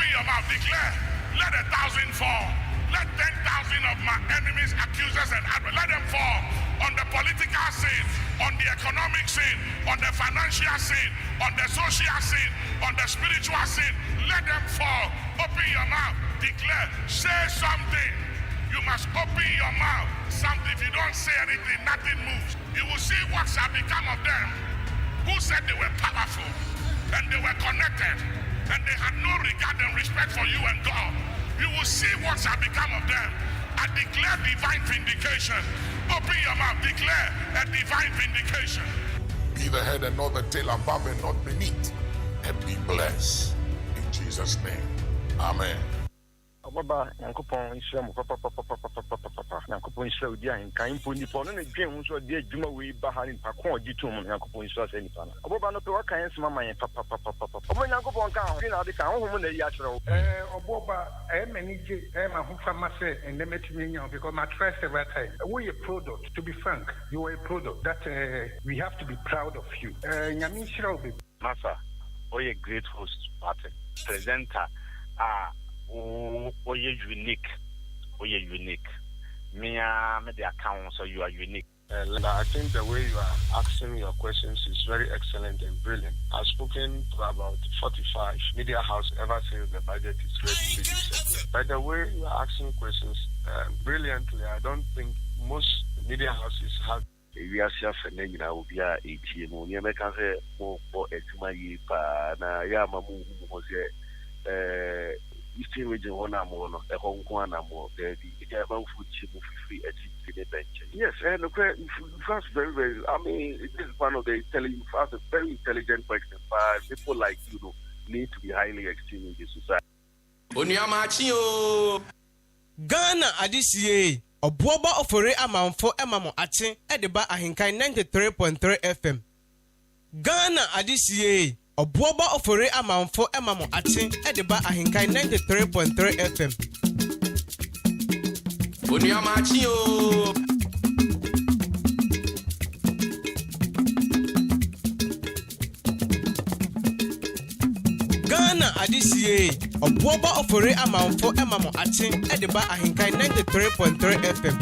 Open your mouth, declare. Let 1,000 fall. Let 10,000 of my enemies, accusers, and adversaries, let them fall on the political scene, on the economic scene, on the financial scene, on the social scene, on the spiritual scene. Let them fall. Open your mouth, declare, say something. You must open your mouth. Something. If you don't say anything, nothing moves. You will see what shall become of them who said they were powerful and they were connected and they had no regard and respect for you and God. You will see what shall become of them. I declare divine vindication. Open your mouth, declare a divine vindication. Be the head and not the tail, above and not beneath, and be blessed in Jesus' name. Amen. Obuoba Yankopon Israel papa Yankopon Israel di AHENKAN nipo no ne dwen nso de adwuma we ba ha ni pakon ogitum Yankopon Israel se nipa na Obuoba no pe wakan nsema man papa omo Yankopon ka ho na de ka ho na yi a kire wo Obuoba manage ma ho fama se ende metimi nya because my trust every time we a product, to be frank, you are a product that we have to be proud of you nyame Israel be masa we a great host party presenter you're unique. Me the account, so you are unique. I think the way you are asking your questions is very excellent and brilliant. I've spoken to about 45 media houses ever since the budget is ready to be settled. By the way you are asking questions brilliantly, I don't think most media houses have. We are suffering now. We are 18. We are making more for a na ya mamu Eastern region one more, a Hong Kong more, the food free bench. Yes, and first very, I mean, this is one of the first a very intelligent question. But people like you need to be highly esteemed in this society. Ghana adisiye Obuoba Ofori Amanfo emamo ache edeba AHENKAN933FM FM. Ghana adisiye Obuoba Ofori Amanfo emamo ache edeba AHENKAN933FM FM. Onyamachi o Ghana adisiye Obuoba Ofori Amanfo emamo ache edeba AHENKAN933FM FM.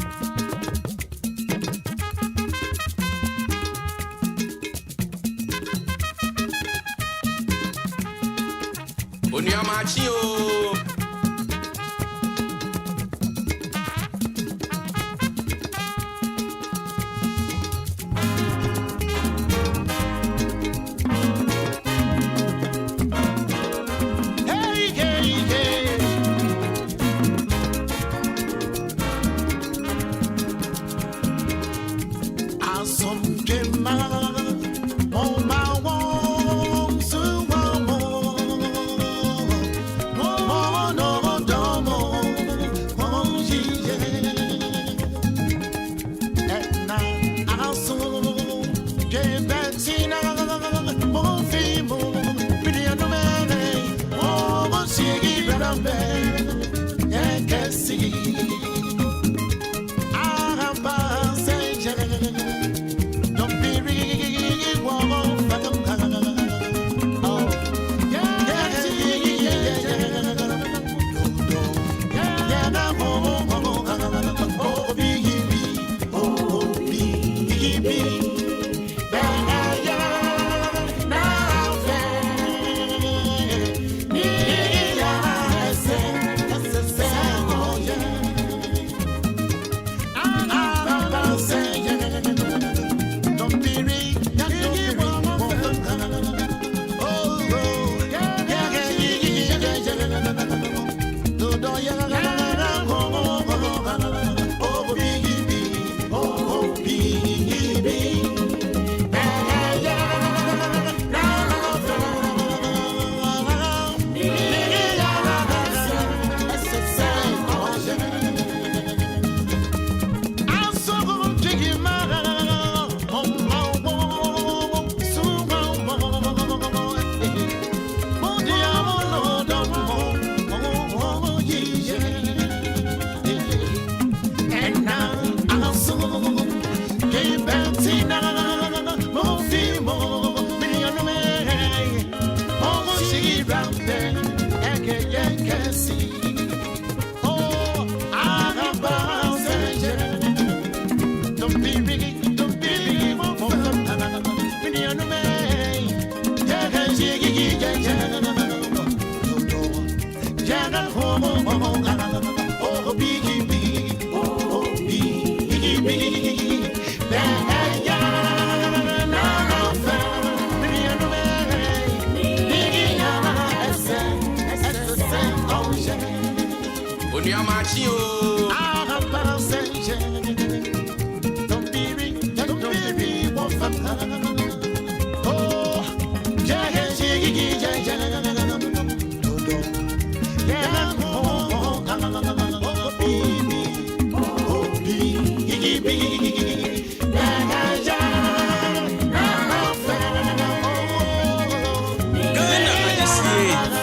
Onyamachi o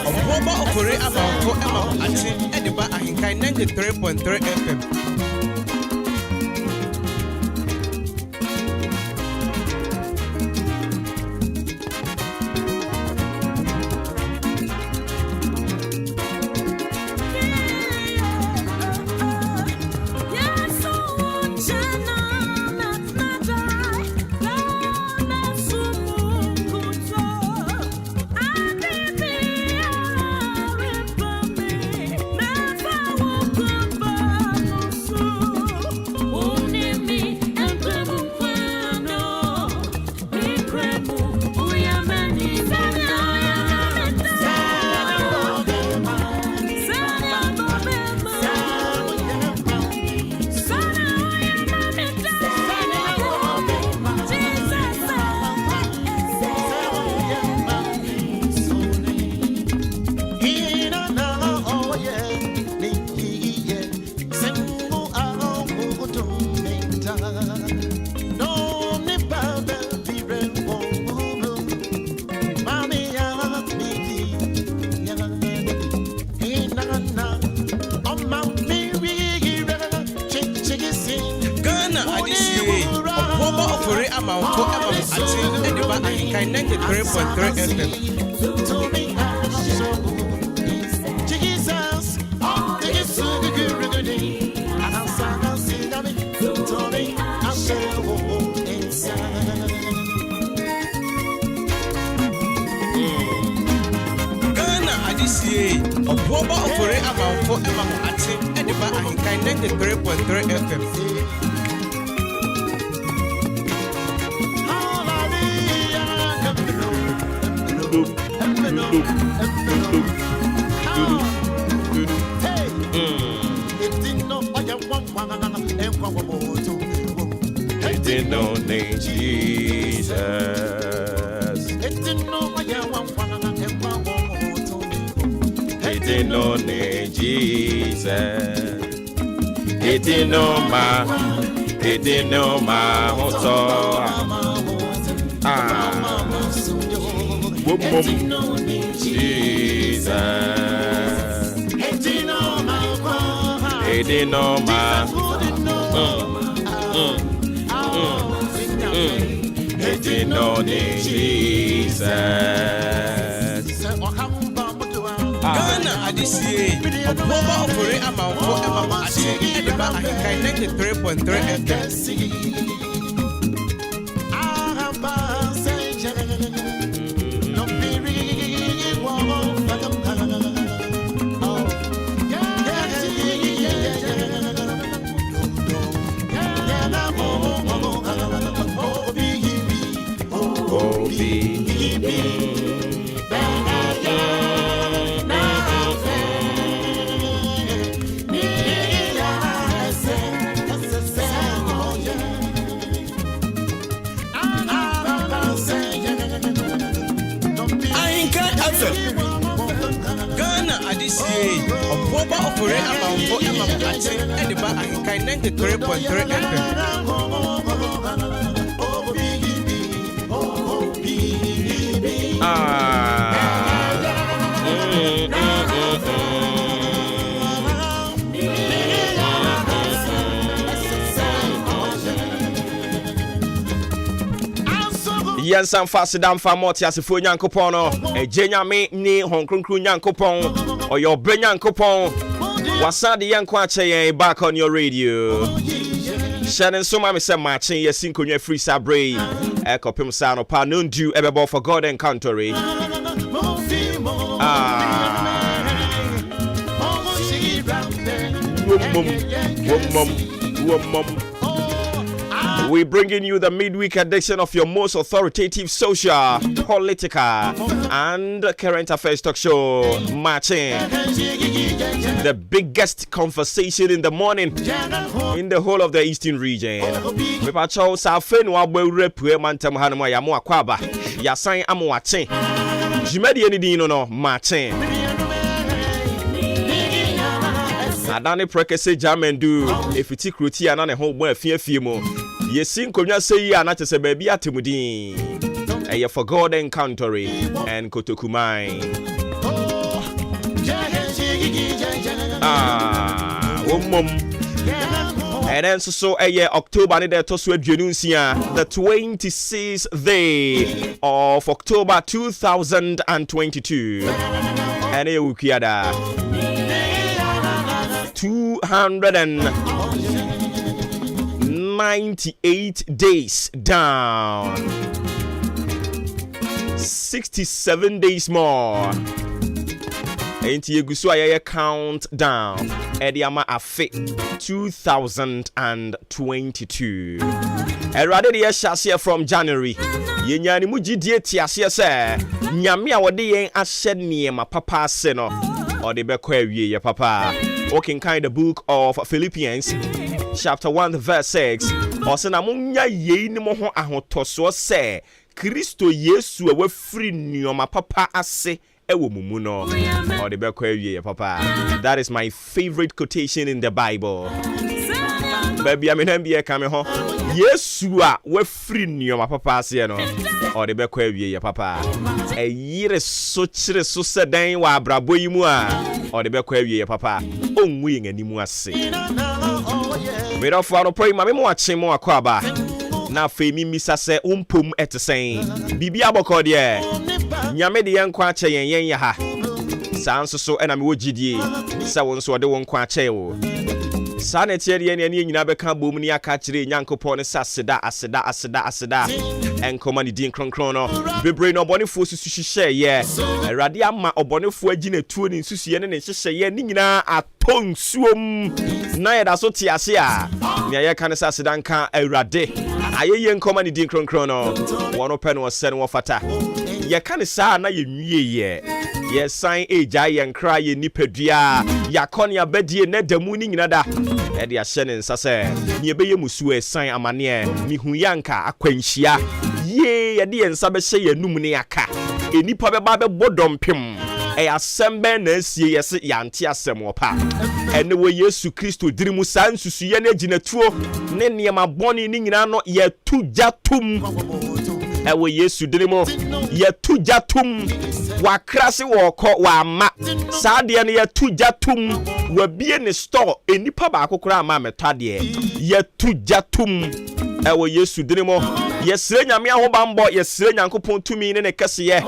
Obuoba Ofori Amanfo Ate Ediba AHENKAN933 FM. Obuoba Ofori Amanfo Ate Ediba AHENKAN933 FM. Ghana Adisiye Obuoba Ofori Amanfo Ate Ediba AHENKAN933 FM. It didn't know Jesus. It didn't know Jesus. It didn't know my Jesus. It didn't know my It didn't know Jesus. Ghana Adisiye Obuoba Ofori Amanfo Ate Ediba AHENKAN933 FM. Ghana Adisiye Obuoba Ofori Amanfo Ate Ediba AHENKAN933 FM. yen san fasidam fa moti asifo nyankopon no ejenya me ni honkronkru nyankopon oyo bre nyankopon wasade yen kwa che back on your radio. Shannon so mama say Maakye yesin konwa free sabre ekopem sa no pa no ndu ebebo for God encounter. We're bringing you the midweek edition of your most authoritative social, political, and current affairs talk show, Maakye. The biggest conversation in the morning in the whole of the Eastern region. We patrol Safen Wabwe Repue Mantam Hanama Yamu Akwaba. Yasan Amuache. Jimedi Enidino no Maakye. Adane Prekese Jamendu. If it's Kruti and a whole boy Fiemo. Yesin konya say ya na chese baby atimudi. Eye for God encounter and Kotokumai. And then so October ni de to so aduanunsia, the 26th day of October 2022. And e ukiada 298 days down, 67 days more. Ain't you go so I count down Ediama Afe 2022. Erade de share from January. Yenyani mujidie tiasie se nyame a wode yen ahye niema papa se no or the bekwa wie ye papa. Walking kind the book of Philippians chapter 1 verse 6. Osena munya ye ni mo ho ahotoso se Kristo Yesu a wafri nioma papa ase ewo mumu no or the bekwa wie papa. That is my favorite quotation in the Bible. Baby, I mean, be a cameo. Yes, you are. We're free, you my papa, see, no, or the back where you, papa. A year is such so sad, wa brabo you or the back where you, papa. Oh, wing and you must say. Made off for pray, my watching more quaba. Now, Femi Missa say, pum at the same. Bibi aboko, dear. Yamedi young quache and yen yaha. Sounds so, and I'm with GD. Someone so I don't want quache. Sanitary and any Nabeka Bumnia Catchery, Yankopon, Sassida, Aseda, and Command Dean Crono. Be no bonifu to share, yes. A radiama or bonifu gene tune in Susian and Shisha Nina a tongue swum. Naya Sotiasia. Nia Canasa a rade. I Command Dean Crono. One open was sent off at Yakanisa, na ye. Yes, sign a giant cry in Nipedia. Yakonia bedie ne demuning nada. Edia Shannon Sase. Niebe Musue sign amania. Mihuyanka aquentia. Ye, a dear and Sabeshe Numuniaka. A nipa babe bodom pim. A assemble nesi yes yantia semopa. And the way Yesu Christo Drimusan Susiane Ginetuo. Nenia ma boni ningano ye tu jatum. Ewe Yesu Drimo. Ye tu jatum. Wa krasi woko wa ma saade ne ya tujatum wa bie ne store enipa ba akokora ma metade ya tujatum ewo Yesu dinimo yesire nyame ahobambo yesire nyankopon tumi ne kese ye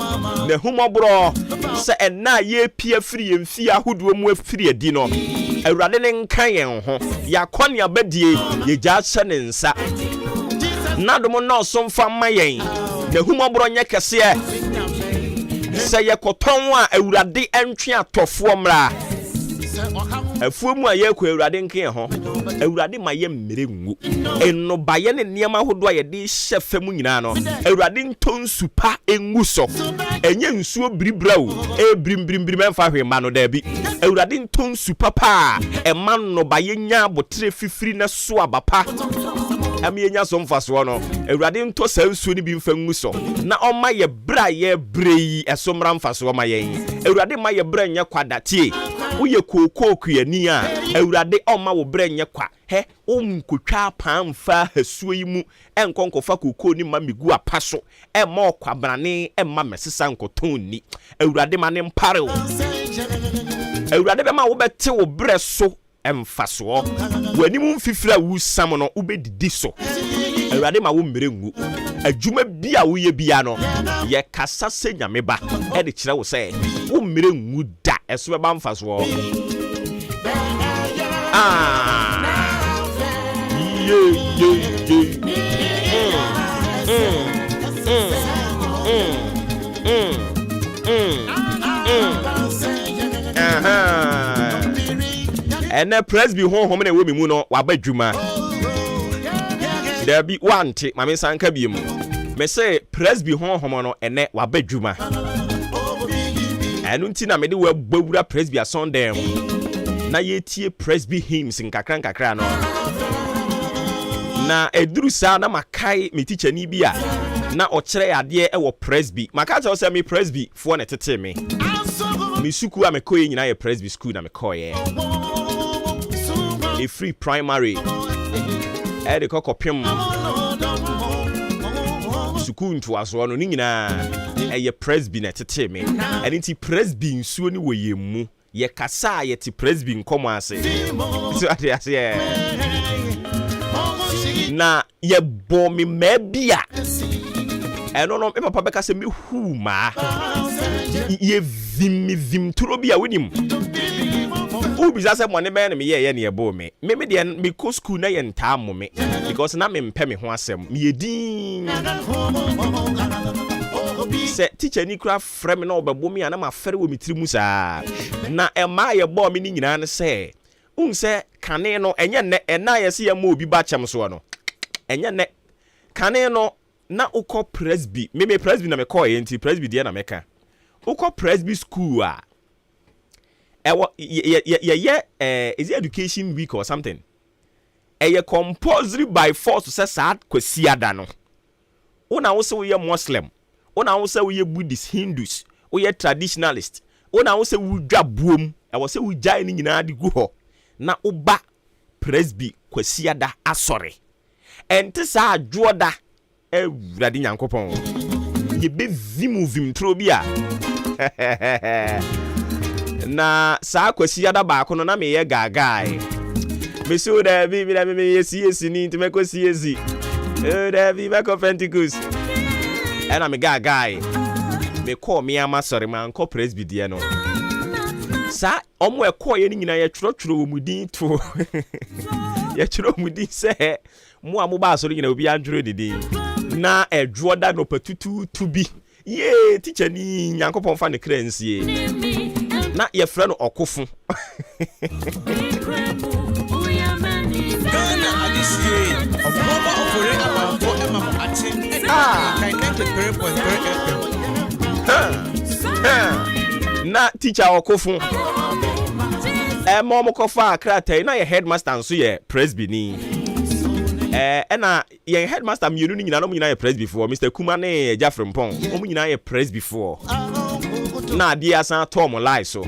ne humobro se ena ye pia firi yemfi ahodo mu afiri adi no awurade ne nkan yen ho yakone abadie ye gya hye ne nsa nadomo no so mfa mayen ne humobro nye kese ye say ye koton a awurade entwe atofo mra afuomu a ye ko awurade nken ho awurade ma ye mmere ngu eno baye ne niam ahodo a ye de hye fam nyina no awurade ntonsu pa engu so enye nsuo bribra o brimbrim emfa hwema no da bi awurade ntonsu papa e ma no baye nya abotre fifiri na so abapa amienya so mfaso no awurade nto sansuo ni bi mfa ngu so na oma ye bra ye brei esomra mfaso ma ye awurade ma ye bra nya kwadatie uye kokoko yani a awurade oma wo bra nya kwa he nkotwa pamfa hasuo yi mu enkonkofa kokoko ni ma migu apaso e ma okwabrane e ma mesesa nkoton ni awurade ma ne mpare o awurade be ma wo bete wo bre so emfaso wani mu mfifira wu sam no ubedidi so awurade ma wo mmerengu adwuma bi a woyɛ bia no yɛ kasa sɛ nyame ba ɛde kyerɛ wo sɛ wo mmere ngu da ɛso bɛba mfa so ɛnɛ presby honhom na ɛwɔ me mu no waba dwuma dabi wante mame sanka bi mu me say presby honhom no ɛnɛ waba dwuma ɛno nti na mede wabawura presby asɔndan mu na yɛtie presby hymns nkakra no na eduru saa na makai me teacher ni bi a na ɔkyerɛ adeɛ ɛwɔ presby maka kyerɛ sɛ me presby foɔ na tete me suku a mekɔɛ nyina yɛ presby school na mekɔɛ a free primary ɛde kɔkɔpem suku ntoasoɔ no ne nyinaa ɛyɛ presby na tete me ɛne nti presby nsuo ne wɔ yɛ mu yɛ kasa a yɛte presby nkɔmɔ ase so ade ase na yɛbɔ me maa bi a ɛno no me papa bɛka sɛ mehu maa yɛvim turo bi a wonim wobisa sɛ mɔne bɛyɛ no meyɛyɛ ne yɛbɔɔ me deɛ mekɔ school na yɛntaa mo me because na mempɛ me ho asɛm meyɛdin sɛ teacher ni kura frɛ me na ɔbɛbɔ me a na mafɛre wɔ me tiri mu saa na ɛmaa yɛbɔɔ me ne nyinaa ne sɛ sɛ kane no ɛnyɛ nnɛ ɛna yɛsɛ yɛma obi ba kyɛm soɔ no ɛnyɛ nnɛ kane no na ukɔ presby me presby na mekɔ nti presby deɛ na meka ukɔ presby school a ɛwɔ yɛ is it education week or something ɛyɛ compulsory by force sɛ saa kwasiada no wona wo sɛ woyɛ muslim wona wo sɛ woyɛ buddhist hindus woyɛ traditionalist wona wo sɛ wodwa buom ɛwɔ sɛ wogyae ne nyinaa de gu hɔ na woba presby kwasiada asɔre ɛnte saa adwoɔda awurade nyankopɔn yɛbɛvim turo bi a na saa kwasiada baako no na meyɛ gaagae meso daabi bi na meyɛsiesi ni nti mɛkɔ siesi daabi mɛkɔ pentecost ɛna megaagae mekɔɔ meama sɔre mankɔ presby deɛ no saa ɔmo ɛkɔɔyɛ no nyinaa yɛtwerɛtwerɛ wɔ mu din to yɛtwerɛ mu din sɛ mo a mobaa sɔre nyina obi antwerɛ didi na ɛdwoɔ da no patututu bi ye teacher ni nyankopɔn fa ne kra nsie na yɛfrɛ no ɔkofo Ghana Alice Obuoba Ofori Amanfo Emamo Ate AHENKAN933FM na teacher ɔkofo mo kofa akratai na ye headmaster nso ye presby ni na ye headmaster mienu ni nyina no nyina ye presby for Mr. Kuma ne Jafrem Pong o nyina ye presby for na ade asan Tom Lai so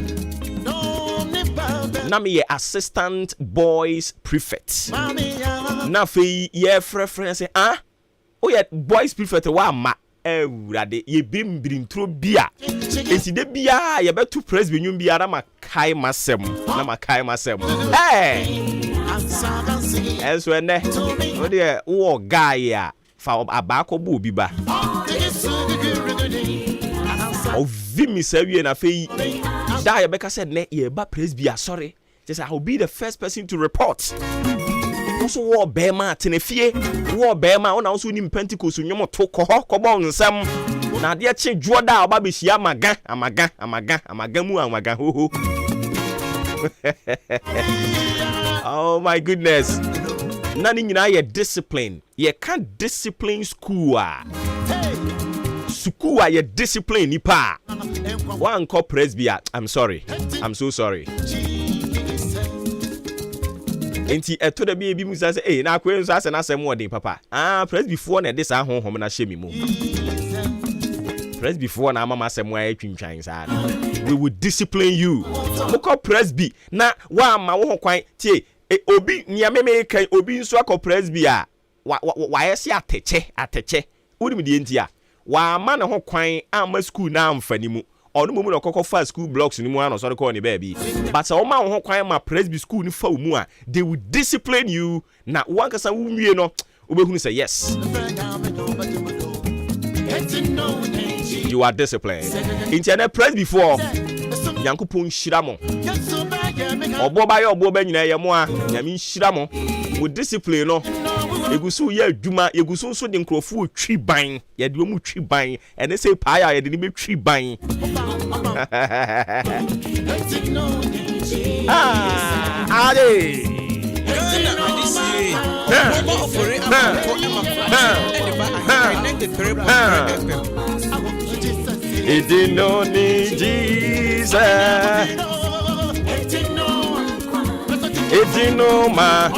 na me ye assistant boys prefect na fe ye frefren say o ye boys prefect wa ma ewurade ye bimbrim tro bia enti de bia ye betu presby nyum bia na makai masem enso ene o de wo guy a fa abako bo obi ba o vimi sawie na fe da ye beka said ne ye ba presby sorry just I will be the first person to report so wo bema tenefie wo bema ona so ni Pentecost nyom to kɔbɔ nsɛm na de che dwoda oba be hia amaga mu amaga hoho oh my goodness na ni nyina ye discipline ye can discipline school ye discipline nipa one call presby I'm so sorry enti eto da bi musa say na akwe nso ase na asem wodin papa presby for na this ahonhom na hye me mu presby for na mama asem wa atwintwan sa we will discipline you moko presby na wa ma wo kwan tie obi niameme kan obi nso akọ presby a wa yesi ateche wodi me die ntia wa ma ne ho kwan ama school na amfani mu onu mumu na kokko fa school blocks ni mu ano so call ni baby but o ma ho kwan ma presby school ni fa mu a they will discipline you na wankasa wunwie no obehunu say yes you are disciplined. Internet press before Yankupon Shiramo. Obuoba nyina ye mo a nyame Shiramo with discipline no. Egusu ye dwuma egusu so de nkrofo twi ban ye de mu twi ban ene say paya ye de ni be twi ban. Ade Obuoba Ofori Amanfo It did no need Jesus. It did no man.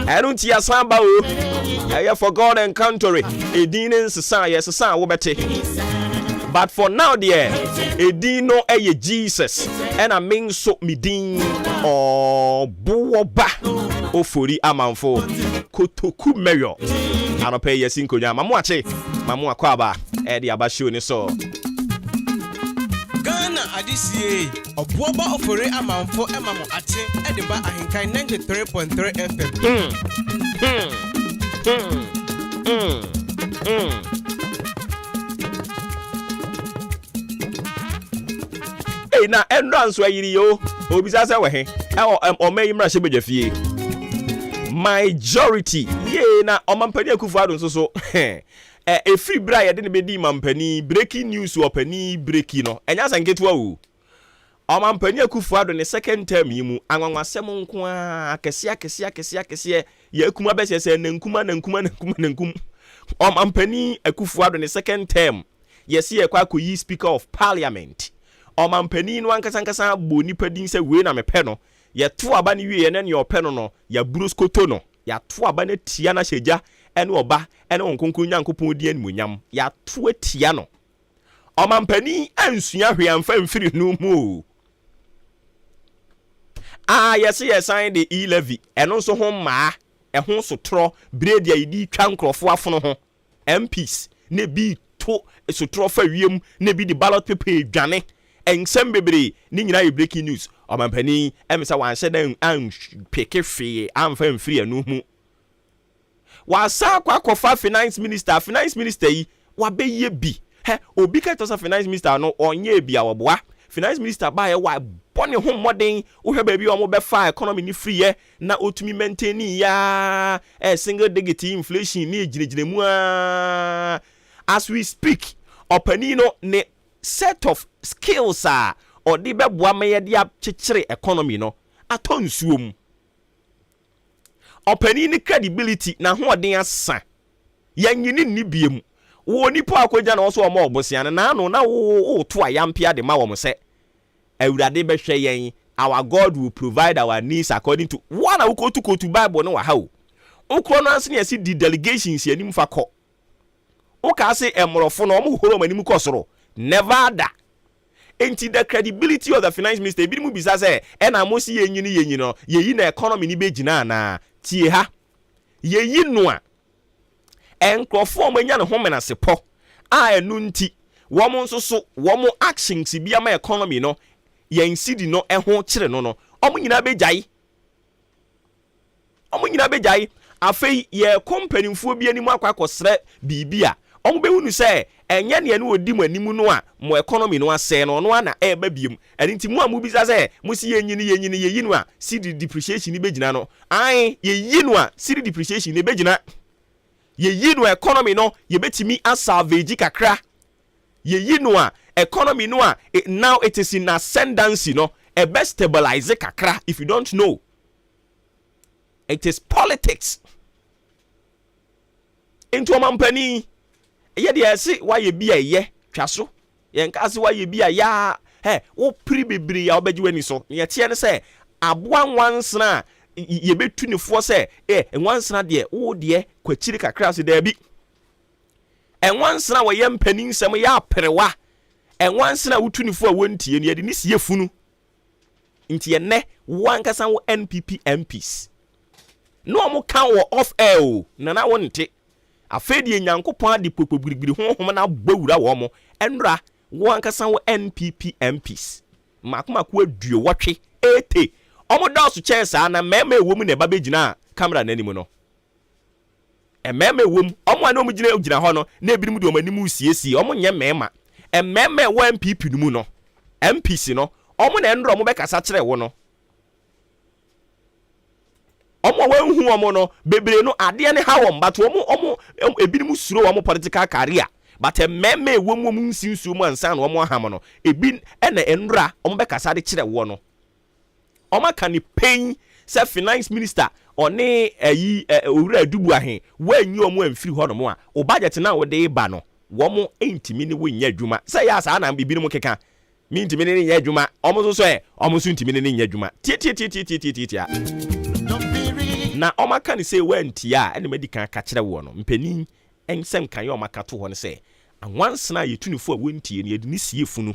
I don't see a samba. I have for God and country. A didn't say yes, a son will be. But for now, dear, a dino a Jesus and a main so me din or Obuoba Ofori Amanfo Kotoku Mayo. I don't pay your single yam. Mamuache, Mamua Kwaba, Eddie Abashu ni so. Ghana Adisi Obuoba Ofori Amanfo Emamo Ache Ediba AHENKAN933FM. Hey, na entrance wa yiri yo. Obisa se we he. O me yimra shebe fie. Majority. Ye na omampani akufado nso so. A free bra ye de be di mampani breaking news wo pani breaking no. Enya sanketua o. Omampani akufado ne second term yi mu anwanwasem nko a akese ye akuma be se na nkuma. Omampani akufado ne second term. Yes ye kwa koyi speaker of parliament. Omampani no ankasa boni padin se we na mepe no. Ye to aba ne wie ne ope no ya bruskoto no. Ya to aba ne tia na hyeja ene oba ene onkonkon nyankopon di animonyam ya to atia no. Omampani ansua hwe amfa mfiri no mu. Yes sign the e-levy eno so ho maa ho so tro bredia yidi twa nkrofo afono ho MPs ne bi to so tro fa wiem ne bi the ballot paper dwane ensem bebre ni nyina ye breaking news Omampani emisa wan hye an peke fie amfa mfiri anu mu wasa kwakofa finance minister yi wabeye bi obi ka tosa finance minister no onye bi awoboa finance minister ba ye wa bone ho modern wo hwe ba bi o mo be fa economy ni free ye na otumi maintain ya single digit inflation ni ejinejine mu as we speak opani no ne set of skills or di beboa me ye dia chechire economy no atonsuom opani ni credibility na hoden asa yanyini ni biem wo nipo akogya na so mo obosian na no na wo to ayampia de ma wo mo se awurade be hwe yen our God will provide our needs according to one we go to Bible no wa ha o okro no anse ne di delegations yanim fa kọ o ka se emrofo no mo horo manim kosoro never da enti the credibility of the finance minister bi mu bisa se na mo si yenyini no yeyi na economy ni begina na tie ha yeyi no a enkrofo manya ne homena sepo enu nti wo mo nso so wo mo actions bi ama economy no yen sidi no ho kire no omo nyina bejai afei ye company mfuo bi animu akwakosre bibia omo behunu se enye ne ene odi mu animu no a mo economy no ase no no na eba biem eni nti mu amu bisa se mo si yenyini yeyi no a sidi depreciation ni begina no ai yeyi no a sidi depreciation ni begina yeyi no economy no ye betimi asalvage kakra yeyi no a economy no a now it is in ascendancy no e best stabilize kakra. If you don't know, it is politics into Omampani ye de ase why ye bia ye twaso ye nka ase why ye bia ya wo pri bebri ya obaji wani so ye tie ne se aboa nwansena ye betu ne fo se nwansena de wo de kwachiri kakra se da bi enwansena wo ye mpani nsem ya perewa enwansena wutu ne fo a wontie ne ye de ni sie funu nti ye ne wankasa wo NPP MPs no mo kan wo off air o na wonte afedi nyankopon ade popogirigiri honhom na bawura wo mo enra wankasa wo NPP MPs makoma ko aduo wotwe ete omo da so chance na mema ewo mu ne ba begina camera nanimu no Meme wom omo na omo gina ho no na ebinim de omanimu siesie omo nye mema meme wo MPP no mu no MPC no omo na ndro omo be kasa kire wo no omo wanhu omo no bebre no ade ne ha wo mbato omo ebinim suro omo political career but meme wom nsinsu mu ansan no omo aham no ebi ene ndra omo be kasa de kire wo no omo ka ni pain se finance minister oni owura dubu ahen wanyu omo amfiri ho no mo a o budget na wo de ba no wo mo entimi ni wo nya adwuma se ya sa na bibi no keka mi ntimi ni nya adwuma omo so omo so ntimi ni nya adwuma tie na omo aka ni se wantia ene medikan ka kire wo no mpanin ensem kan ye omo aka to ho ne se anwansena yetunifo a wontie ni edini siefunu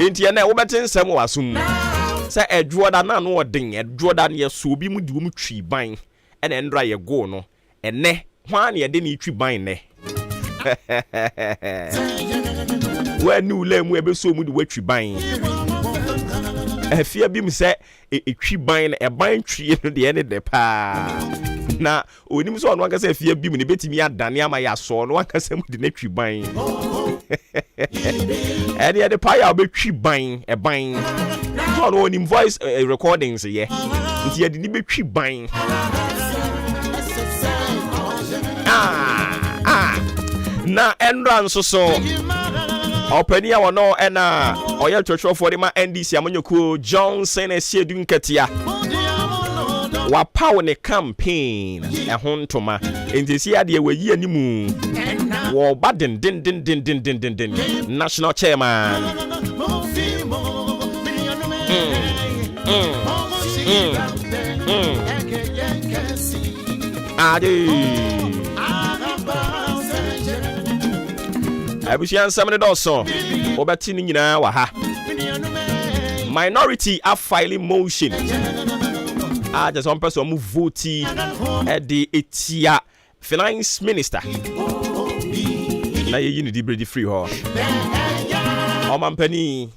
Inti ene wo beti nsem wasum se edwoda na no odin edwoda ne so obi mu di wo mu twi ban ene ndra ye go no ene hwan ne de ne twi ban ne wa ni ule mu ebe so mu di watwi ban afia bi mu se etwi ban na e ban twi no de ene de pa na onim so ono aka se afia bi mu ne betimi adane ama ya so no aka se mu de na twi ban and the paya be twi ban e ban so no onim voice recordings ye nti ye de ni be twi ban na endran so openia wono ena oya twetwo for ma NDC amanyoku Johnson esiedu nkatia wa power ne campaign ehontoma entisi ade wayi animu wo baden din national chairman abusian samne doso obati ni nyina wa ha minority are filing motion just one person move vote at the etia finance minister na ye ni di free ho o mampani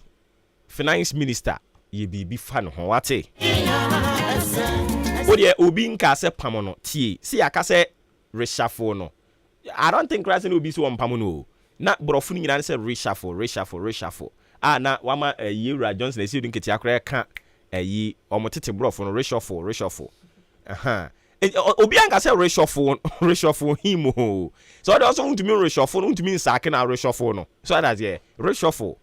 finance minister ye bibi fa no ho wate o de obi nka se pam no tie si aka se reshuffle no I don't think Christ obi so pam no na brofo ni nyina se reshuffle na wama Yura Johnson esi odin keti akra ka ayi omotete brofo no reshuffle obi anka say reshuffle him ho so they also want to mean reshuffle want to mean sack na reshuffle no so that's yeah reshuffle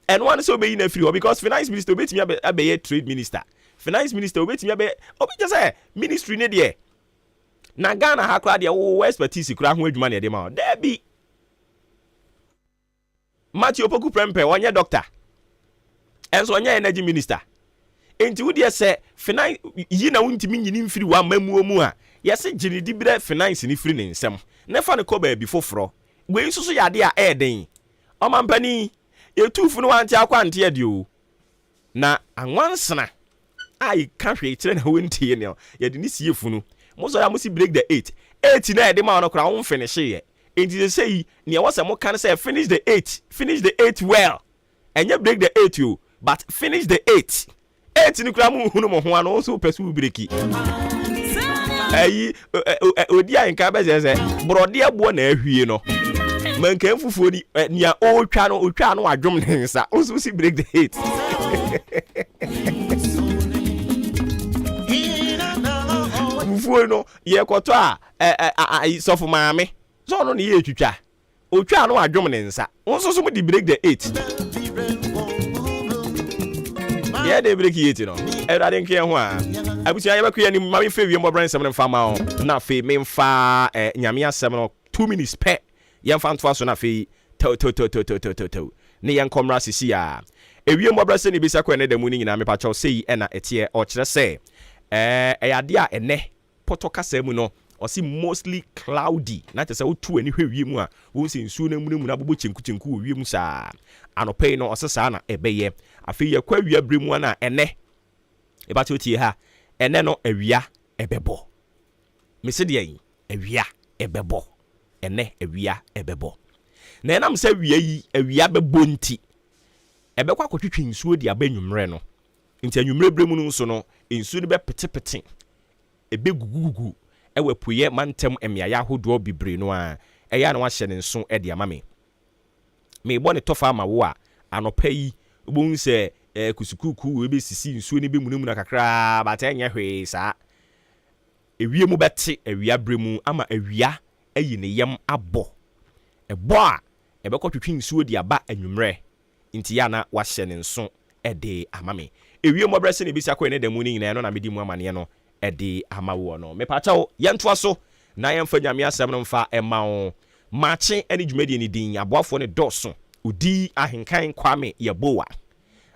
and one so be na free because finance minister obetimi abe trade minister finance minister obetimi abe just say ministry ne there na Ghana ha kra there wo expertise kra ho adwuma ne de ma there be Matthew Opoku Prempe wanye doctor enso wanye energy minister enti wo de se finance yi na wontimi nyini mfiri wa mamuo mu a yese gini dibire finance ni firi ne nsem ne fa ne ko ba bi foforo we nsusu yade a eden o mampani etufu no wanti akwante ade o na anwansena ai ka hwe tire na wontie ne yade ni siefu no mo so ya mo si break the 8 na ede ma no kra won finish ye enti they say ne wasa mo kan say finish the 8 well and you break the 8 you but finish the 8 ni kura mu hunu mo ho ano so pesu breki ayi odi anka be ze brode abo na ahwie no manka mfufuo ni nia otwa no adwom ne nsa so si break the 8 mfufuo no ye koto a sofu maame so no ne ye twitwa otwa no adwom ne nsa so mu di break the 8 yeah, they break it, you know. I didn't care who I wish I ever create any my favorite more brand 7 farmer. Na fe me fa nyamia 7 2 minutes pe. Yan fan to so na fe to. Ne yan komra sisi a. Ewie more brand se ni bisa ko ne da mu ni nyina me pa chaw sei e na etie o kire se eyade a ene potoka sa mu no o si mostly cloudy na te se otu ani hwe wie mu a wo si nsu na mu na bobo chenku wie mu sa anopei no osesa na ebeye afi ye kwa wia bremu na ene ebati otie ha ene no awia ebebo mese de yin awia ebebo ene awia ebebo na enam se awia yi awia bebo nti ebekwa kotwetwe nsuo di abanwumre no nti anwumre bremu no so no ensu ne be pete ebe gugugu ewe puye mantem emiaya hodo bibre no a eya na wahye ne nso de ama me bo ne tofa ama wo a anopa yi obun se kusukuku we be sisi nsu ne be munemu na kakra bata enya hwe saa ewie mu bete awia bremu ama awia ayi ne yam abo ebo a ebekotwetwe nsuo di aba anwumre nti ya na wahye ne nso de ama me ewie mo brese ne bisa ko ne da mu ni nyina no na medi mu amane no de ama wo no me pacha wo yentoa so na yemfa nyame asem no mfa ema wo Maakye ene dwumadi ni din aboafo ne doso udi ahenkan kwame yeboa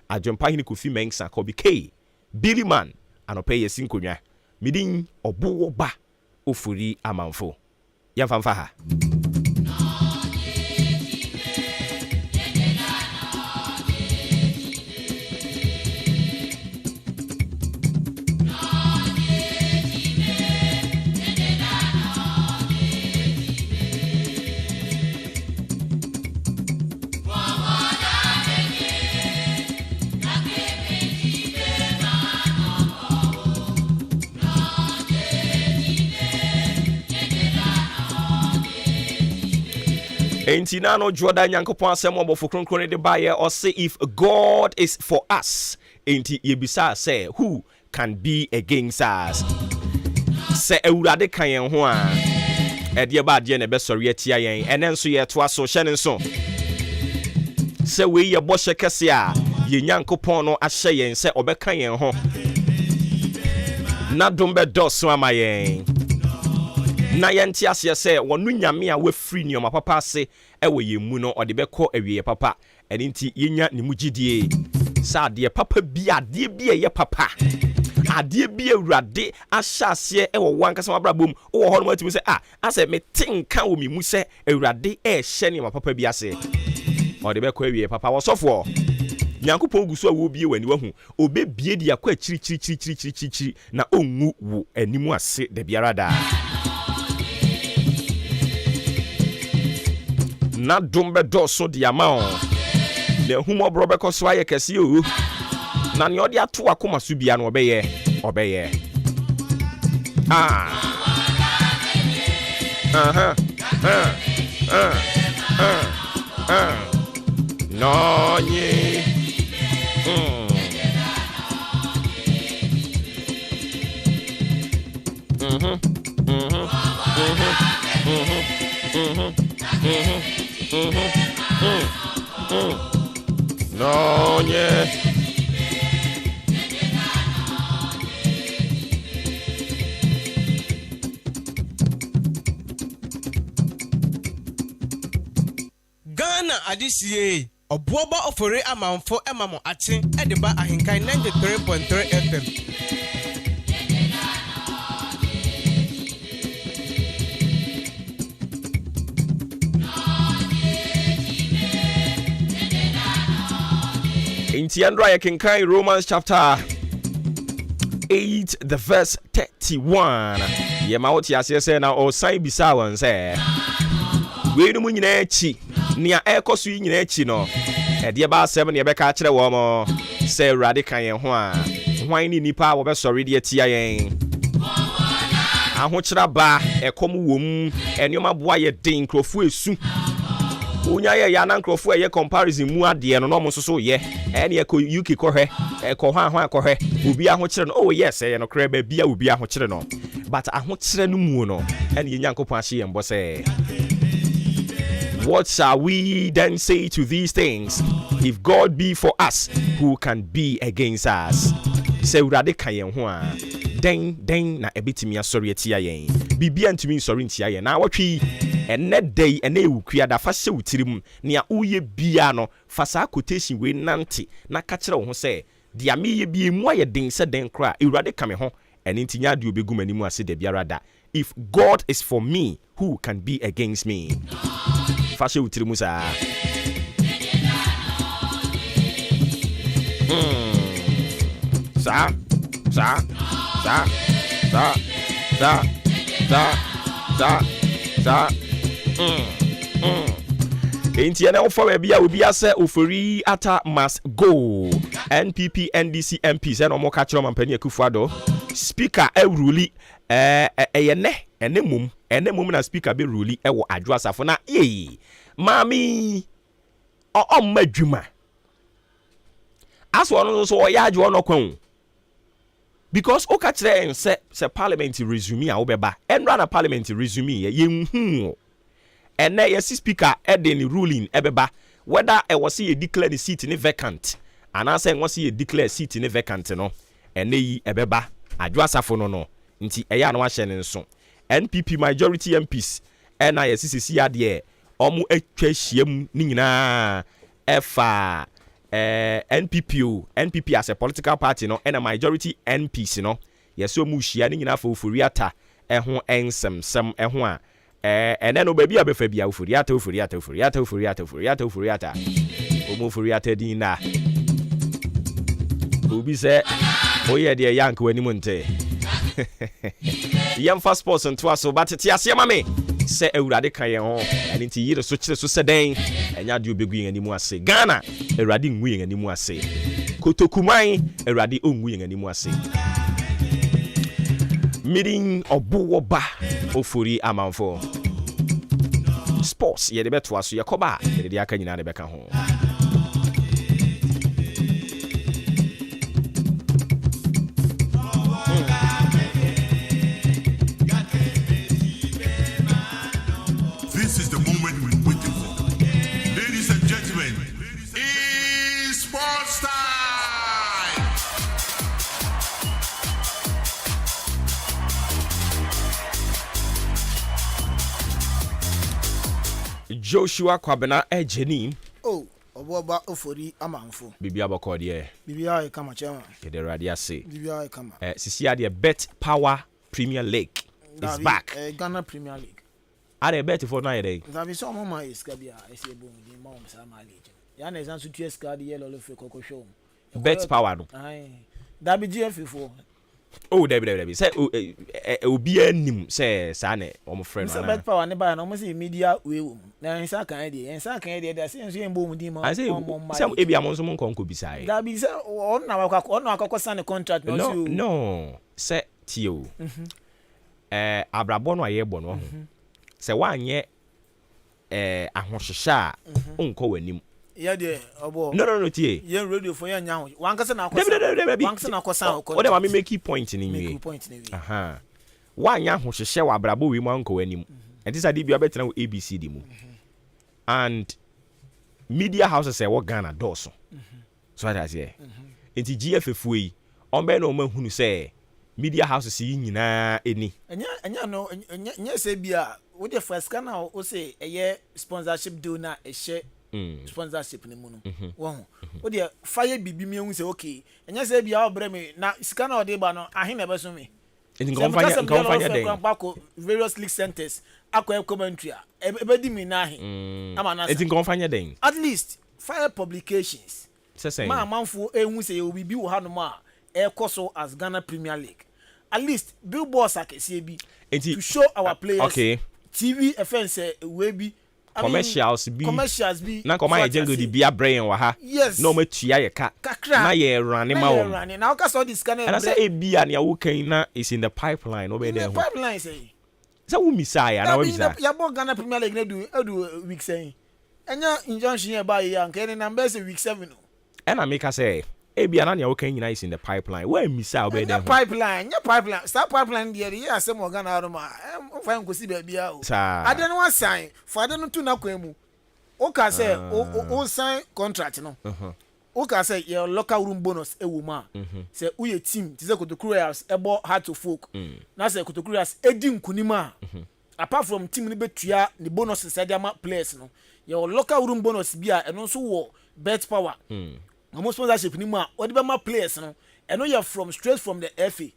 adwempa hini kofi mensa ko bi k Billy Man anopa yesin konwa midin Obuoba Ofori Amanfo yemfa mfa ha Enti na no joda nyankopon asem obofo kronkron de baye or say if God is for us enti yebisa say who can be against us say ewurade kan yen ho a ede ba de na be sori atia yen ene nso ye to aso hye ne nso say we ye bo hye kese a ye nyankopon no ahye yen say obeka yen ho na dom be doso ama yen na yenti ase se wonu nyame a we free ni o papa ase ewe yemu no ode beko awie papa eni nti yenya ne mugidie sa de papa bi ade bi ye papa ade bi awurade ahyase ewo wankasa mabrabom wo ho no matimi se ase me tinka wo mi mu se awurade hye ni papa bi ase ode beko awie papa wo sofo nyankopon guso a wo bie wani wahu obebie dia kwa chiri na ongu wo animu ase de biara da na dumbe doso di amao le humo brobe ko so aye kese o na ne odi ato akoma so bia no obeye no nye no nie Ghana adisie Obuoba Ofori Amanfo emamo ache edeba ahenkan 93.3 FM Inti andra AHENKAN Romans chapter 8 the verse 31 yema woti ase se na o san bisa won se we no nyina echi nia ekoso nyina echi no ede ba asem ne beka kire wo mo se urade kan yen ho a hwan ni nipa wo be sori de atia yen aho kira ba ekom wom enioma boa ye den krofu esu unya ye ya na nkrofo ye comparison mu ade no no mo so ye ene ye ko UK ko hwe ko hwan ko hwe obi aho kire no oh yes ye no kra ba bia obi aho kire no but aho kire no mu no ene ye nyankopon ahye ye mbo se what shall we then say to these things? If God be for us, who can be against us? Say urade kan yen ho a den na ebitimi asori atia yen bibia ntumi nsori ntia yen na watwi ene day ene ewukua da fa hye wutirim nea uye bia no fa sa quotation we nante na ka kire wo ho se dia meye bia mu aye den se den kra urade kan me ho ene ntinya de obegum animu ase da biara da. If God is for me, who can be against me? Fa hye wutirim sa Enti ene ofo bia obi ase Ofori Atta must go. NPP NDC MP say no mo ka kire mampani Akufo-Addo. Speaker rule ene mum na speaker be rule wo Adwo Asafo na mami o madwuma. Aso no so ya Adwo no kwan. Because o ka kire say parliament resume a wo beba. Enra na parliament resume ye ene yes speaker eden ruling ebeba whether e was a declare the seat in vacant and answer was a declare seat in vacant no ene yi ebeba Adwo Asafo no nti eya no ahye ne nso NPP majority MPs ena yes sisi ade omu atwa hyiam ni nyina efa NPP as a political party no ena majority MPs no yes omu hia ni nyina fa Ofori Atta eho ensem eho a and then baby abefa bia Ofori Atta omo Ofori Atta dina obi se oye de yank wani munte yam fast sports nto aso but ti ase ma me se Awurade kan ye ho and nti yire so kire so seden enya de obegu yen animu ase Ghana Awurade nwu yen animu ase Kotokuman Awurade onwu yen animu ase meeting Obuoba Ofori Amanfo sports ye de beto aso yakoba ye de aka nyina de beka ho. This is the moment we've been waiting for. Ladies and gentlemen, it's sports time! Joshua Kwabena Ejeni. Oh, Obuoba Ofori Amanfo. Bibia bokode. Bibia e kama chema. Kede radio say. Bibia e kama. Sisi ade Bet Power Premier League is back. Ghana Premier League. Are bet for na yede. That be so mama is kabia ese bo di ma o sa ma league. Ya na exam su TS card yellow fe kokko show. Bet Power no. Ai. That be GF4. Oh, Debbie. Say obi anim say sa na omo friend na. Bet Power ne ba na omo say media we wo. Na ensa kan dey dey say enso yembo mu di ma. I say some ebi amon so mon konko bisai. That be say on na akoko sign contract no. No. Say tio. Abrabo no ayebo no. Say wanye ahohwehwe a onko wanim. Yeah, there, Obo. No, tie. Yeah, radio for you now. One person na kosa. One person na kosa. What am I make point in you? Aha. One ya ahohwehwe wa abrabo we mu anko wanim. And this adi bia betra ABCD mu. And media houses say what Ghana does. So that is here. Enti GFF we on be no mahunu say media houses yi nyina eni. Enya no enya say bia wo the first kana o say eye sponsorship do na e share sponsorship ne mu no. Wo the fire bibi mi hu say okay. Enya say bia o bre me na sika na o de ba no ahe na be so me. Enti konfanya den. Various league centers akwa commentary e di mi na ahe. Ama na. Enti konfanya den. At least fire publications. Say Ma manfo ehun say o bibi wo ha no ma e koso as Ghana Premier League. At least billboards akese bi to show our players. Okay. TV offense we be commercials bi na koma ejengo di bia brain wa ha. Yes. No matua ye ka. Na ye run ma wo. Na ka so this kind of. And say e bia na wo kan na is in the pipeline over there. Pipeline say. Say wo misaya na wo misaya. Ya bo Ghana Premier League na do week 7. Enya injunction here by ya nke na number say week 7 no. And I make her say Ebia na wo kan nyina is in the pipeline. Where misa over there. Pipeline. Start pipeline there. Yeah, say mo Ghana aroma. Fa nkosi ba bia o. Ade no one sign. For ade no tu na kwemu. O ka say o sign contract no. O ka say your local room bonus e wo ma. Say who your team, ti say Kotokuras ebo hard to folk. Na say Kotokuras edi nkunima. Apart from team ni betua ni bonus say dia ma players no. Your local room bonus bia eno so wo Bet Power. Almost sponsorship ni ma odi be ma players no eno you from straight from the FA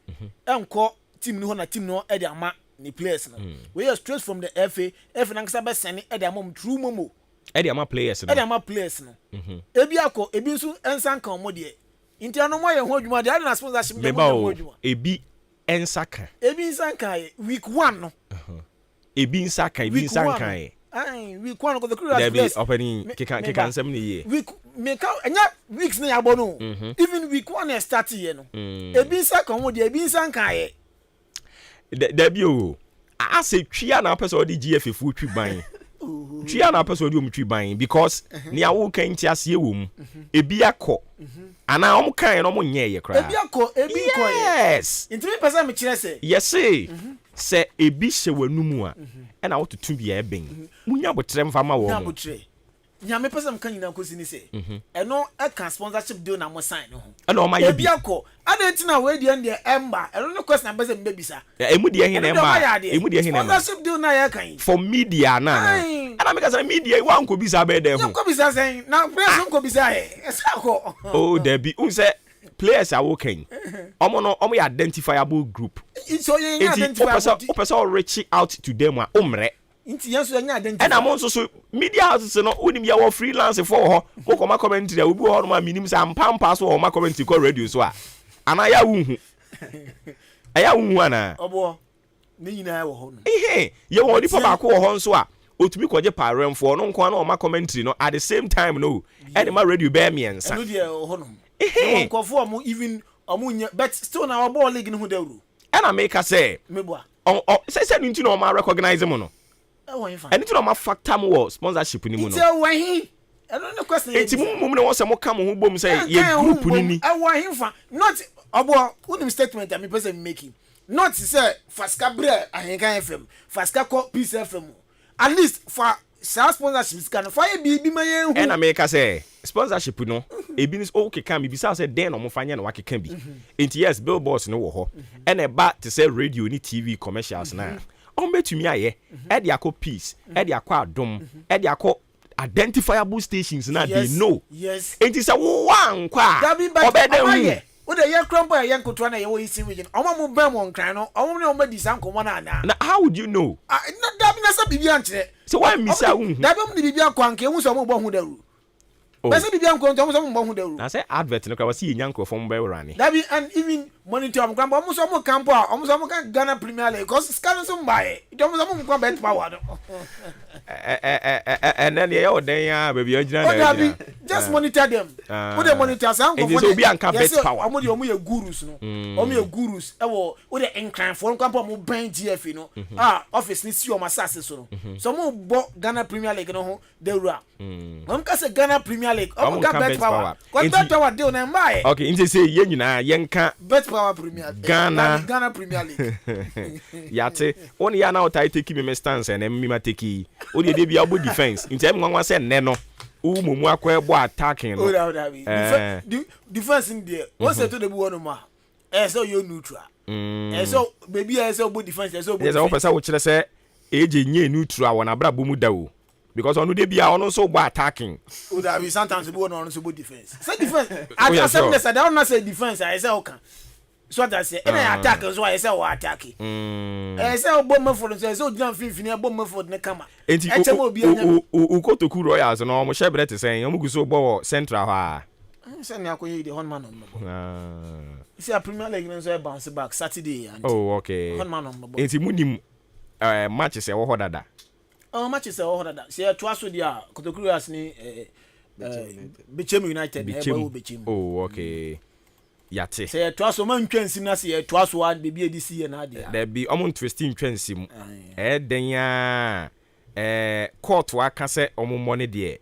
enko team ni ho na team no e dey ama ni players no we are straight from the FA na nkasa be send e dey ama true momo e dey ama players no ebi akọ ebi nso ensan kan mo de inti ano mo ye ho adwuma de na sponsorship de mo ho adwuma ebi ensan kan week 1 no ebi ensan kan Ai week 1 ko the crew there be opening kika nsem ni ye week me ka enya weeks na yabo no even week 1 e start ye no ebi nsa kan wo de ebi nsa kan ye there be o ase twia na person odi GF fu twi ban twia na person odi omtwi ban because ni awo kan ti ase ewo mu ebi akọ ana om kan no mo nye ye kra ebi akọ yes intimi person me kire se yes se ebi hye wanumu a na wo tutu bia eben munya botre mfama wo mo nyame person kan nyina kosi ni se eno e kan sponsorship deal na mo sign no ana o ma ye ebi akọ adentina we die ndie emba eno no question na bese mbebisa emu die hin emba emu die hin emba sponsorship deal na ye kan for media na ana make say media wa nko bisa be there ho nko bisa sen na press nko bisa he esako oh there be unse players are working omo identifiable group so you identifiable person reach out to them a omre inti yanso anya identify and amon so media houses no unim ya wo freelance for ho mo koma commentary a obi ho no ma minim sam pampa so ho ma commentary ko radio so a ana ya wuhu aya wuhu ana obo ne nyina wo ho no ye wo di pa ba ko ho nso a otumi koje parem for no nko na o ma commentary no at the same time no and ma radio be miensa no dia ho no nko for mo even omunye but still na our league no hu dawru and I make her say meboa say nti no ma recognize mo no and it's not my factor more sponsorship ni mu no it's why he I don't know question enti mum no wose mo ka mo ho bom say ye group ni why he fa not obo unim statement am person making not say faska bre ahenkan FM faska ko peace FM at least for sponsorship can for e bi maye hu and I make her say sponsorship no e bi okay can be bisa say den no mo fanya na wakeka bi enti yes billboards no wo ho and e ba to say radio ni TV commercials na on betumi aye e dey akọ peace e dey akọ adom e dey akọ identifiable stations na they know yes enti say wo wan kwa obede hu wo dey ye krompo ye nkoto na ye wo isi region omo mo bam won kran no omo ne omo di san komo na na how would you know na dabi na sa bibia nkyere so why miss a hu dabi mo di bibia kwanke hu so mo bo hu daru bese bibia nko nto mo so mo bo hu daru na say advert no kwa wasi ye nyanko fo mo be wrani dabi and even monitor am kwamba omo so mo campo a omo so mo kan Ghana Premier League cause scan so mbae omo so mo kwa bet power no and then you den ya baby original na just monitor them wo dey monitor san go for so be anka bet power omo ye gurus no omo ye gurus e wo dey encran for kwamba mo ban GF no office ni si o masase so no so mo bo Ghana Premier League no ho dewura omo ka say Ghana Premier League omo ka bet power ko bet power dey na mbae okay nti say ye nyina yenka bet power Premier Ghana Premier League yate on ya na o tai take me stance and me ma take o dey bia bo defense nti em nwanwa say nne no umumu akwa ebo attacking no defense in there what say to the one ma so you neutral so baby so bo defense so bo yes o pesa wo kire say eje nye neutral wona bra bo mu da o because onu dey bia onu so bo attacking o da be sometimes bo no so bo defense say defense I say this I don't say defense I say okay so that say any attack so I say o attack say o bomb for so so jam finfini bomb for ne kama enti o kotoku royals no mo shebre te sen omugu so bo central ha say na akoye the Honman on mo see a Premier League no so bounce back Saturday and okay Honman on mo enti munim matches e wo ho dada matches e wo ho dada say to aso dia kotoku royals ni Bechem United e ba wo Bechem okay yate say to aso man twansim na say to aso wa bebia di see na ade there be omo twisting twansim den ya court wa ka say omo money de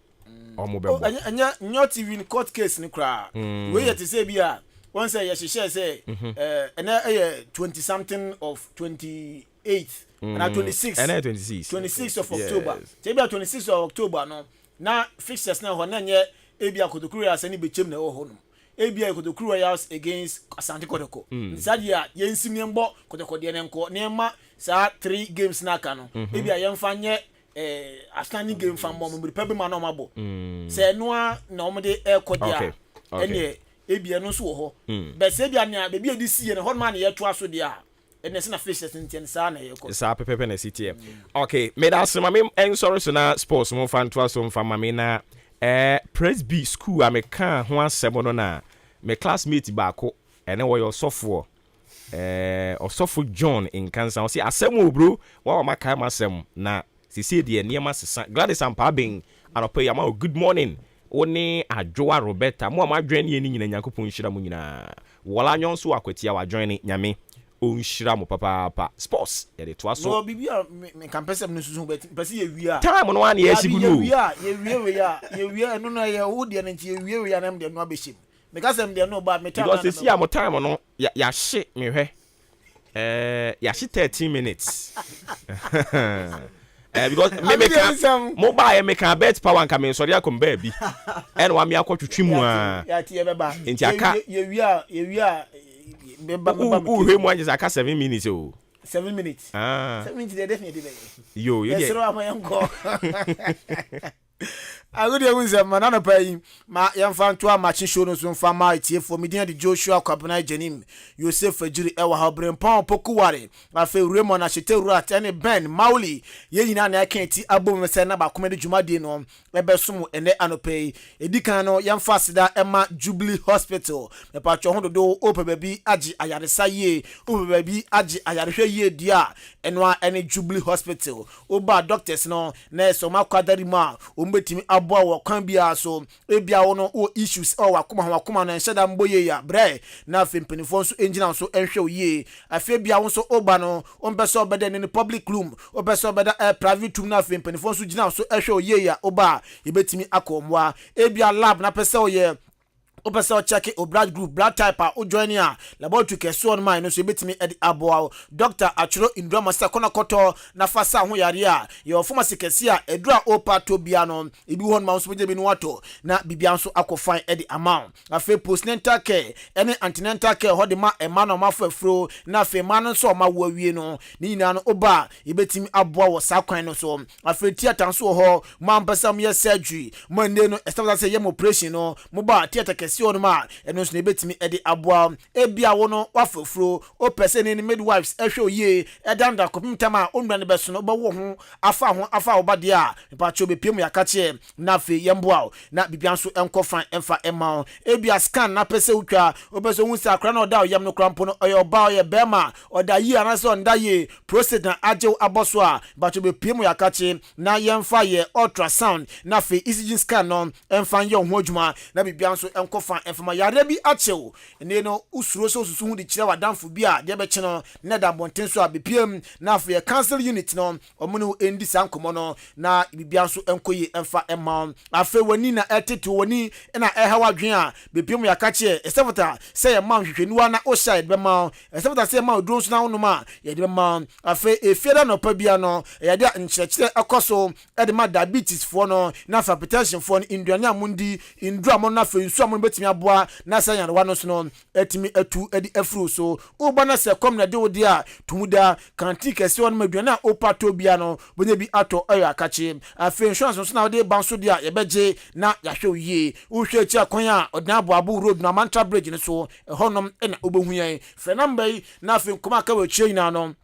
omo bebo anya not even court case ni kra we yet say bia one say ye share say na 20 something of 28th and 26th of October say bia 26th of October no na fixtures na ho na nye ebia Kotokuru ya sani Bechem na ho no ebia Kotokuru Royals against Asante Kotoko nsadia yensim nembo Kotoko de nenko nema sa 3 games na aka no ebia yemfa nye outstanding game fan mo mbiri pebe ma na omabo se noa na omde ekodia ene ebia no so ho be se bia na bebia di sie ne hodman ye to aso dia ene se na fishes ntien sa na ye ko sa pepe na city okay me da so ma me en sorry so na sports mo fan to aso mfa ma me na Press B school ameka ho asem no na me classmate baako ene wo yo sofo osofo John in Kansas say asem o bro wa ma kai masem na Sisi de niema sesa. Gladys ampa ben anope ya ma good morning. One adwoa Roberta mo ma adwen ne nyina Nyankopon hyira mu nyina. Wala nyon so akwatia wa join nyame. Onhyira mo papa sports ye de toa so. No bibia me kan person no susu bet person ye wi a. Time no an ye sigudu. Ye wi eno no ye wo de na nti ye wi na me de no abeshim. Me ka sem de no ba me time. Because see am time no ya hye me hwe. Ya hye 13 minutes. Because me mobile me can bet power nka me sori akom ba bi. And wa me akotwetwe mu a. Ya tie beba. Nti aka ye wi a beba we mu anje aka 7 minutes o. 7 minutes. 7 minutes they definitely be. Yo yes ro amayanko. Agudi ewunze manana pai ma yamfa nto amachi show no so mfa ma itie for media de Joshua Kwabena Janim Yosef Ajiri ewa ha brempon pokuware afa Raymond Achete Rat ene Ben Mauli ye nyina na akenti abom se na ba komedi dwumade no ebesom ene anopai edikan no yamfa sida ema Jubilee Hospital me pa twa hododo ope baby agi ayaresa ye ope baby agi ayarehwe ye dia enwa ene Jubilee Hospital oba doctors no na so makwadari ma ombetimi aboa wo kan bia so ebia wo no o issues o wakoma na nhyeda mboye ya bre na fempinifo so engine so enhwe oye afi bia wo so oba no ompeso obeda ni public room opeso obeda private room na fempinifo so gina so ehwe oye ya oba yebetimi akomwa ebia lab na pese oye opesa check o blood group blood type o join ya laboratory keso on mine so betimi edi aboa doctor achuro indra master kona koto na fasa ho yare a ye pharmacy kese a edura opa to bia no ebi won ma so beje bi no wato na bibia so akofan edi amount afi postnatal care any antenatal care ho de ma ema no ma fafro na afi ma no so ma wo awie no ni nyina no oba ye betimi aboa wo sa kwan no so afi theater so ho ma mpesa me surgery mo ne no establish say yem operation no mo ba theater si onuma eno so na betimi edi aboa ebia wo no wafofro o person ni midwives ehwe oye edanda kopimtama onwa ne beso no bawo ho afa obade a pa cho bepiem yakache na fe yemboa na bibia nso enkofan emfa ema ebia scan na pese utwa obeso hu sa akra na oda oyam no krampo no oye oba oye bema oda yi anaso nda ye prostate na ajew aboso a ba cho bepiem yakache na yemfa ye ultrasound na fe ECG scan no emfa ye ho adwuma na bibia nso enkofan enfama yare bi achew ene no usuro so susu hu di kire wadamfo bi a de be che no ne da bonten so abepiem na afa ye cancel unit no omuno endi sankomo no na bibia nso enkoye emfa ema afa wani na eteto wani na ehawa dwen a bepiem yakache esefota say ye man hwehwenuwa na o side be ma esefota say ma odro so na wonuma ye de ma afa efieda no pa bia no ye de nchekire akoso e de ma diabetes fo no na afa hypertension fo no induane amundi indru amon na afa nsu amon betimi aboa na sayan wano so no etimi atu edi afro so oba na se kom na de odi a tumuda kanti kese won maduana opato bia no bonye bi ato ayo akache afi insurance so na de banso dia ye beje na yahwe oye uhwe chi akwan a odna aboabo road na mantra bridge ne so honom na obehu yan fe number na afi nkoma ka we chi nyina no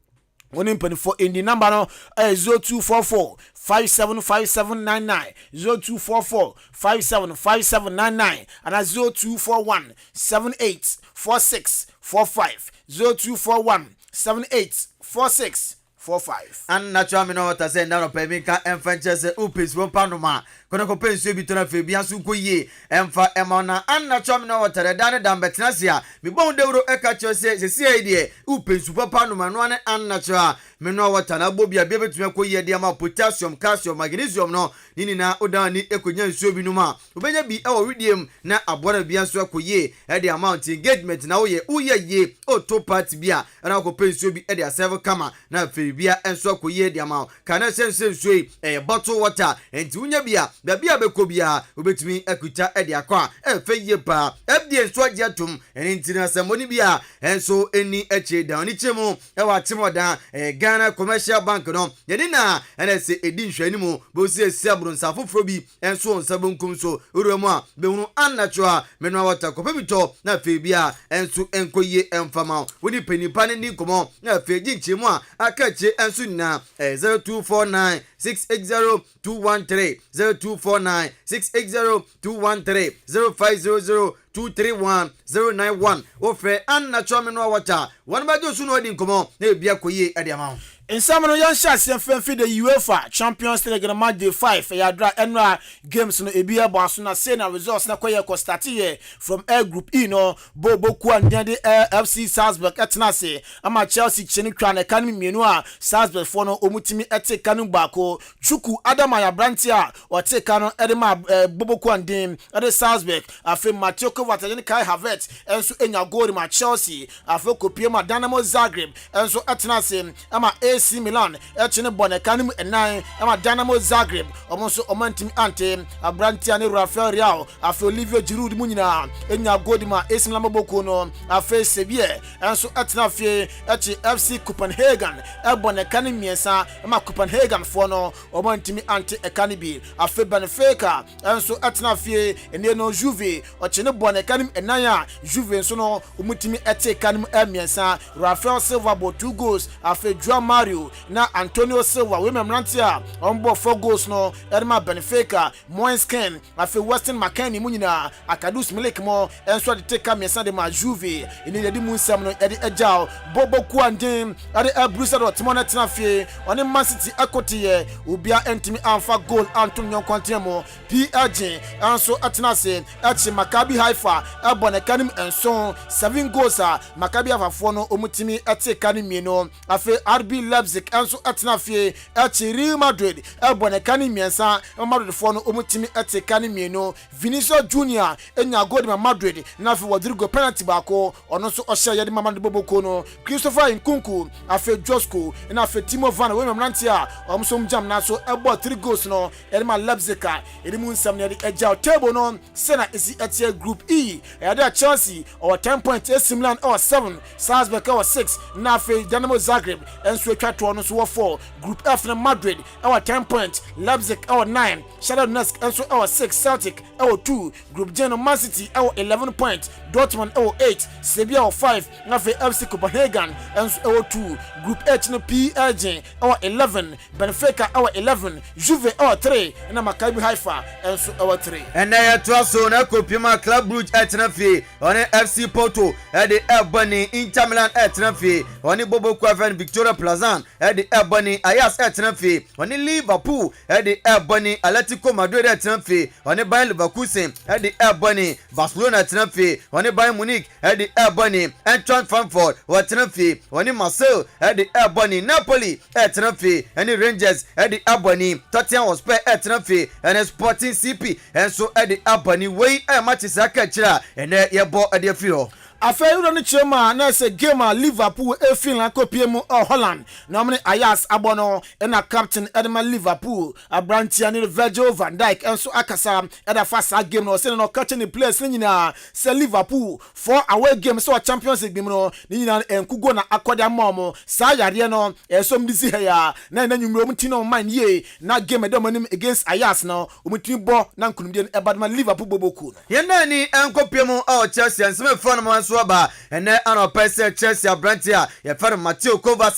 One in 24 in the number no 0244 575799 0244 575799 and 0241 784645 0241 784645 and natural me no what I say now pe me ka enfenche se upis wo panoma kono ko pensu bi tona fe bia so koye emfa emona and natural me no what I dan dan betnasia me bon dewro e ka che se de upis papa no ma no an natural me no what na bobia bia betuma koye de ma potassium calcium magnesium no nini na odan ni ekonya nsuo bi no ma obenya bi e wo widiem na abora bia so koye e de amount engagement na wo ye ye o to part bia na ko pensu bi e de serve kama na fe bia enso koye de amount kana sense nsuo e bottle water enti unya bia bia be ko bia obetumi akuta e de akwa e fe ye pa e de enso agiatum enti na samoni bia enso eni eche down ni chemu e wa timoda Ghana Commercial Bank no yedi na NSA edi nhwani mu bo si esabro nsafofro bi enso nsabonkum so uremu a be hunu unnatural menwa water ko pebito na fe bia enso enkoye emfama woni penipa ni komo na fe ginchemu a akache enso na 0249 680-213 0249 680-213 0500 231-091 ofre unnatural menwa water one ba jo sunu odi nkomo na ebia koye ade ama In some of young shots, the UEFA Champions League match day 5. Yadra Enra games no Ebia Basuna Sena results na kwaya Kostati from Air Group E no Bobo Kwan Dende FC Salzburg etnase ama Chelsea cheni kran Academy mienua Salzburg for no omutimi ete kanu bako Chuku Adama ya Brantia or take kanu edema Bobo Kwan Dim at Salzburg afe Mathieu Kovac Kai Havertz enso enya goal ma Chelsea afe kopiema Dynamo Zagreb enso etnase ama AC Milan echene bone kanu enan ama Dynamo Zagreb omonso omantimi ante Brantia ne Rafael Leao afe Olivier Giroud munyina enya goal ma AC Milan boko no afe Sevilla enso etnafie echi FC Copenhagen ebone kanu miensa ama Copenhagen for no omantimi ante ekanibi afe Benfica enso etnafie ene no Juve ochene bone kanu enan Juve enso no omutimi ete kanu miensa Rafael Silva bo 2 goals afe Joao Mario na Antonio Silva we memrantia ombo 4 goals no edema Benfica Moisken afe Weston McKennie munyina Akadus Milik mo enso de take miensa de ma Juve ene de munsam no ede ejao Bobo Kuandin ade Bruce Dortmund etnafie one Man City akotiye ubia entimi anfa goal Antonio Contiamo PSG enso etnase echi Maccabi Haifa ebone kanim enso 7 goals Maccabi Haifa for no omutimi ete kanim mieno afe RB Leipzig enso etnafie echi Real Madrid ebone kanim miensa Madrid for no omutimi ete kanim mieno Vinicius Junior enya goal ma Madrid na afe Rodrigo penalty bako ono so ohia yede mama de Bobo Kono Christopher Nkunku afe Josco na afe Timo Werner we memrantia omsom jam na so ebo 3 goals no edema Leipzig edi munsam ne ejao table no sena isi etie group E yade Chelsea or 10 points AC Milan or 7 Salzburg or 6 na afe Dynamo Zagreb enso etwa no so 4 group F na Madrid or 10 points Leipzig or 9 Shakhtar Donetsk enso or 6 Celtic or 2 group G no Man City or 11 points Dortmund or 8 Sevilla or 5 na afe FC Copenhagen enso or 2 group H no PSG or 11 Benfica or 11 Juve or 3 na Maccabi Haifa enso or 3 and na so na kopima Club Brugge etnafie on FC Porto de Ebony Inter Milan etnafie on Bobo Kwaven Victoria Plazan de Ebony Ajax etnafie on Liverpool de Ebony Atletico Madrid etnafie on Bayern Leverkusen de Ebony Barcelona etnafie on Bayern Munich de Ebony Eintracht Frankfurt etnafie on Marseille de Ebony Napoli etnafie and Rangers de Ebony Tottenham Hotspur etnafie and Sporting CP and so de Ebony way matches akachira and yebo de afiro afeyo no chema na se game Liverpool Finland kopiemu Holland na omne Ajax abono na captain Edema Liverpool Abrantia ni Virgil van Dijk enso akasa eda fasa game no se no catch ni players ni nyina se Liverpool for away game so Champions League no ni nyina enkugo na akoda momo sa yare no enso mdisi heya na nwumro mti no man ye na game de manim against Ajax no omtini bo na nkunumde Ebadman Liverpool boboku yena ni enkopiemu Chelsea nseme fon mo Swaba and an person Chelsea Brantia, your friend Mathieu Kovac,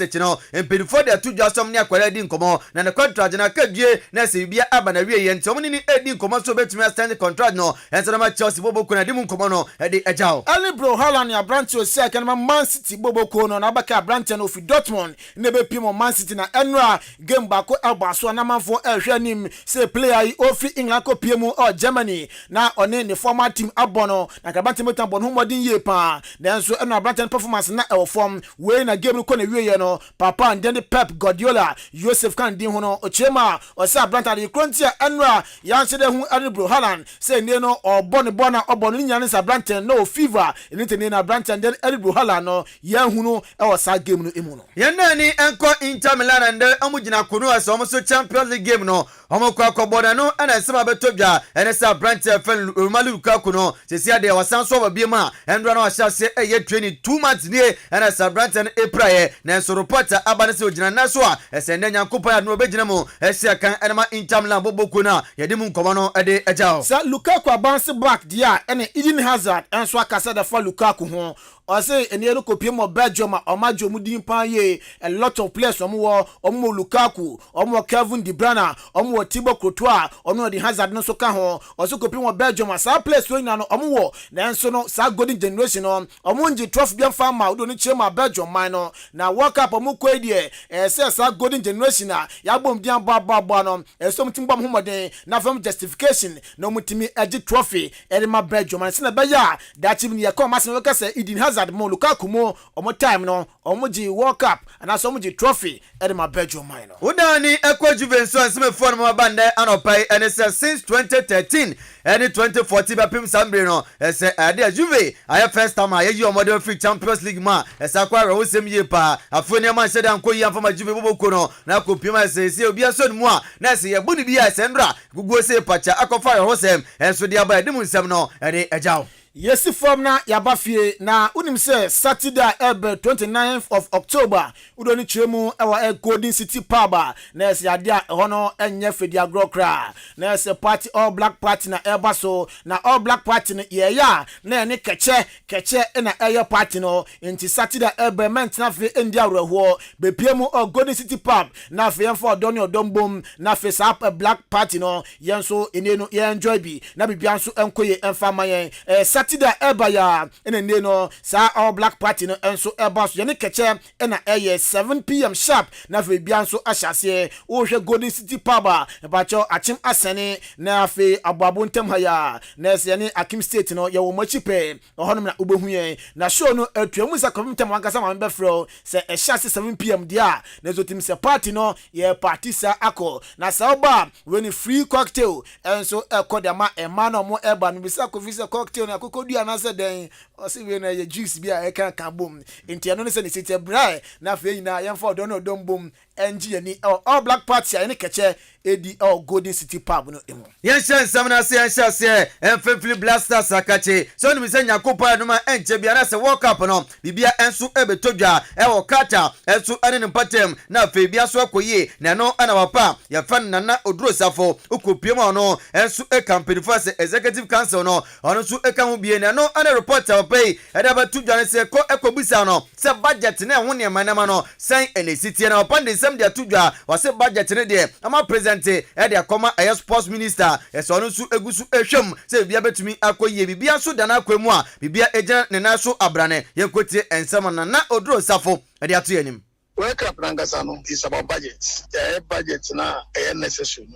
and the 2 just some near Quality Incomo, and the contract and a Kaji, Nancy be Abanari, and so many Eddie Comoso bet me stand the contract no, and so much Chelsea Bobo Kunadimun Comono at the Ajao. Ali bro Holland ya Brantia second Man City Bobo Kono, Nabaka Brantia of Dortmund, Nebe Pimo Man City na Enra, game bako Alba, so Naman for Elhanim, say player Ofri England Piemo or Germany, now on the former team Abono, and Kabantimutan Bonhumodin Yepa. Then so na Brighton performance na e form we na game ko na wie no papa and then Pep Guardiola Joseph kan din ho no ochema o sa Brighton de krontia enra ya nse de hu Aribro Haaland say ne no obone bona obone ni nyane sa Brighton no fever ni na Brighton then Aribro Haaland no ya hu no e o sa game no emu no ye na ni enko Inter Milan and amugina kunu aso mo so Champions League game no omo kwa boda no ana sema betobia ene sa Brighton fan Romelu Lukaku no se sia de wasan so ba biema enra no se ye training 2 months near and as a Branton April na so reporter abanese ogina na so a esende nyankopa ya no begina mo esia kan enema Inter Milan boboku na yede mu nkomo no ede ejao sa Lukaku bounce back dia ene Eden Hazard enso akasa da fa Lukaku ho or say any other copy more Belgium or Majo Mudin Panye, a lot of players omo Lukaku, omo Kevin De Bruyne, omo Thibaut Courtois, omo the Hazard no soka ho, also copy more Belgium as our players going on omo then so no sa golden generation on omo nji trophy bien farmer do ni chema Belgium minor na World Cup omo kwedie say sa golden generation a ya bom dia ba no so mtim bom homoden na fam justification no mutimi agi trophy erima Belgium and na beya that team ye come masen we ka say Eden Hazard mo Lukaku mo omo time no omo ji World Cup and so omo ji trophy erima Belgium minor udani ekwa Juventus aseme for no bande anopai and say since 2013 and 2014 bapim sambre no say ade Juve aye first time aye yi omodo free Champions League ma esa kwa ro sem ye pa afoni ma sheda nko yi afama Juve boboko no na kopima say obi aso mu a na say ye buni bia sendra gugu say pacha akofa ro sem enso dia ba edimu nsem no ene ejaw Yes, from na yabafie na unim say Saturday 29th of October udoni chemu ewa Golden City Pub na se adia hono enye fedi agrokra na se party all black party na eba so na all black party na ya na ene keche na eye party no inti Saturday ment na fe endia reho be piemu Golden City Pub na fe for doni odombom na fe sap black party no yenso ene no ye enjoy bi na bibianso enkoye emfa mayen Saturday ya ene no sa all black party no enso eba so ye keche na eye 7 p.m. sharp na fe bianso ahyase wo hwe Golden City Pub ba cho achim asene na fe ababo ntem haya na se ne Akim State no ye wo machipe ohonom na ubehu ye na show no atuamu sa komtem wankasa ma mbefro se ahyase 7 p.m. dia na zotim se party no ye party sa akọ na sa oba when free cocktail enso ekodama emano mo eba no bisa ko visa cocktail na kokodua na se den o se we na ye juice bia e kan bom enti ano ne se ne site brai na fe na yemfa odono dombom enji ni all black party ene keche edi Golden City Pub no emo yen nsam na se yen hyase enfefili blasters akache so no bisa nyakopa no ma enche bia na se World Cup no bibia enso ebetodwa wo kata enso ane ne patem na fe bia so akoye na no ana wapa ya fan na oduro safo okopiem no enso e campaign for se executive council no ono so e kan bie na no ana reporter pay eda ba tudwa ne se ko ekobisa no se budget na ho ne manama no san ene sitie na opande sam dia tudwa wase budget ne de ama president e dia koma aye sports minister eso no so egusu ehwem se bibia betumi akoye bibia so dana akwemu a bibia eja ne na so abrane yekotie ensam na oduro safo e dia to yanim World Cup Nangasano is about budget. The budget now is necessary.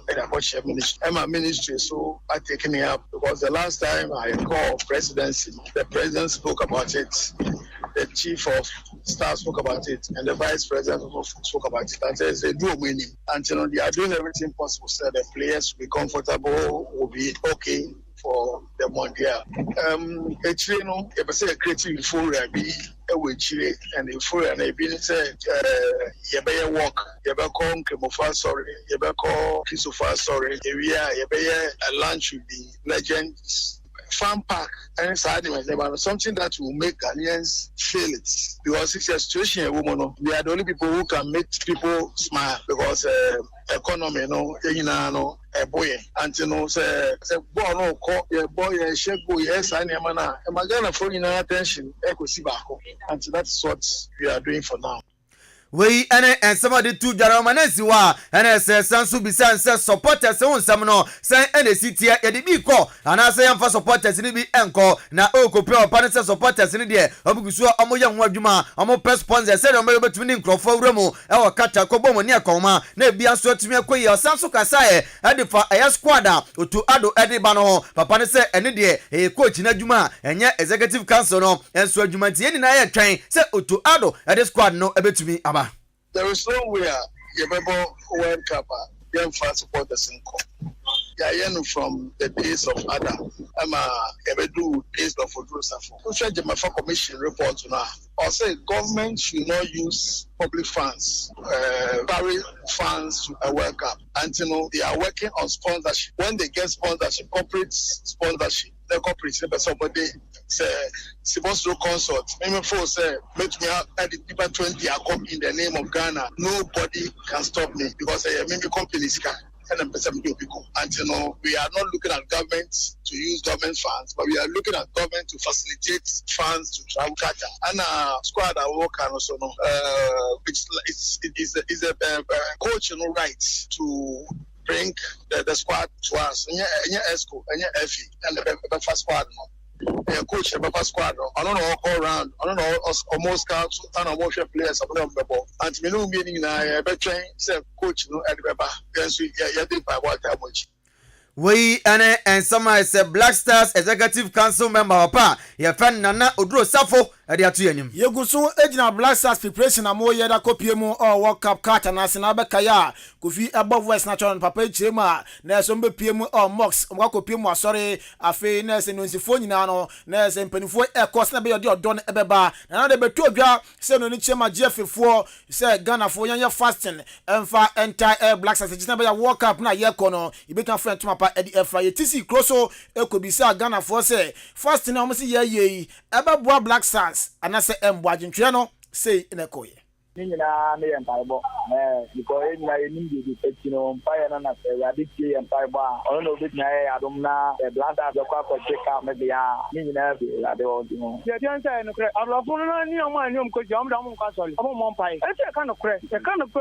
My ministry so I taking it up because the last time I called presidency, the president spoke about it, the chief of staff spoke about it, and the vice president spoke about it. And they do winning. And you know they are doing everything possible so the players will be comfortable, will be okay for the Mondial. Actually, no, if I say a creative euphoria be a Chile and euphoria, and they be said, you better walk, you better call Kemofa, sorry, you better call Christopher, sorry, you better a lunch with the legends. Farm park and something that will make Ghanaians feel it. Because it's a situation, they are the only people who can make people smile because economy, a boy, and say, boy, no, call your boy, a shake boy, yes, I am an Magana for attention, Echo Sibako. And that's what we are doing for now. We and somebody to Jaramanesi wa and says Sansu Bisan says supporters on some no say any city at the Biko and I say for supporters in the Enco na Oko Pure Panasa supporters in the day Obukusua Omoyang Wajuma Omo press sponsor said on between Crawford Remo our Kata Kobo near Koma ne bia so to me akoye Sansu Kasaye ade for a squadra to Ado Ede Bano Papa say any day a coach in Adjuma and yet executive council no and so Jumanti na train say to Ado Ede squad no ebetumi aba. There is nowhere you remember World Cup, young fan supporters in Co. Yeah, from the days of Adam. I'm a do days of Odrosafo. Who said the Mafa Commission report now? Or say government should not use public funds, carry funds to a World Cup. And they are working on sponsorship. When they get sponsorship, corporate sponsorship, the corporate somebody say supposed to consult. Maybe for say make me at the people 20 are come in the name of Ghana. Nobody can stop me because maybe companies can. and then people. Until we are not looking at government to use government funds, but we are looking at government to facilitate funds to travel Qatar. And squad I work on also, which is a coach right to bring the squad to us. And ESCO, and FE, and the first squad. Coach, the squad. I don't know all around. I don't know almost scouts and almost players of the ball. And me no meaning I better say coach no at the back. Yes, we did by what I watch. We and some is a Black Stars Executive Council member. Pa, your friend Nana Odro Safo. Yegusu ejina Black Stars preparation amo yeda kopiemu or World Cup card na sinabe kaya kofi above West Natural papa chema na so mbe piemu or Mox mwa kopiemu asori afi na se no nsifo nyina no na se mpanifo e course na be yodi odon ebeba na de betu odwa se no ni chema GF4 se Ghana fo yanya fasting emfa entire Black Stars ejina be ya World Cup na ye kono ibeka friend to mapa edi efa yetisi kroso ekobisa Ghana fo se fasting na mo se ye ebe Black Stars anase embwajintwe no sei nekoye Nina me empire because na enim dey take no empire na say we adike empire ba ono no bit na adom na blanda be kwa ko check out me dia nina be ade o di no ye dia say no kre ablofo no ni o ma ni o ko je o da mo kwa sori o mo empire e te ka no kre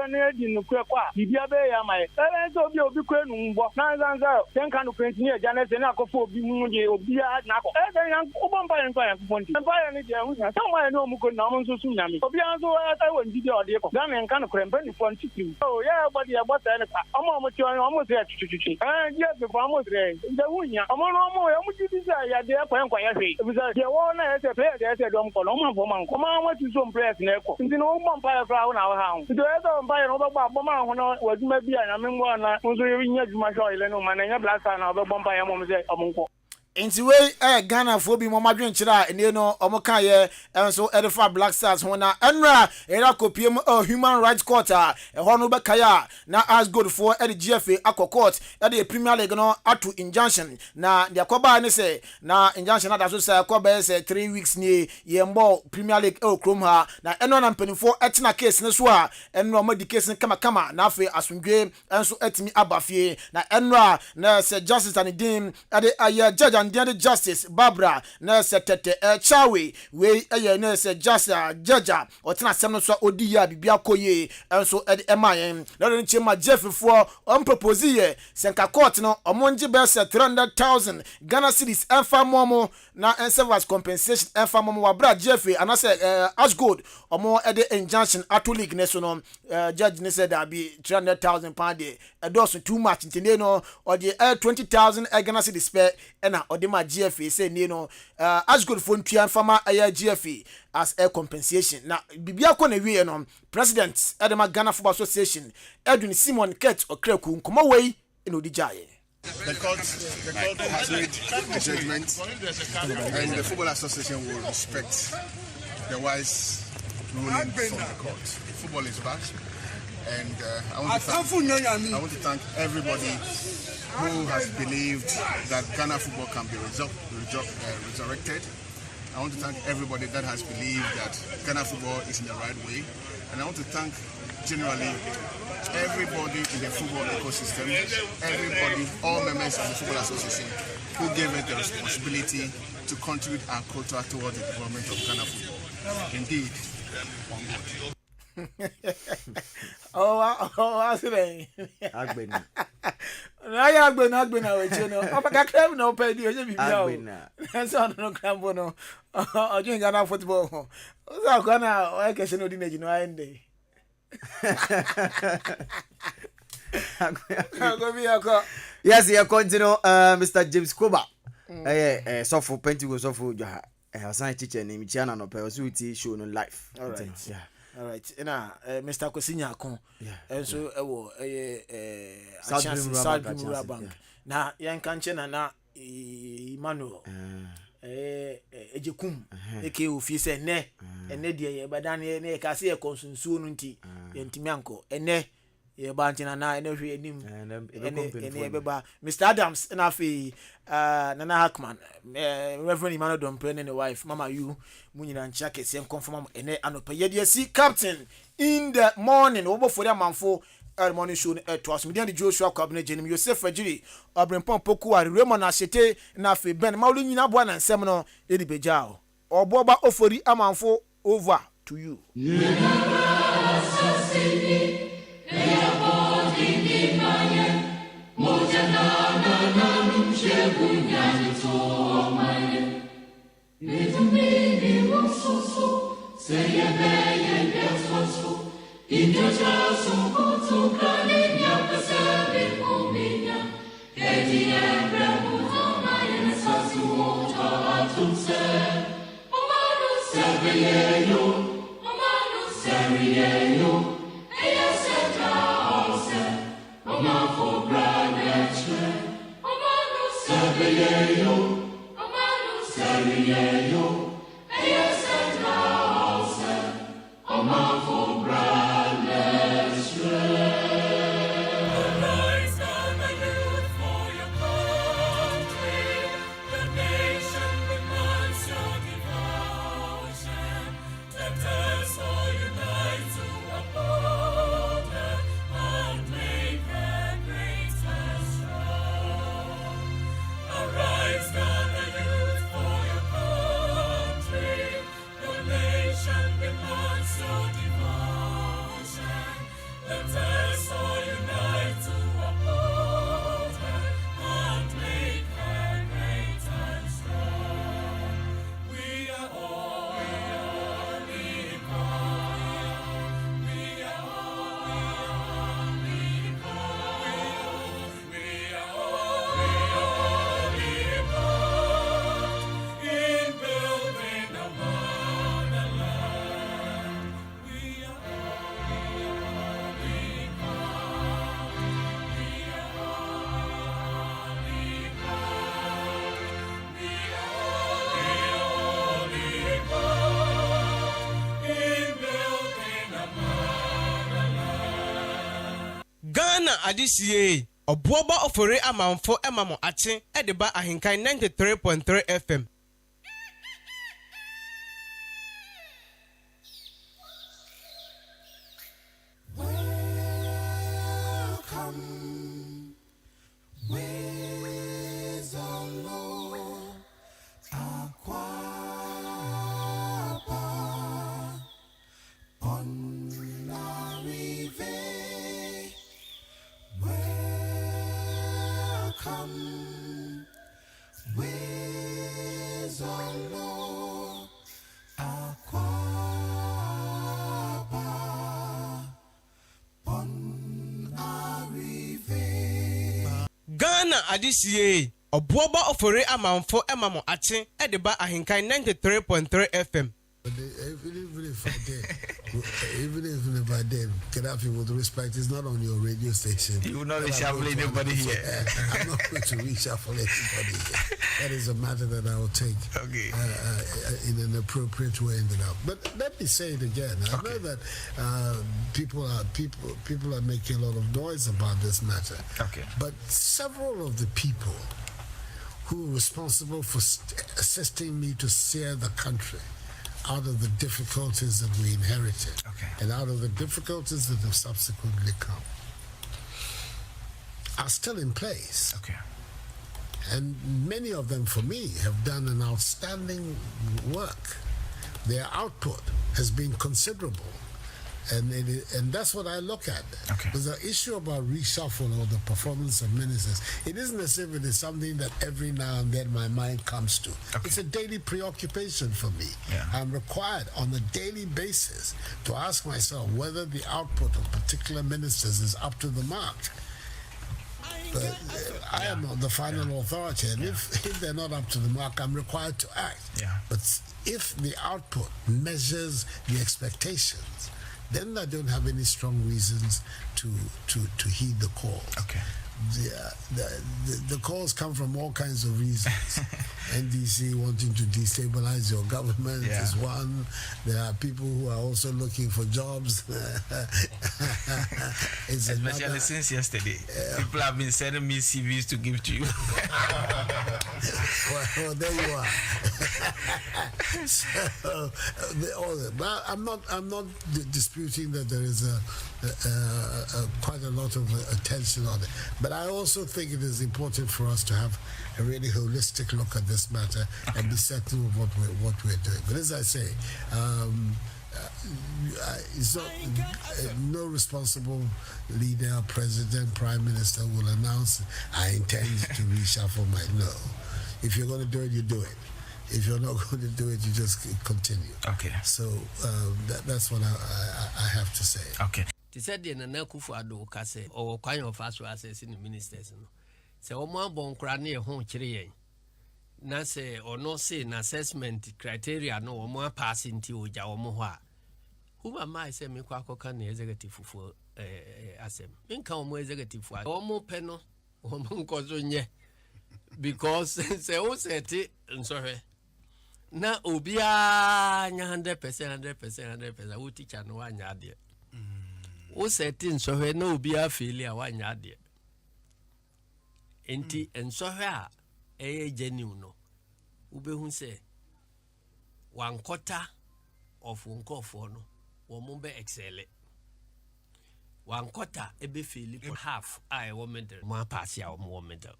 na di no kre kwa bibia be ya mai e so obi kre nu mbo na zanza ten ka no kre ni e ja na se na akofo obi mu je obi a na ko e de yan o bo empire nko yan ko fonti empire ni je hu na so ma ni o mu ko na mo nso su nyame obi an so ta we ndi de ko Ghana kan ko rembe ni fonti ti oh yeah body e bota ni pa omo ti omo se chuchuchu je be ko omo tre nde hunya omo no omo ya mu ti bisa ya de ko en kwa ya sei bisa je wo na ese player de ese dom ko no ma fo man ko ma ma ti so players na ko ndi no mo empire fra ho na ho ha ndo e do empire no ba bo ma ho no waduma bi a na me ngwa na nso ye nya djuma sho ile no ma na nya blasta na obo empire mo se omo nko Inti we Ghana fo bi mo madwen kira ene no omo kan ye enso Edifa Black Stars ho na enra era kopiem Human Rights Court ho no be kaya na as good for the GFA akọ court the Premier League no atu injunction na dia koba ne se na injunction na da so say koba say 3 weeks ni ye mbo Premier League krom ha na eno na mpanifo etina case ne so a eno ma di case ne kama na afi asundwe enso etimi abafie na enra na se justice and dim ade aye judge and the justice Barbara na se tete chawe we eye na se justice judge otina sem no so odi ya bibia koye enso ede emayen na no chema Jeff4 on propose ye senka court no omonje be se 300,000 Ghana cedis enfa momo na enservers compensation enfa momo wa bra Jeff anase as good omo ede injunction ato league ne so no judge ne said that be 300,000 pound those too much intene no or the 20,000 Ghana cedis spare na or the ma GFA say no as good for ntua fama GFA as a compensation na bibia ko na wie no president Edema Ghana Football Association Edwin Simon Kett Okreku nkomo wei eno di jaye. The court has made a judgment and the Football Association will respect the wise ruling from the court. Football is back and I want to thank everybody who has believed that Ghana football can be resurrected. I want to thank everybody that has believed that Ghana football is in the right way. And I want to thank generally everybody in the football ecosystem, everybody, all members of the Football Association who gave us the responsibility to contribute our quota towards the development of Ghana football. Indeed, one God. I say Agbena. Na Agbena we che no. Opa ka krem no pa di oje bibia o. Enso no krambo no. Ojo Ghana football. O sa ko na o ke se no di na jino ande. Yes, you continue Mr. James Koba. So for Pentigo so for Hassan teacher name Chiana no pe so uti show no live. All right. Yeah. All right. Mr. Kosinya kon. And so South Rural Bank. Na yan kanche na Emmanuel. Ejekum eke ofi se ne ene de ye badan ye ka se ye konsunsuo no nti ye ntimi anko ene ye ba ntina na ene hwe enim ene beba Mr. Adams na afi Nana Hackman Reverend Emmanuel Dompe ne wife Mama you munyina ncha kese confirm ene anopa ye de si captain in the morning Obuoba Ofori Amanfo early morning show at was median the Joshua Cabinet Jenim Yosef Fajiri Obrempon Pokuari Raymond Ashete na fe Ben Maulini na bwana nsem edi bejao Obuoba Ofori Amanfo over to you. Adisiye Obuoba Ofori Amanfo emamo ache edeba AHENKAN933.3 FM. Adisiye Obuoba Ofori Amanfo emamo ache edeba AHENKAN933.3 FM. Even if I did, Gaddafi, with respect, is not on your radio station. You will not reshuffle anybody here. I'm not going to reshuffle anybody here. That is a matter that I will take in an appropriate way. But let me say it again. I know that people are making a lot of noise about this matter. But several of the people who are responsible for assisting me to steer the country out of the difficulties that we inherited and out of the difficulties that have subsequently come are still in place. And many of them, for me, have done an outstanding work. Their output has been considerable. And that's what I look at. There's an issue about reshuffle or the performance of ministers. It isn't as if it is something that every now and then my mind comes to. It's a daily preoccupation for me. I'm required on a daily basis to ask myself whether the output of particular ministers is up to the mark. But I am not the final authority, and if they're not up to the mark, I'm required to act. But if the output measures the expectations, then I don't have any strong reasons to heed the call. The calls come from all kinds of reasons. NDC wanting to destabilize your government is one. There are people who are also looking for jobs. Especially since yesterday, people have been sending me CVs to give to you. well, there you are. So, but I'm not disputing that there is quite a lot of attention on it. But I also think it is important for us to have a really holistic look at this matter and be certain of what we're doing. But as I say, it's not, no responsible leader, president, prime minister will announce, I intend to reshuffle my... No. If you're going to do it, you do it. If you're not going to do it, you just continue. Okay. So that's what I have to say. Okay. They said the Nana Kufuado Kase or kind of fast assess in the ministers. So, one bon cranny home chiri. Na say or no say an assessment criteria no more passing to Jawamoha. Who am I say me quaco can executive for assem? Income more executive for almost penno or moncozonia. Because say, oh, said it, and sorry. Na Ubia 100%, who teach and 1 yard. O setting so he no Ubia failure 1 yard. Enti and so her genuine no. Ube who say 1/4 of 1 for no, wombe excel. 1/4 ebe fail half I woman more pass ya more medal.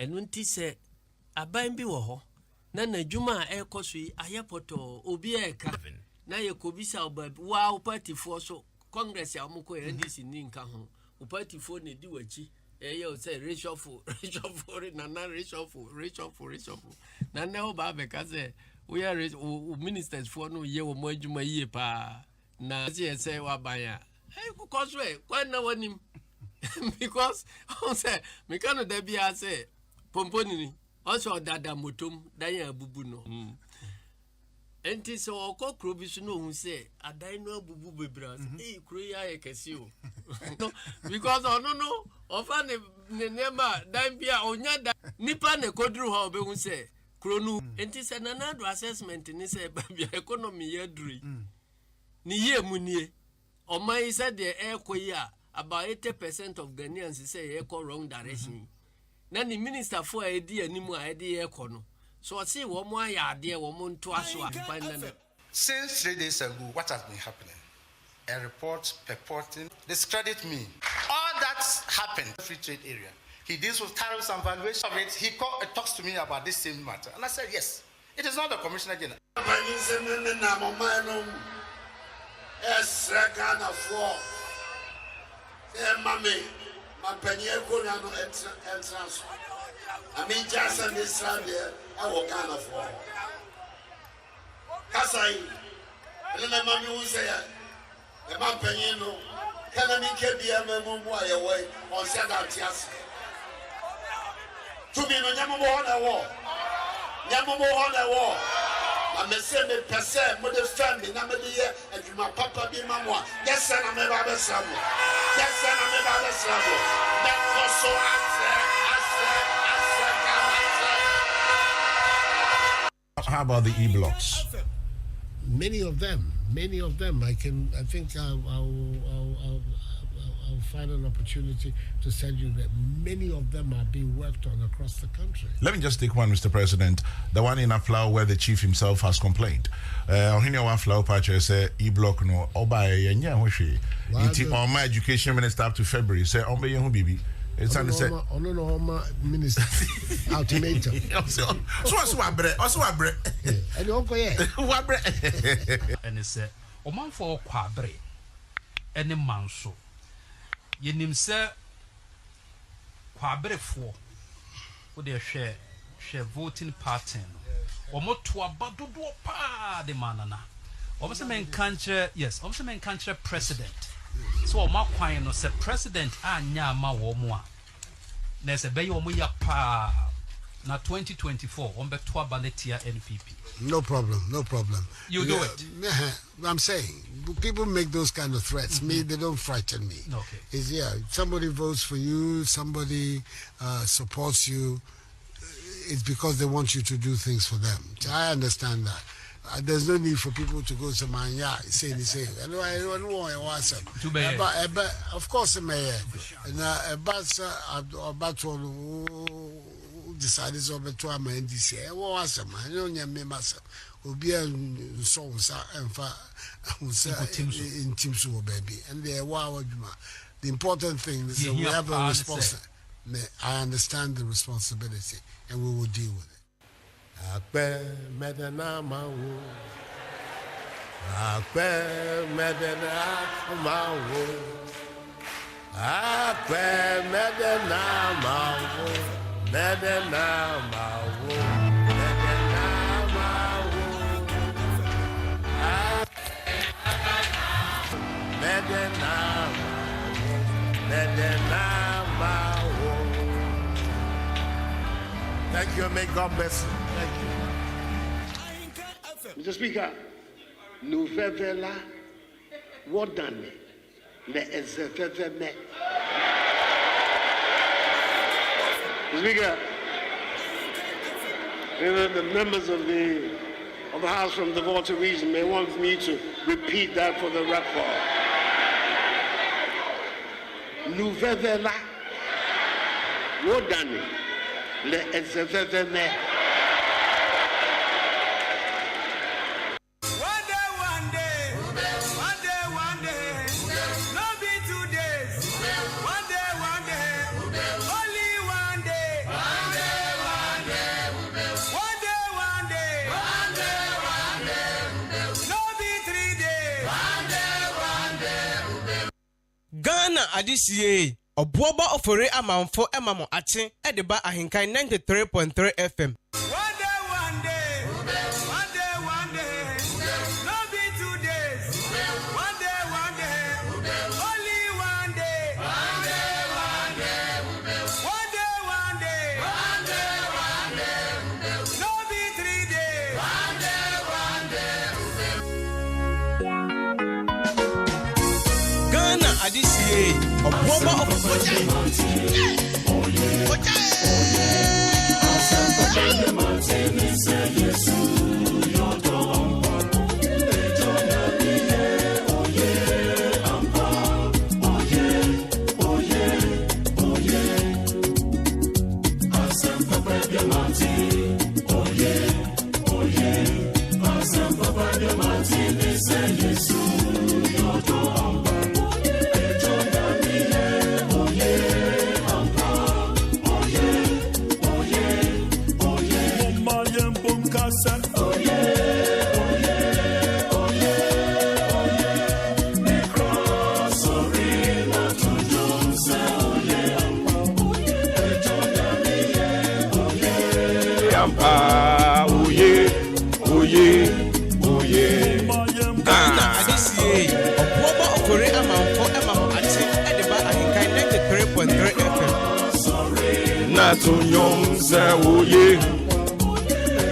And when tea say a bimbi wo na na juma ekosui ayapoto obi eka na ye kobisa obab wa party for so congress ya mko ndc ni nka ho party for ne di wachi ye say reshuffle na na oba be ka say we are ministers for no ye wo mo adwuma yie pa na say wa ban ya because we when na wanim because on say me kan da bia say pomponi also dada motom dan abubu no enti so okokro bi so no hu say adan no abubu bebra kro ya yekesi o no because no ofa ne nema dan bia onya da nipa ne kodru ha obe hu say kro no enti say na do assessment ni say bia economy ya duri ni ye munie o man say the ekoya about 80% of Ghanaians say e go wrong direction. Na the minister for idea animu idea ekono. So see wo mo ayade wo mo nto aso a. Since 3 days ago, what has been happening? A report purporting discredit me. All that's happened in the free trade area. He deals with tariffs and valuation of it. He talks to me about this same matter. And I said, yes, it is not the Commissioner General. I mean, just on this Sunday, I will kind of fall. Kasai, and then my mammy will say, the man Penino, can I make be a memo away on Sadat? To be no Yamamo on the wall. Yamamo on the wall. I may say me per se, mother family, Namadia, and my papa be mamma. Yes, sir, I'm about the summer. Yes, sir, I'm about the summer. That was so How about the e-blocks? Many of them. I think I'll find an opportunity to send you that many of them are being worked on across the country. Let me just take one, Mr. President. The one in Aflao where the chief himself has complained. Ohini wa Aflao Pache say e-block no oba yenya hoshi. Iti on my education minister up to February say ombe yehu bibi. It's on the set. Ono minister ultimatum. So abre. And onko ye. Wabre. And it's oman for kwabre. Any manso. Yenim se kwabre fo. Wo de share voting pattern. Omo to abadodo pa de manana. Omo se men kanche, yes, omo se men kanche president. So omo kwan no se president anya ma wo mo a. Na se be omo ya pa na 2024 omo be to abanetia NPP. No problem. You do it. I'm saying, people make those kind of threats. Me, they don't frighten me. Okay. It's, somebody votes for you, somebody supports you. It's because they want you to do things for them. I understand that. There's no need for people to go to my say. I don't want to watch them. But of course, mayor. decided to to a man this year. Was a man, you know, me myself. Obi songs and fa in teams baby. And they wow. The important thing is that we have a responsibility. I understand the responsibility, and we will deal with it. Akpe medena mawo. Akpe medena mawo. Akpe medena mawo. Medena mawo. Medena mawo. Medena mawo. Medena mawo. Thank you, and may God bless you. Thank you. Mr. Speaker, Nouvelle Wodane, le Ezefeme. Mr. Speaker, the members of the House from the Volta region may want me to repeat that for the record. Nouvelle Wodane, le Ezefeme. Ghana adisiye Obuoba Ofori Amanfo emamo ache edeba ahenkan 93.3 FM. Obuoba Ofori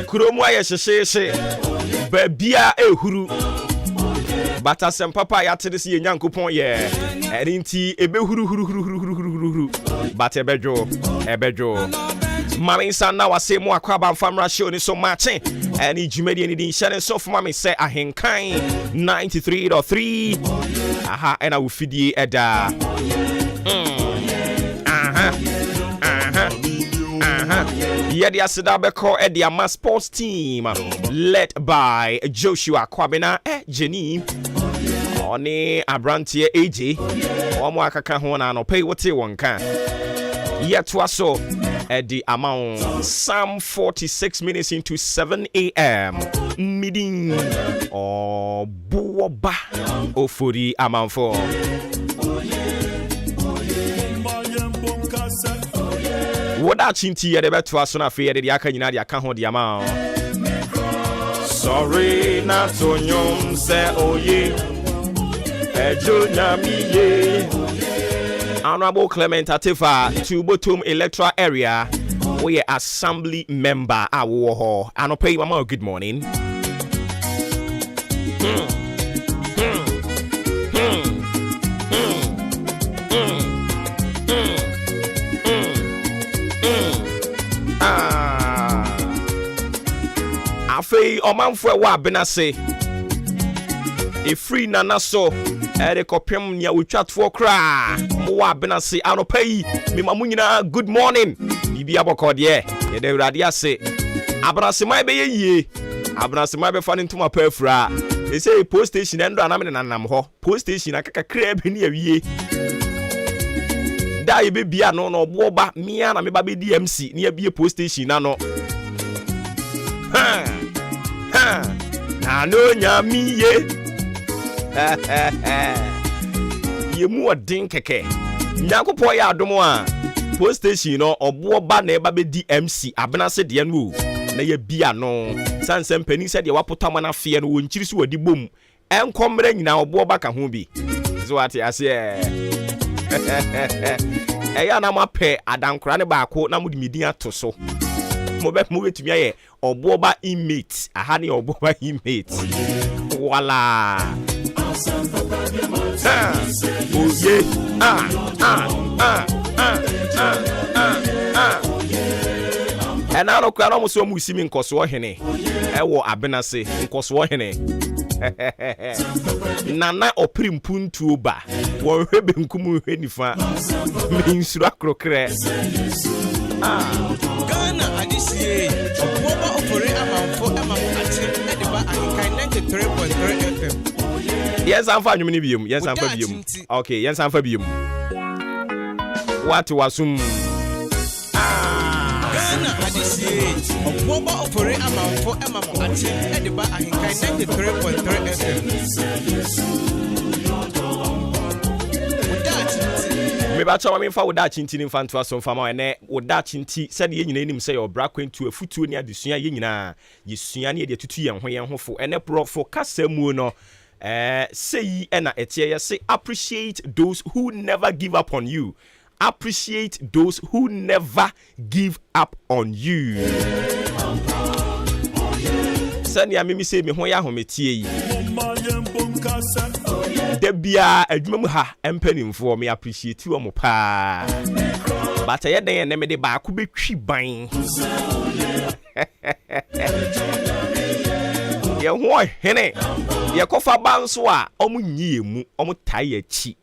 Kuromwa yesheshe babia ehuru bata sempapa ya tedisi ye nyankopon ye erinti ebehuru bata ebejo mami sana wase mo akwaba mfamra show ni so mache eni jumedi ni din share so for mami say ahenkan 93.3 aha ena wo fidie eda Yedi Asidabeko Ediama sports team led by Joshua Kwabena Jenny Oni Abrantie AJ Omo akaka ho na no pay wote wonka Yetwaso Edi amount some 46 minutes into 7 a.m. meeting Obuoba Ofori Amanfo Woda chinti ya debe to aso na fe de aka nyina de aka ho de ama sorry na to nyom se oye ejo nyamiye Honorable Clement Atifa to Botum electoral area we assembly member awo ho anope mama good morning Afei omanfo wa benase e free nana so ere kopem nia wotwatfo kra mo wa benase anopai me mamu nyina good morning bibi abokode ye de urade ase abrasema be ye abrasema be fa ne ntoma pa afura e say post station endo anam ne nanam ho post station akaka kra be ne awie da ye be bia no no Obuoba mia na me ba be DMC ne abie post station na no na no nyami ye ye mu odin keke nyankopɔ ya adomo a post station no Obuoba na eba be DMC abena se de no na ye bia no sansem pani se de wapotama na fe no wonkyiri so wadi bom enkomre nyina Obuoba ka ho bi so ate ase eya na mape adankora ne baako na mudi midin ato so mo betumi aye Obuoba inmate aha ne Obuoba inmate wala oye ena no kwa no mo so mu simi nkoso hene ewo abenase nkoso hene nana oprimpuntu ba wo hwe benkum hwe nifa minsura krokre Ghana adisie Obuoba Ofori Amanfo Maakye ediba AHENKAN933FM yes am fa nwum ni biom yes am fa biom okay yes am fa biom what wasum Ghana adisie Obuoba Ofori Amanfo Maakye ediba AHENKAN933FM me ba chawa me fa woda chinti ni fanto aso fama ene woda chinti se de nyina enim se yo bra kwantu afutuo ni adesua ye nyina yesua ne de tutu yen ho fo ene profo kasamu no say ena etie ye say appreciate those who never give up on you. Appreciate those who never give up on you. Sani amimi say me ho ya hometie yi. Debia adwuma mu ha empanimfo me appreciate wo mo pa. But ye den ne me de ba ko betwi ban. Ye ho hene ye kofa banso a omu nyie mu omu tai achi.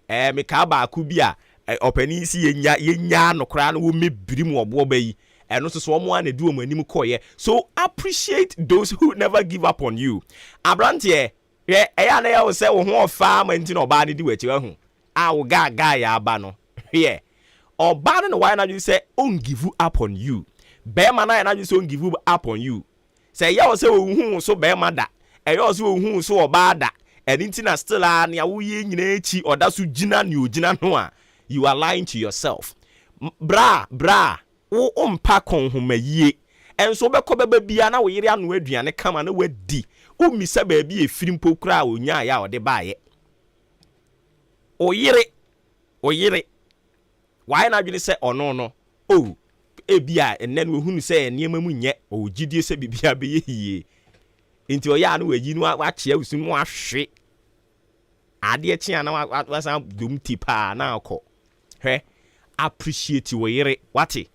Me ka ba ko bi a opani si yenya no kra no wo mebiri mu Obuoba yi. Eno so omo an edi omo anim koye. So appreciate those who never give up on you. Abrante eya na ya wo se wo ho ofa ma nti no oba ne di wachi hu a wo ga ya aba no oba no why na you say on give up on you be ma na you say on give up on you say ya wo se wo hu so be ma da eya wo se wo hu so oba da eni nti na still a na wo ye nyina echi oda so gina ne ogina no a you are lying to yourself bra wo ompa kon ho mayie enso be ko beba bia na wo yire anu aduane kama na wadi umisa baabi efirimpo kra onya ya ode baaye oyire why na dwene se ono no ebia enne no hunu se enema mu nye ogidie se bibia be yehie enti oya na waji no wache awusu no ahwe ade chia na wasan dum tipa na akọ appreciate oyire wate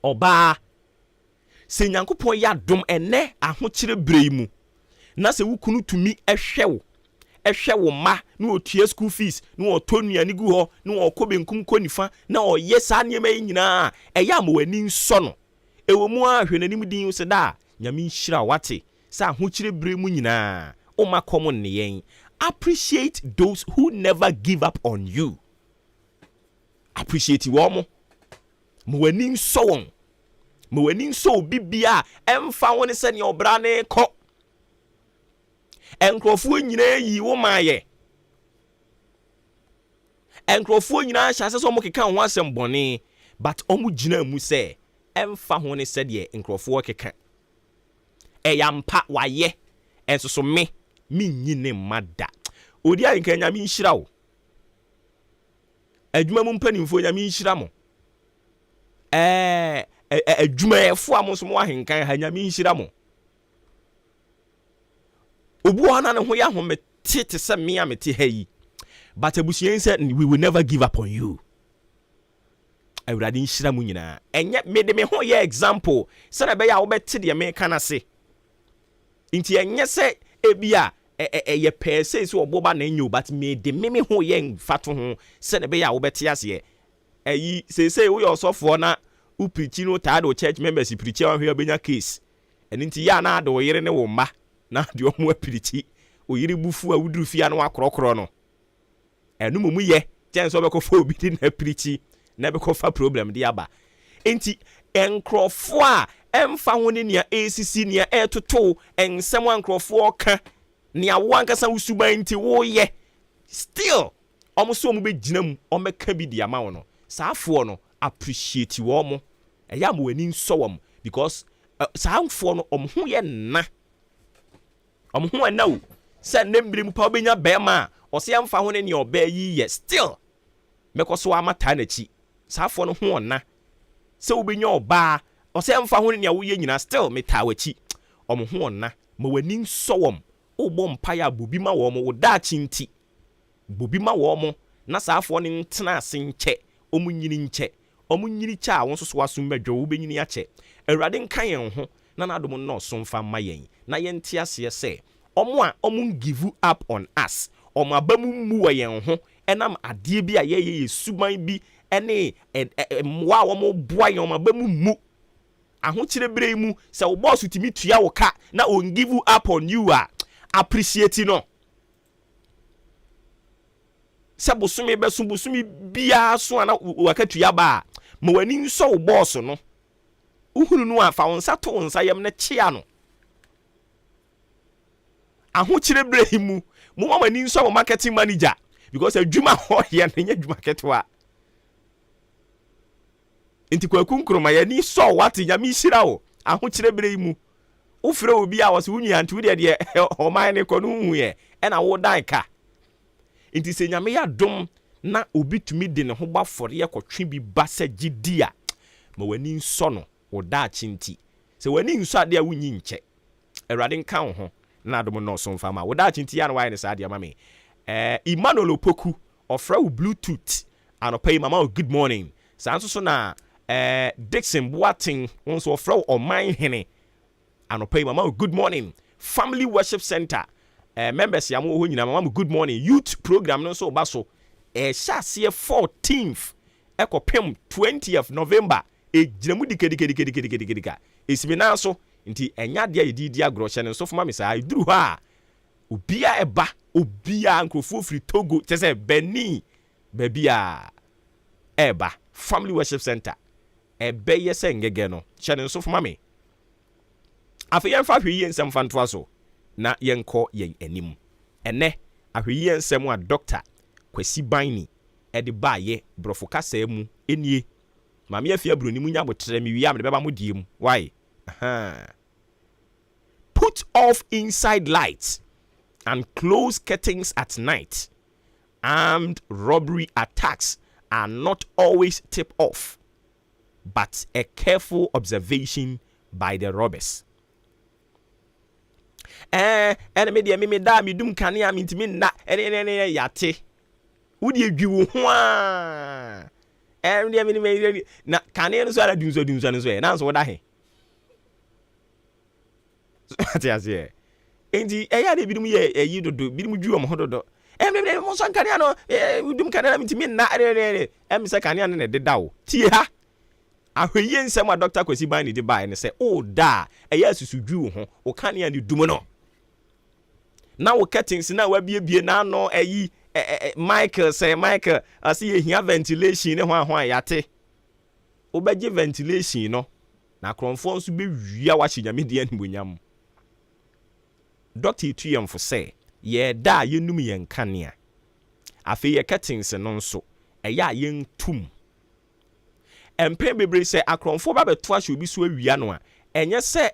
oba se nyankopon ya dom enne ahokyere brei mu na se wukunu tumi ehwe ma na otua school fees na otonu gu ho na okobenkum konifa na oye sa niema nyina eya ma wani nso no ewo mu ahwe nanim din se da nyame nhira wate sa ahokyere brei mu nyina o makom ne yen appreciate those who never give up on you. Appreciate wo mo wani nso won mo wani nso bibia emfa woni se ne obra ne ko enkrofo nyina yi wo maaye enkrofo nyina hyase so mo keka ho asem bone but omu gina mu se emfa ho ne se de enkrofo keka eyampa waye enso so me nyine mada odi anka nyame nhira wo adwuma mu mpanimfo nyame nhira mo adwuma efo amoso mo ahenkan ha nyame nhira mo Obuana ne ho ya ho metete se me amete ha yi but abusuen said we will never give up on you. Awurade nhira mu nyina enye mede me ho ye example se na be ya wo bete de me kana se nti enye se ebia ye pese se Obuoba na enyo but mede me ho ye mfato ho se na be ya wo bete ase ayi se wo yo sofo na preach no tired of church members preach on here benya case and nti ya na do yere ne wo ma na de omo preach o yere bufu a wuduru fia no akrokro no enu mumu ye chance obekọ fa obi di na preach na bekọ fa problem di aba enti enkrofo a emfa ho ne nia ACC nia etoto ensem ankrofo ka nia wankasa usuban nti wo ye still omuso omu be ginam omeka bi di ama wo no saafo no appreciate wo mo eya mo wani nso wo because saafo no omho ye na omho na wo se nemmire mu pa obenya bema ose emfa ho ne nia oba yi ye still mekoso amata na chi saafo no ho na se obenya oba ose emfa ho ne nia wo ye nyina still metawachi omho na ma wani nso wo ogbo mpa ya bobi ma wo mo wo da chinti bobi ma wo mo na saafo ne ntena ase nche omunyini nche omunyini cha won so so asum badwo wo benyini ache awurade nkan yen ho na nadom no so mfa ma yen na yen ti ase se omo give up on us omo abamu mu yen ho enam ade bi a ye suban bi ene mwa wo boa yen omo abamu mu aho kire bre mu se wo boss timi tua wo ka na on give up on you appreciate no sabusumi besubusumi bia so ana wakatua ba ma wani nso wo boss no uhuru no afa wonsa to wonsa yam na chia no aho kire bre mu mo mama ni nso wo marketing manager because adwuma ho ye na nya adwuma ketwa enti kwaku nkroma ya ni so wati nya mi hira wo aho kire bre mu ufre obi a wose wunyi antu de o man ne kono hu ye e na wo dan ka enti se nyame ya dom na obi tumi de ne ho ba fore ye kotwe bi ba sa gidia ma wani nso no wo da chinti se wani nso ade a wunyi nche awurade nka ho na dom no so mfa ma wo da chinti ya na why ne sa ade ma me Emmanuel Opoku ofra wo bluetooth anopai mama good morning sanso so na Dixon Boating wonso ofra wo man hene anopai mama good morning family worship center members ya mo ho nyina mama good morning youth program no so ba so shase 14th ekopem 20th November ejinamu dikadikadikadikadika esimina so nti enya de yedi agro no so foma me sa iduru ha obia eba obia nkrofo firi Togo tese Benin babia eba family worship center ebe yese ngege no chene so foma me afi yemfa hwe nsem fantoa so na yenko yen anim ene ahwe nsem a doctor Kwesi Baini edi baaye brofo kasa mu enie mame afia broni mu nya botre mi wi am de beba mo die mu why put off inside lights and close curtains at night. Armed robbery attacks are not always tip off, but a careful observation by the robbers. Enemy de me da mi dum kane am ntimi na ene yate wudi edwi ho a de me na kane no so ara dunso no so na so da he atiase endi eya de bidum ye yi dodo bidum dwu om hododo de mo so kane no wudum kane am ntimi na em se kane no ne deda wo tie ha ahweyi nsem a Dr. Kwesi Baini de bai ne se o da eya susudwu ho o kane ani dum no na wo curtains na wa bie na no eyi Michael asi ye hia ventilation ne ho yate obeje ventilation no na kronfo nso be wia wa chinyame de animonyam Dr. Tuyem for say ye da yenum yen kanea afi ye curtains no nso eya yen tum empe bebre se akronfo ba beto ahye obi so awia no a enye se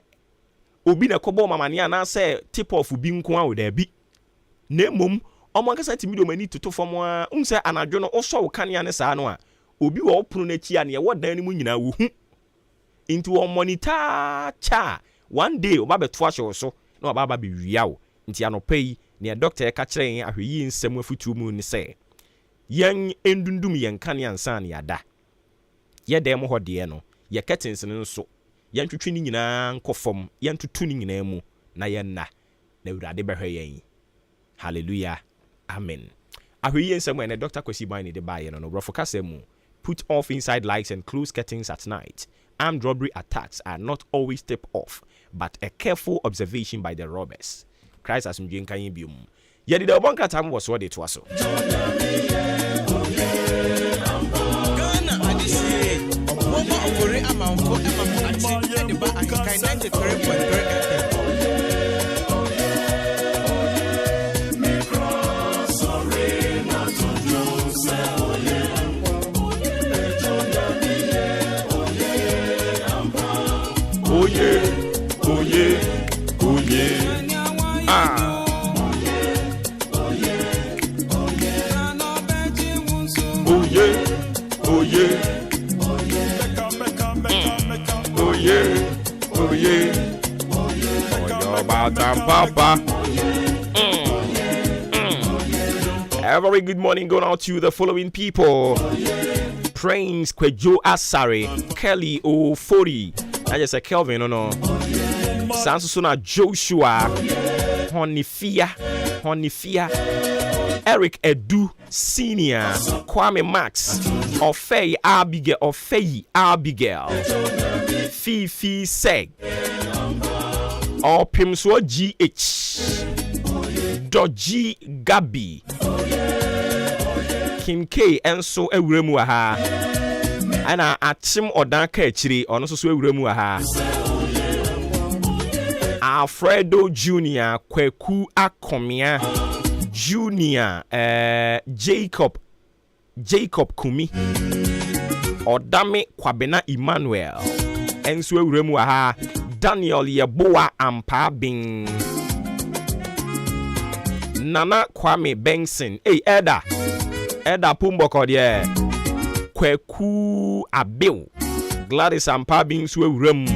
obi na kobo mamane ana se tip off bi nko a wo da bi na mom omo nkasa timi do mani toto fom a unse anadwo no oso wo kanea ne saa no a obi wo opunu na chi a ne wo dan ni mu nyina wo hu into on monitor cha one day oba beto ahye so na oba ba be wia wo nti anopai ne doctor e ka kire yen ahweyi nsem afutu mu ni se yen endundum yen kanea nsa ne ada ye dem ho de no ye curtains no nso yen twetwe ni nyina nkofom yen tutu ni nyina mu na yen na urade behwe yen hallelujah amen ahweyi nsem ene Dr. Kwesi Baini de baye no brofo kasa mu put off inside lights and close curtains at night. Armed robbery attacks are not always tip off, but a careful observation by the robbers. Christ as Mjenka Yibium. Yet the bunker time was what it was. So. Ghana, Obuoba Ofori Amanfo, AHENKAN933FM. Oh yeah, oh yeah, oh yeah. Ah. Oh yeah, oh yeah, oh yeah. Oh about Papa. A very good morning going out to the following people. Prince Kwejo Asare, Kelly Ofori. I just said Kelvin, no. Sansuna Joshua, Honifia, Eric Edu Senior, Kwame Max, Ofei Abigail, Fifi Seg, Opimswo GH, Doji Gabi, Kim K, and so Ewuremu aha. Ana atim odanka echiri ono so ewuremu aha. Alfredo Junior Kweku Akomia Junior Jacob Kumi Odame Kwabena Emmanuel enso ewuremu aha. Daniel Yeboa Ampa Bing Nana Kwame Benson Eda Pumboko de Kweku Abil Gladys Ampabin Swem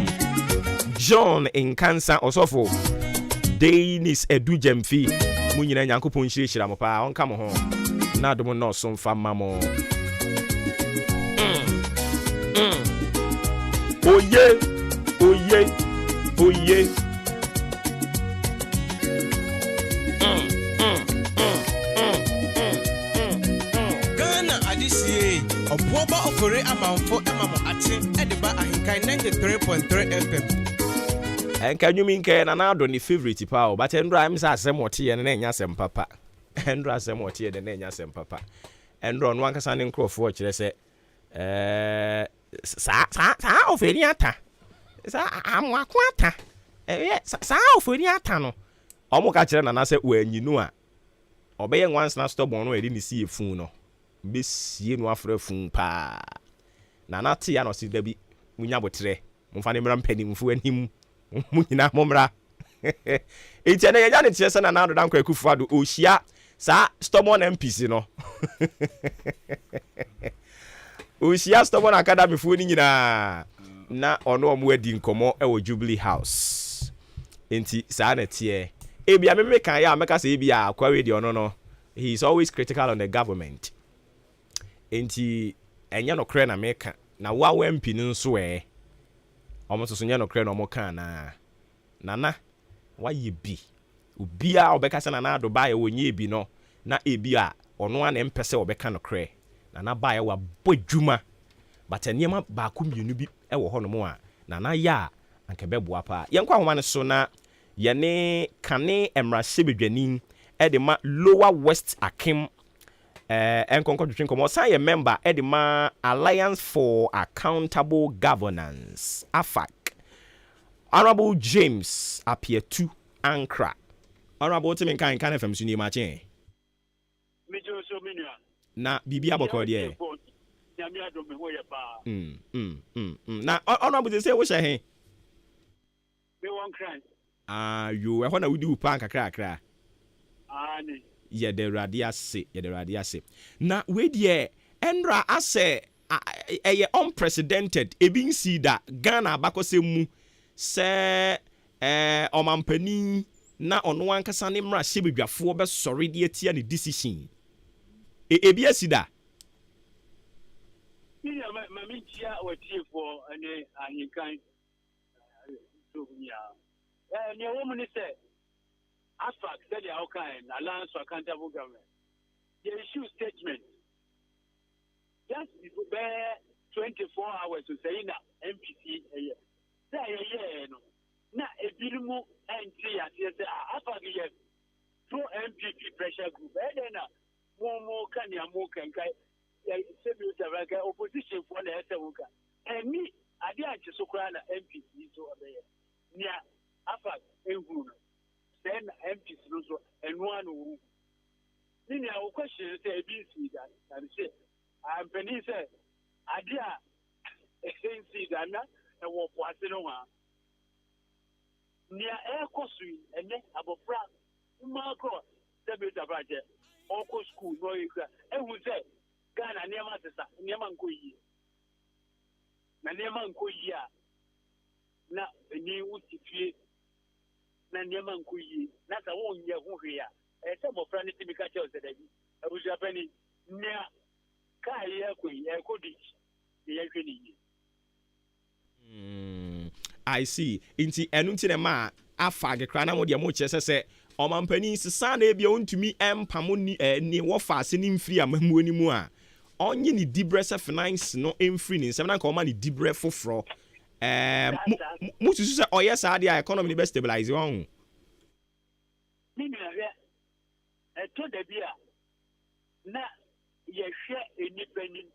John in Cancer Osofo Denis Edu Jemfi Munina Yankupon Shira Mopa on come home. Nadomo no some famamo. Oh yeah, oh yeah, oh yeah. Obuoba Ofori Amanfo Ediba AHENKAN933FM. And can you mean can another ni favorite power? But Andrew I'm some what here and then some papa. Andrew some what here and then some papa. Andrew on one casaning crow for what you say. Sa oferiata. Sa amwakwata. Sa oferiata no. Omo ka kire na say when you know. Obey once na stop on we didn't see a phone no. Besie no afra fun pa na na te ya no si da bi munya botre mfa ne mra mpani mfu anim munyina momra enti na ya ne tie se na na do dan kwa kufu ado ohia sa Stormon MPC no ohia Stormon Academy fu ni nyina na ono omo adi nkomo e wo Jubilee House enti sa na tie ebia me kan ya meka se ebia akwa we di ono no he is always critical on the government. Enti enya no kre na meka na wa MP nso omo so nya no kre na omo kan na nana wa ye bi obia obeka se na ado ba ye wonye bi no na ebi a ono na empese obeka no kre na ba ye wa bodwuma but eniema ba ku mienu bi wo ho no mo a na ya anka beboa pa ye nkwa homa ne so na ye ne kane emra sebedwanin de ma Lower West Akim enkonko twetwen komo san ye member edema Alliance for Accountable Governance AFAC Honorable James Apietu Ankra Honorable Tim kan FM suni Maakye na bibi aboko de na Honorable say wo she he me won cry you e ho na wudi upa kakra ani ye the radia se na we die Endra ase eye unprecedented ebin si da Ghana bakose mu se omampani na ono ankasa ne mra hyebedwafo be sori de atia ne decision ebi asida ya mami tia watiefo ane ahinkan so nya ne wo mu ni se AFAC said the Alliance for Accountable Government. They issue statement. just before 24 hours to say na MPC say no na ebinumu entry as say afa ge pro MPP pressure group na mo kan ya mo kan kai say bi utaraga opposition for na ese wuka eni ade anche so kra na MPC so obeye nia afa ehuru say na MPC so enu anu ni our question say ABC that and say I'm penny say idea agency that na e wo kwase no wa nia e kosu ene abofra mako sabi tabaje oko school no ikra e hu say Ghana niema sesa niema nkoyi na niema nkoyi a na ni utifie na niema nkoyi na sa won ye hu hwe a say abofra ni timika che osedabi abuja pani nia kai ye koyi e kodi ye hwe ni I see. Inti enunti ne ma afa gekra na mo de mo chese se omampani sisa na ebia ontumi empamo ni wo fa ase ni mfiri amamu ani mu a onye ni dibre se finance no emfiri ni nsem na ka o ma ni dibre foforo mutu se oye sa dia economy ni be stabilize won ni ni ya to da bia na ye hwe enipani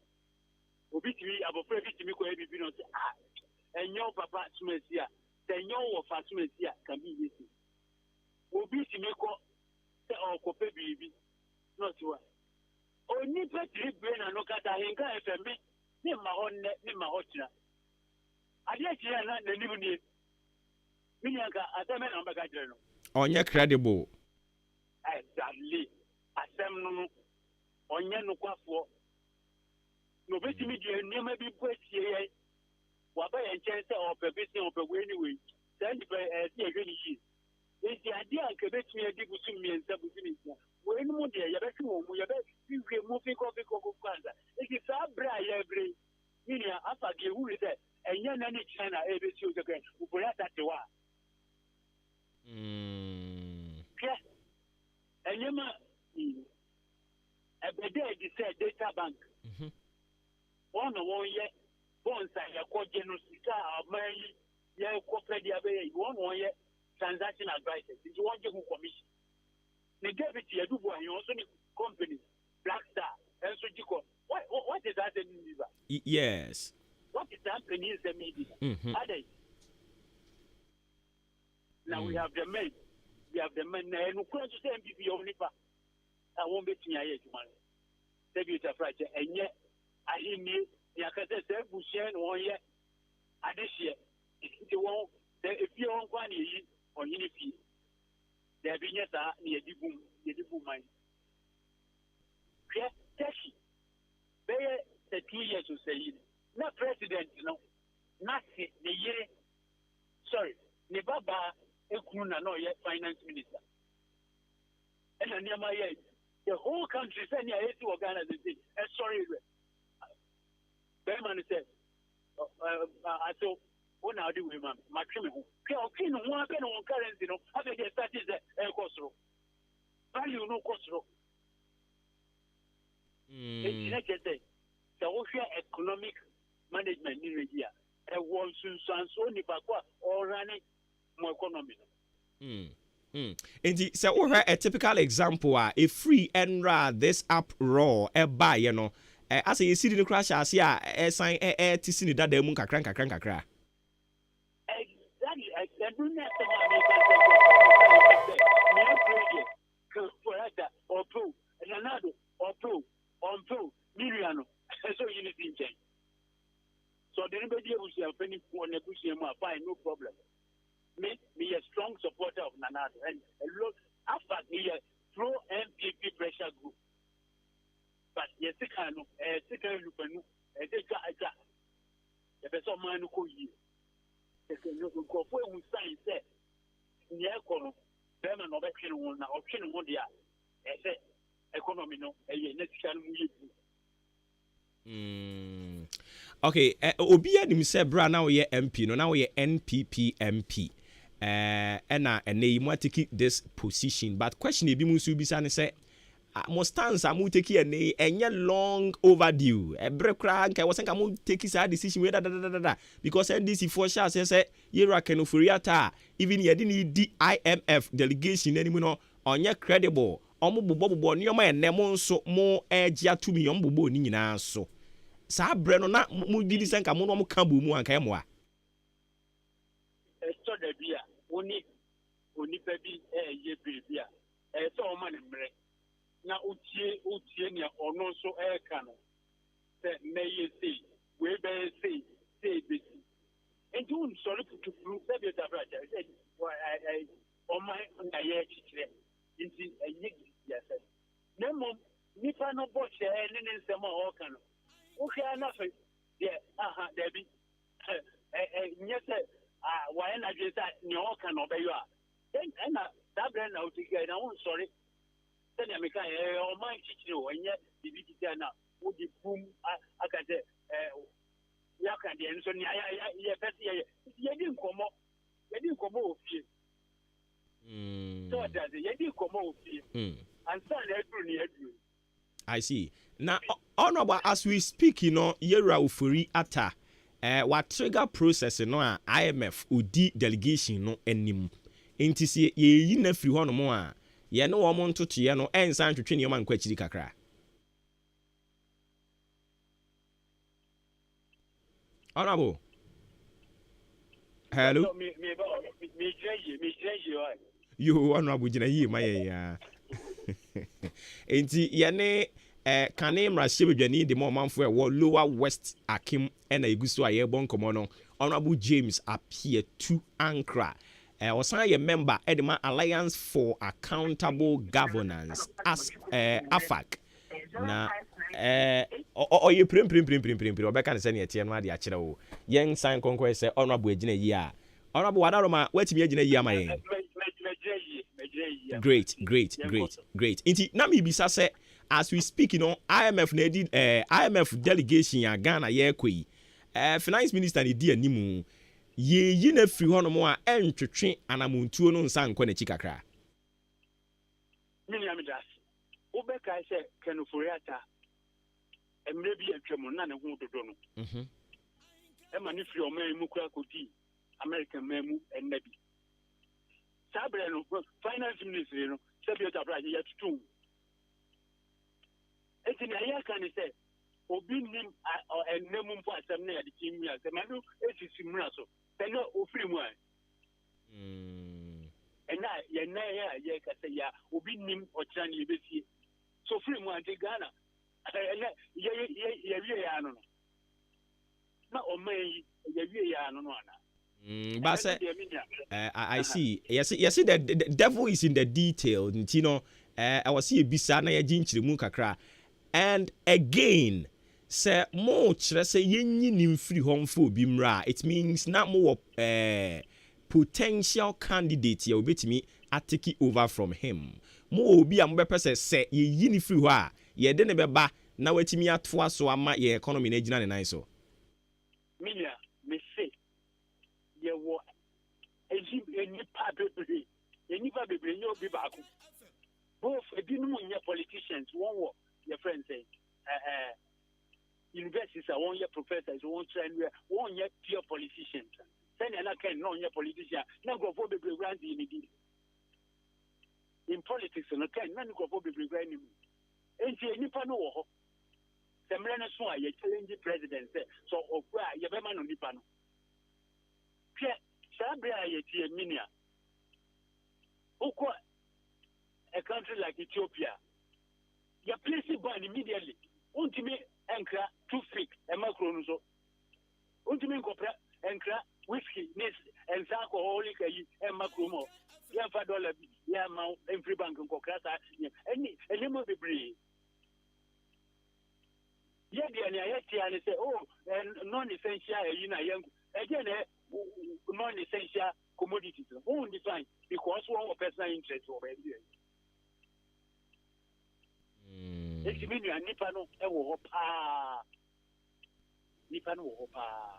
obitimi abofra bitimi ko ebibi no se enyo papa sumesia enyo wo fa sumesia kan bi yesi obi timeko se okope bibi no tiwa oni petri brain no kata henka FM ni ma honne ni ma hotina ade kire na nanibu ni minyanka atame na mbaka jere no onye credible exactly asem no onye no kwafo no betimi die niema bi bwatie waba ya nchese opebisi opegwe anyway send see ehwe ni ezi ade anke betumi adi busu mienza busu ni we no de ya beti wo mu ya be hwe mu fi ko kwanza eki sa bra ya bre ni ya afa ge hu de enya na ni China ebesi o sekwe ubura tatewa ke enyema ebede di say data bank one ye bonsa ya ko genocide amai ya ko pedia be one ye transaction advisors you want to commission the deputy ya dubo he also ni company Black Star and so jiko what is that in Niba? Yes, what is happening in the media now we have the men na no kwan to say MPP only pa I won't be tinya ye man deputy friday enye ahini ya kase se bushen won ye adehie nti won if you won kwan yi onhini fi there be nyesa na yedibu man kre teshi be 2 years to say na president no na si ne yire sorry ne baba ekunu na no ye finance minister and niama ye the whole country say near 80 organization sorry Berman said I saw one how do we man my criminal okay no one be no currency no have they started the cost value no cost it's like say the economic management in Nigeria e won so ni bakwa or running more economy Indeed, so we have a typical example a free enra this app raw e buy you know as you see the crash as ya sign tisini that dem kakra exactly I do not or pro Ronaldo or pro on pro Miriano so you need to change so the anybody who say penny for negotiate fine no problem me a strong supporter of Nanado and a lot after me a pro MPP pressure group. But yes, I can look at the best of mine who you. The go for who sign said, Niaco, Berman of option one year. I said, economy no, a next okay, Obia himself, bra now ye MP, no now ye NPP MP. And they want to keep this position. But question be musu bisa ne say mo stance amu take here enye long overdue ebre kra nka wo senka mo take this decision we da because NDC for sure say Yera Kenofuriata even ye didn't di IMF delegation anymore no onye credible omo bobo nioma enemo nso mo egia to me ombobo ni nyina so sa bre no na mo didi senka mo no mo ka bo mu anka emo a esto de bia oni pebi ye bia so o man mre na utie ne ono so ka no se meye sei we be sei be enti un sorry to prove that the brother said I on my na ye chire enti enye yes na mom nipa no bo che ne nsem o ka no o hia na fe ye da bi nye se wa na dwe sa ne o ka no be yo a na that brand na uti na un sorry sani ameka o man chichire o enye bibiti na wo di boom akate ya kan de nso ni ya pese ye di nkomo ofie so that ye di nkomo ofie and so na edru ni edru. I see. Now honorable as we speak Yera Ofori ata what trigger process IMF udi delegation no enim enti se ye yi na firi ho no mo a ye no wo mo ntoto ye no ensan twetwe ne man kwachiri kakra. Honorable. Hello. Me you honorable jina yi maye ya. Enti ye ne kane mrashebedwani de mo manfo wo Lower West Akim na eguso aye bon komo no honorable James appear to Ankara. Osan ye member Edema Alliance for Accountable Governance as AFAC na ye prim obeka ne se ne tie no ade a kire wo yen san konko se honorable agina yi a honorable wadaroma watimi agina yi ama yen great inti na me bisa se as we speak IMF na did IMF delegation ya Ghana ye koi finance minister ni di animu ye yi na firi ho no mo a entwetwe anamontuo no nsa nkɔ na chikakra mini amidas obeka se Kenofuriata emre bi atwam na ne ho dodo no ma ne firi o man mu kura koti American man mu ennabi sabre no finance ministry no se bi ota braje ya tutu eti na ya kan se obi nim ennemu mpo asem na ya de kimi ya se manu esisi mura so tena ofiri mu a ena ye na ye ka se ya obi nim ochira ne besie so ofiri mu ante Ghana ye wie ya no na o man ye wie ya no ana but I see yes the devil is in the detail I was see bisa na ye ginchire mu kakra and again say mo kire say yenyi nim free home for bi mra it means na mo potential candidate ya obetimi atake over from him mo obi am be pese say ye ni free ho a ye de ne beba na watimi atoa so ama ye economy na gina ne nan so milia me say ye wo eni pa bebre nyo bi ba ko both edinu nye politicians one wo your friends say universities are one year professors one train one year pure politicians then na can no year politician na go for bebre brand in politics no can na go for bebre brand enti nipa no wo ho semre no so a ye challenge president so okwa ye be ma no nipa no hwe sabre a ye tie minia ukwa a country like Ethiopia you place it ban immediately untimi enkra too fake e macro no so untimi nkopra enkra whiskey nis and alcoholic e macro mo ya fa dollar ya ma every bank nkokra sa any mo be bree ye dia ne ayetia ne say non essential e na yangu again non essential commodities who define because one personal interest over there eti minu nipa no e wo ho pa nipa no wo ho pa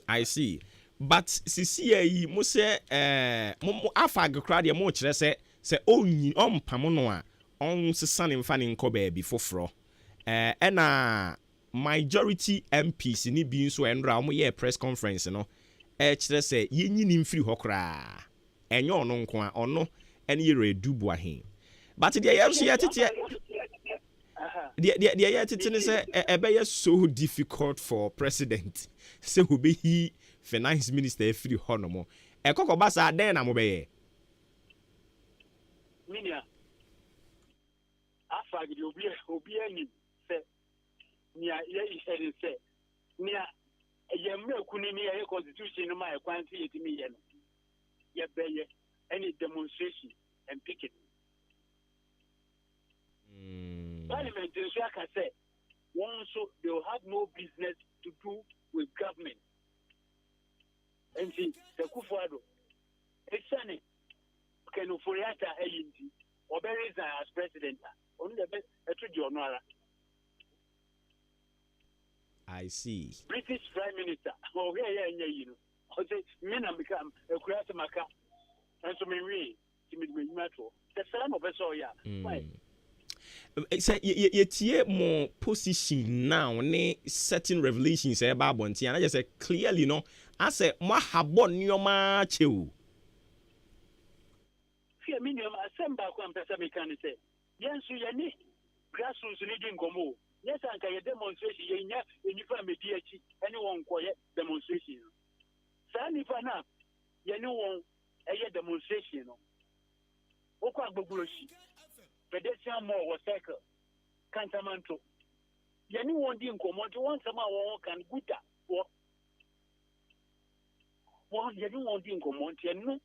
I see but sisi yi mo se mo afa gakra de mo kire se onyi ompam no a on sesa ne mfa ne nkɔ baabi foforɔ ɛna majority MPs ni bi nso ɛnra ɔmo yɛ press conference no kyerɛ sɛ yɛnyi ne mfiri hɔ koraa ɛnyɛ ɔno nko a ɔno ɛne yɛrɛ dubu ahen but deɛ yɛ nso yɛ tete deɛ yɛ tete ne sɛ ɛbɛyɛ so difficult for president sɛ obehi finance minister efiri hɔ no mo ɛkɔkɔba saa dɛn na mo bɛyɛ minia afa gidi obi anim sɛ nia yɛ ihɛre sɛ nia yɛ mmerɛ kuni ni yɛ constitution no ma yɛ kwan sɛ yɛtumi yɛ no yɛbɛyɛ any demonstration and picket. Parliament is like I said, one so they will have no business to do with government. And see, the Kufuado, it's sunny. Can Oforiata AHENKAN or Berries as president? Only the best, I see. British Prime Minister, oh, yeah, you know. I say, Mina become a creator maca, and so me, Timid Metro. The son of a soya. Why? Say you more position now ne certain revelations about Bonti and I just say clearly no I say ma habon your macho. Fear minimum assemble one person can say yes you need grassroots leading gomo. Yes, and can demonstration in your family anyone quiet demonstration. Sani fana anyone a demonstration. Okwa Boguloshi. Pedestrian more was cycle. Cantamanto. Yeni won't be in command. One summer can good that. One you won't be in command. No,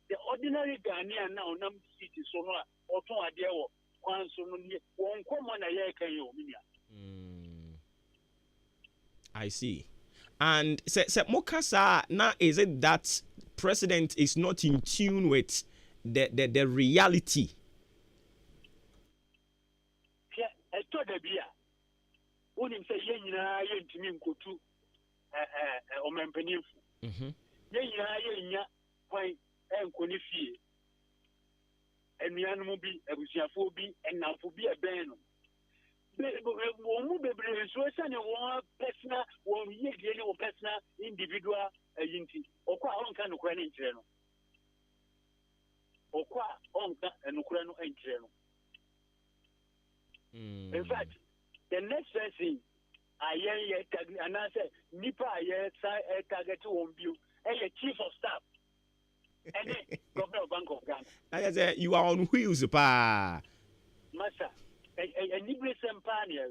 the ordinary Ghanaian now, Nam City, so no, or two idea or one so one common a year can you? I see. And say Mokasa now is it that president is not in tune with the reality? I told the beer. When him say yena yentimi nkotu omempanimfu. Yenya kwan enkoni fie. Enuanu bi abusuafo bi enamfo bi eben no. Won mu bebre so sane won personal won yedie ne won personal individual yinti. Okwa onka no kwa ne nkyere no. Okwa onka enukura no nkyere no. In fact, the next person I hear and I say Nipa I target won't be a chief of staff and governor of Bank of Ghana. I say you are on wheels, pa. Master, a Nibre Sempania,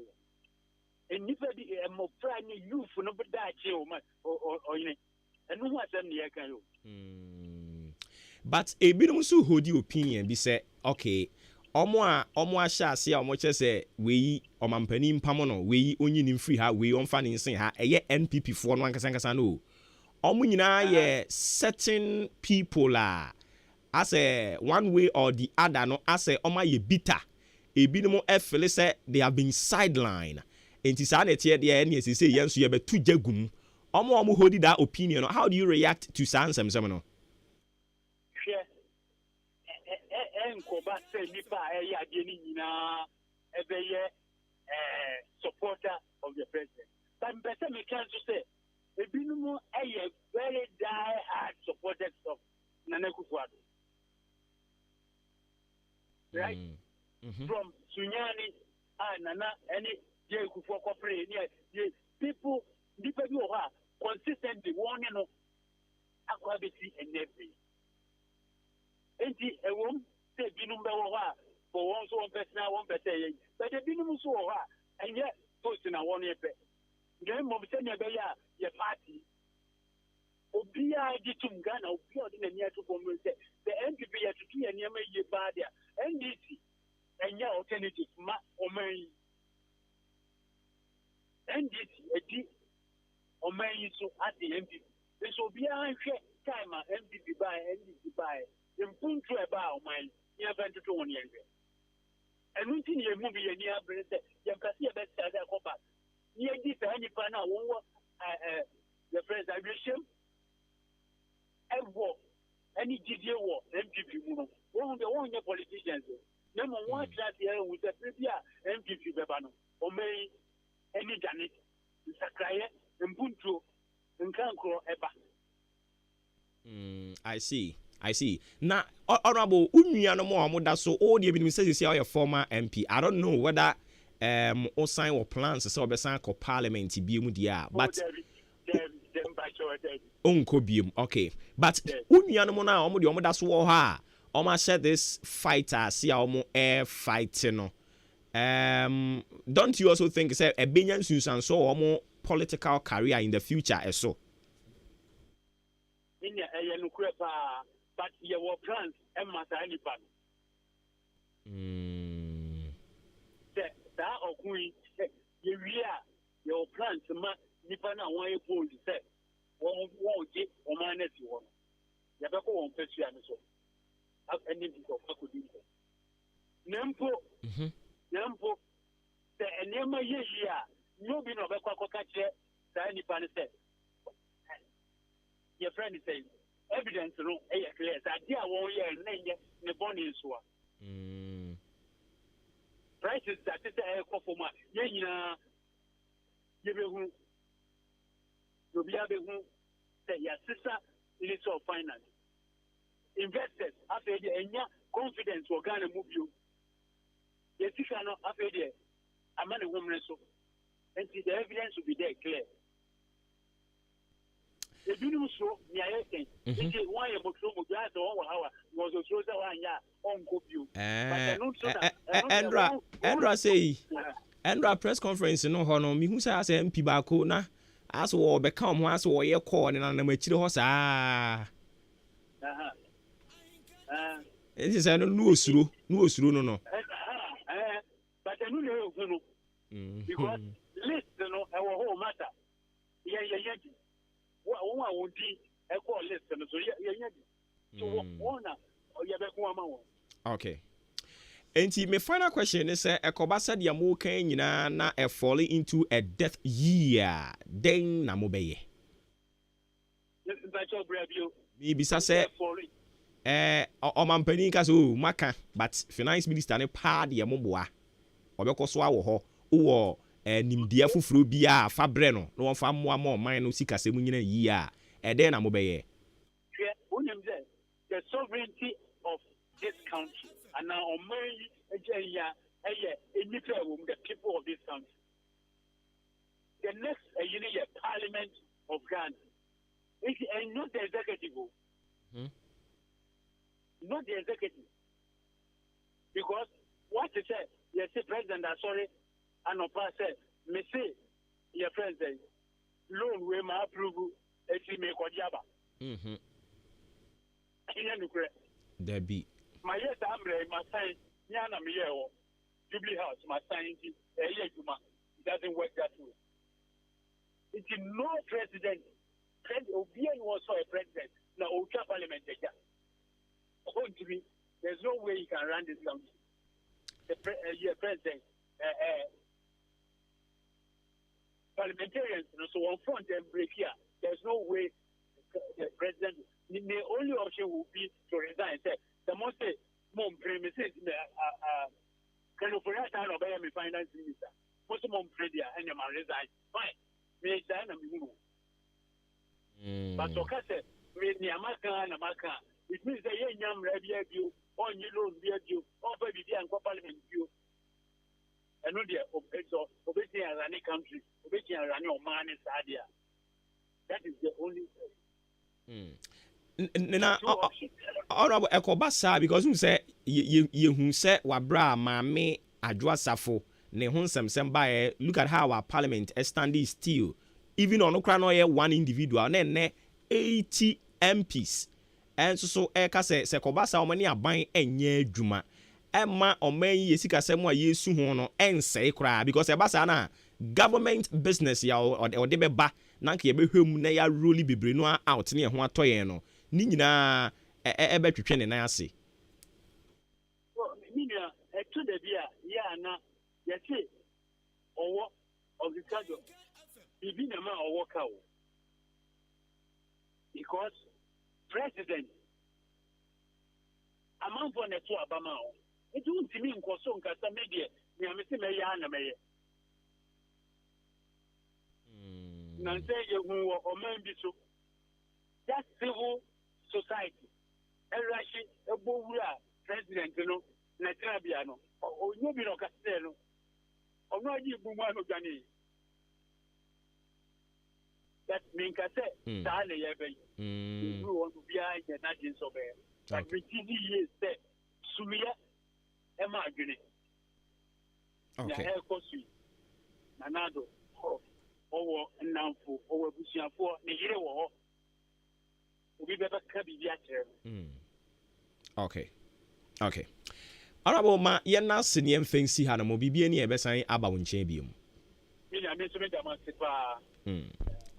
a Nipa a more prime youth for no that chill, or in it, and no one's any I can you. But a bit also hold your opinion, be said, okay. Omo ahya ase a omo kyese we omampani mpamo no we onyi nim free ha we onfa ne nsen ha eye NPP fo no ankasa no omo nyina ye certain people as a one way or the other no as a omo ye bitter ebi no mo efele say they have been sidelined enti sa na tie de na say yenso ye betu jagum omo hold that opinion. How do you react to sansem no? Nkoba say nipa eye adeni nyina ebeye supporter of the president. But better me can to say ebinumu eye very die hard supporters of Nana Akufo-Addo. Right? From Sunyani Nana any J Akufo-Addo people who are consistently warning no akwabeti and every. Enti ewom say binum be wa for one so one person but the binum so wa and yet post na one yepe ngai mo be na be ya ye party obia gitum Ghana obia de na nia to come say the NPP ya to do ania ma ye ba dia NDC enya alternative ma oman NDC edi oman so at the NPP so obia hwe time NPP by NDC by impuntu eba oman ya vent to one year and until you move your near brother you can see a best side of back near this any pana one the friends I wish him and war any GDA war MPP one the one your politicians Number one class here with the previous MPP Bebano, Omei, any Janet, Sakraya, and Buntu, and Kankro Eba. I see. Now, honorable Unyano Mohamuda, so all the evidence says you are a former MP. I don't know whether or sign or plans so be sign for parliament to be mudia, but Unko Bium, okay. But Unyano Mona, Omo the Omoda so ha. Oma said this fighter see Omo air fighting. Don't you also think say a Benyan Susan so Omo political career in the future as so? In the but your plans and matter any pan. That or queen, you your plans, Nipana, one fool, said, won't get or minus you one. You have a one person, so have any people could do Nampo, the enema year, no be no back catch it, the any pan said. Your friend is saying, evidence no clear. Idea 1 year and the body is one. Prices that is a conforma. You will be able to say your sister is of finance. Investors after the confidence will gonna move you. Yes, you cannot after the amount of women so and see the evidence will be there clear. The do so, Niaken, why a book was also one year on Gobu. Andra say, Andra press conference no honor me who says MP Bako na as war become once or your corn and the mature horse. It is a no slow, no. But I know because list no our whole matter. Yeah. One would be a call listen, so okay. And my final question is a Kobasa Diamoka nyina na a falling into a death year. Then Namobeye. Maybe say Omampanika so Maka, but finance minister ne party Yamoboa. Obekoswa wo ho nimdia fufuru bia fa bre no no fa moa mo man no sika se munyina yi a then amobeye the sovereignty of this country and now on the people of this country. The next year parliament of Ghana is not the executive. Not the executive. Because what you say, yes, the president sorry. And no pass me say your friends say loan we ma approve if you make Odiaba. There be my yes ambre my sign Yana me Jubilee House my sign it doesn't work that way. It's no president Obian was a president now Ocha parliament there's no way you can run this country. The president parliamentarians, so on front and break here. There's no way the president. The only option will be to resign. The most mom premises can of time obey me finance minister. Most mom prayer and your man resign. Fine, me resign and me move. But so can me ni amaka na maka. It means that you nyam ready you on you loan you or baby and parliament you. And no dear, obeying a running country, obeying a running man is idea. That is the only thing. Honorable Ekobasa, because you say you say wabra mame adwa safo ne hunsem semba look at how our parliament is standing still. Even on Ukraine, one individual, ne 80 MPs. And so eka se Ekobasa omani aban enye dwuma. Emma omen yesika semwa yesu ho no ense kra because ebasa na government business ya o de beba na nke yebehwem na ya roli bebre no out ne ho atoye no ni nyina ebetwetwe ne nan ase minia eto de bia ya na yete owo of the cargo bibi na ma owo ka o because president Amanfo na to abama o It won't mean Kosong as a media. We are missing Mayana May. Nancy, who or maybe so. That's civil society. And Rashi, a Bowura, president, Natrabiano, or Nubino Castello, or not you, Bumano Gani. That means I said, Sally, you want to be the Nagin Sober. But we did years that Sumia, Emma Guni. Okay. Nanado, or Namfu, or Busia for the hero. We better be okay. Okay. Arabo ma yena senior thing si ha na mo bibie ni ebesan aba wo nchen biom. Me na me so me da ma se pa.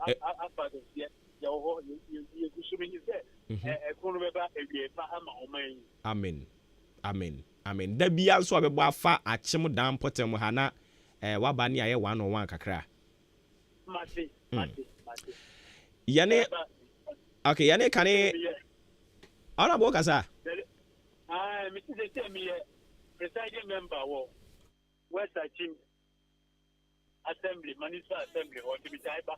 Afa do ye ho ye kusumi ni se e kono beba ewie pa ama o man. Amen. Amen. Amen. Da bia nso abebo afa akyem dan potem ha na waba ni aye 101 kakra. Mate. Yane okay, yane kane ana bo kasa. Me say me presiding member wo West Achim Assembly, Municipal Assembly or to be type.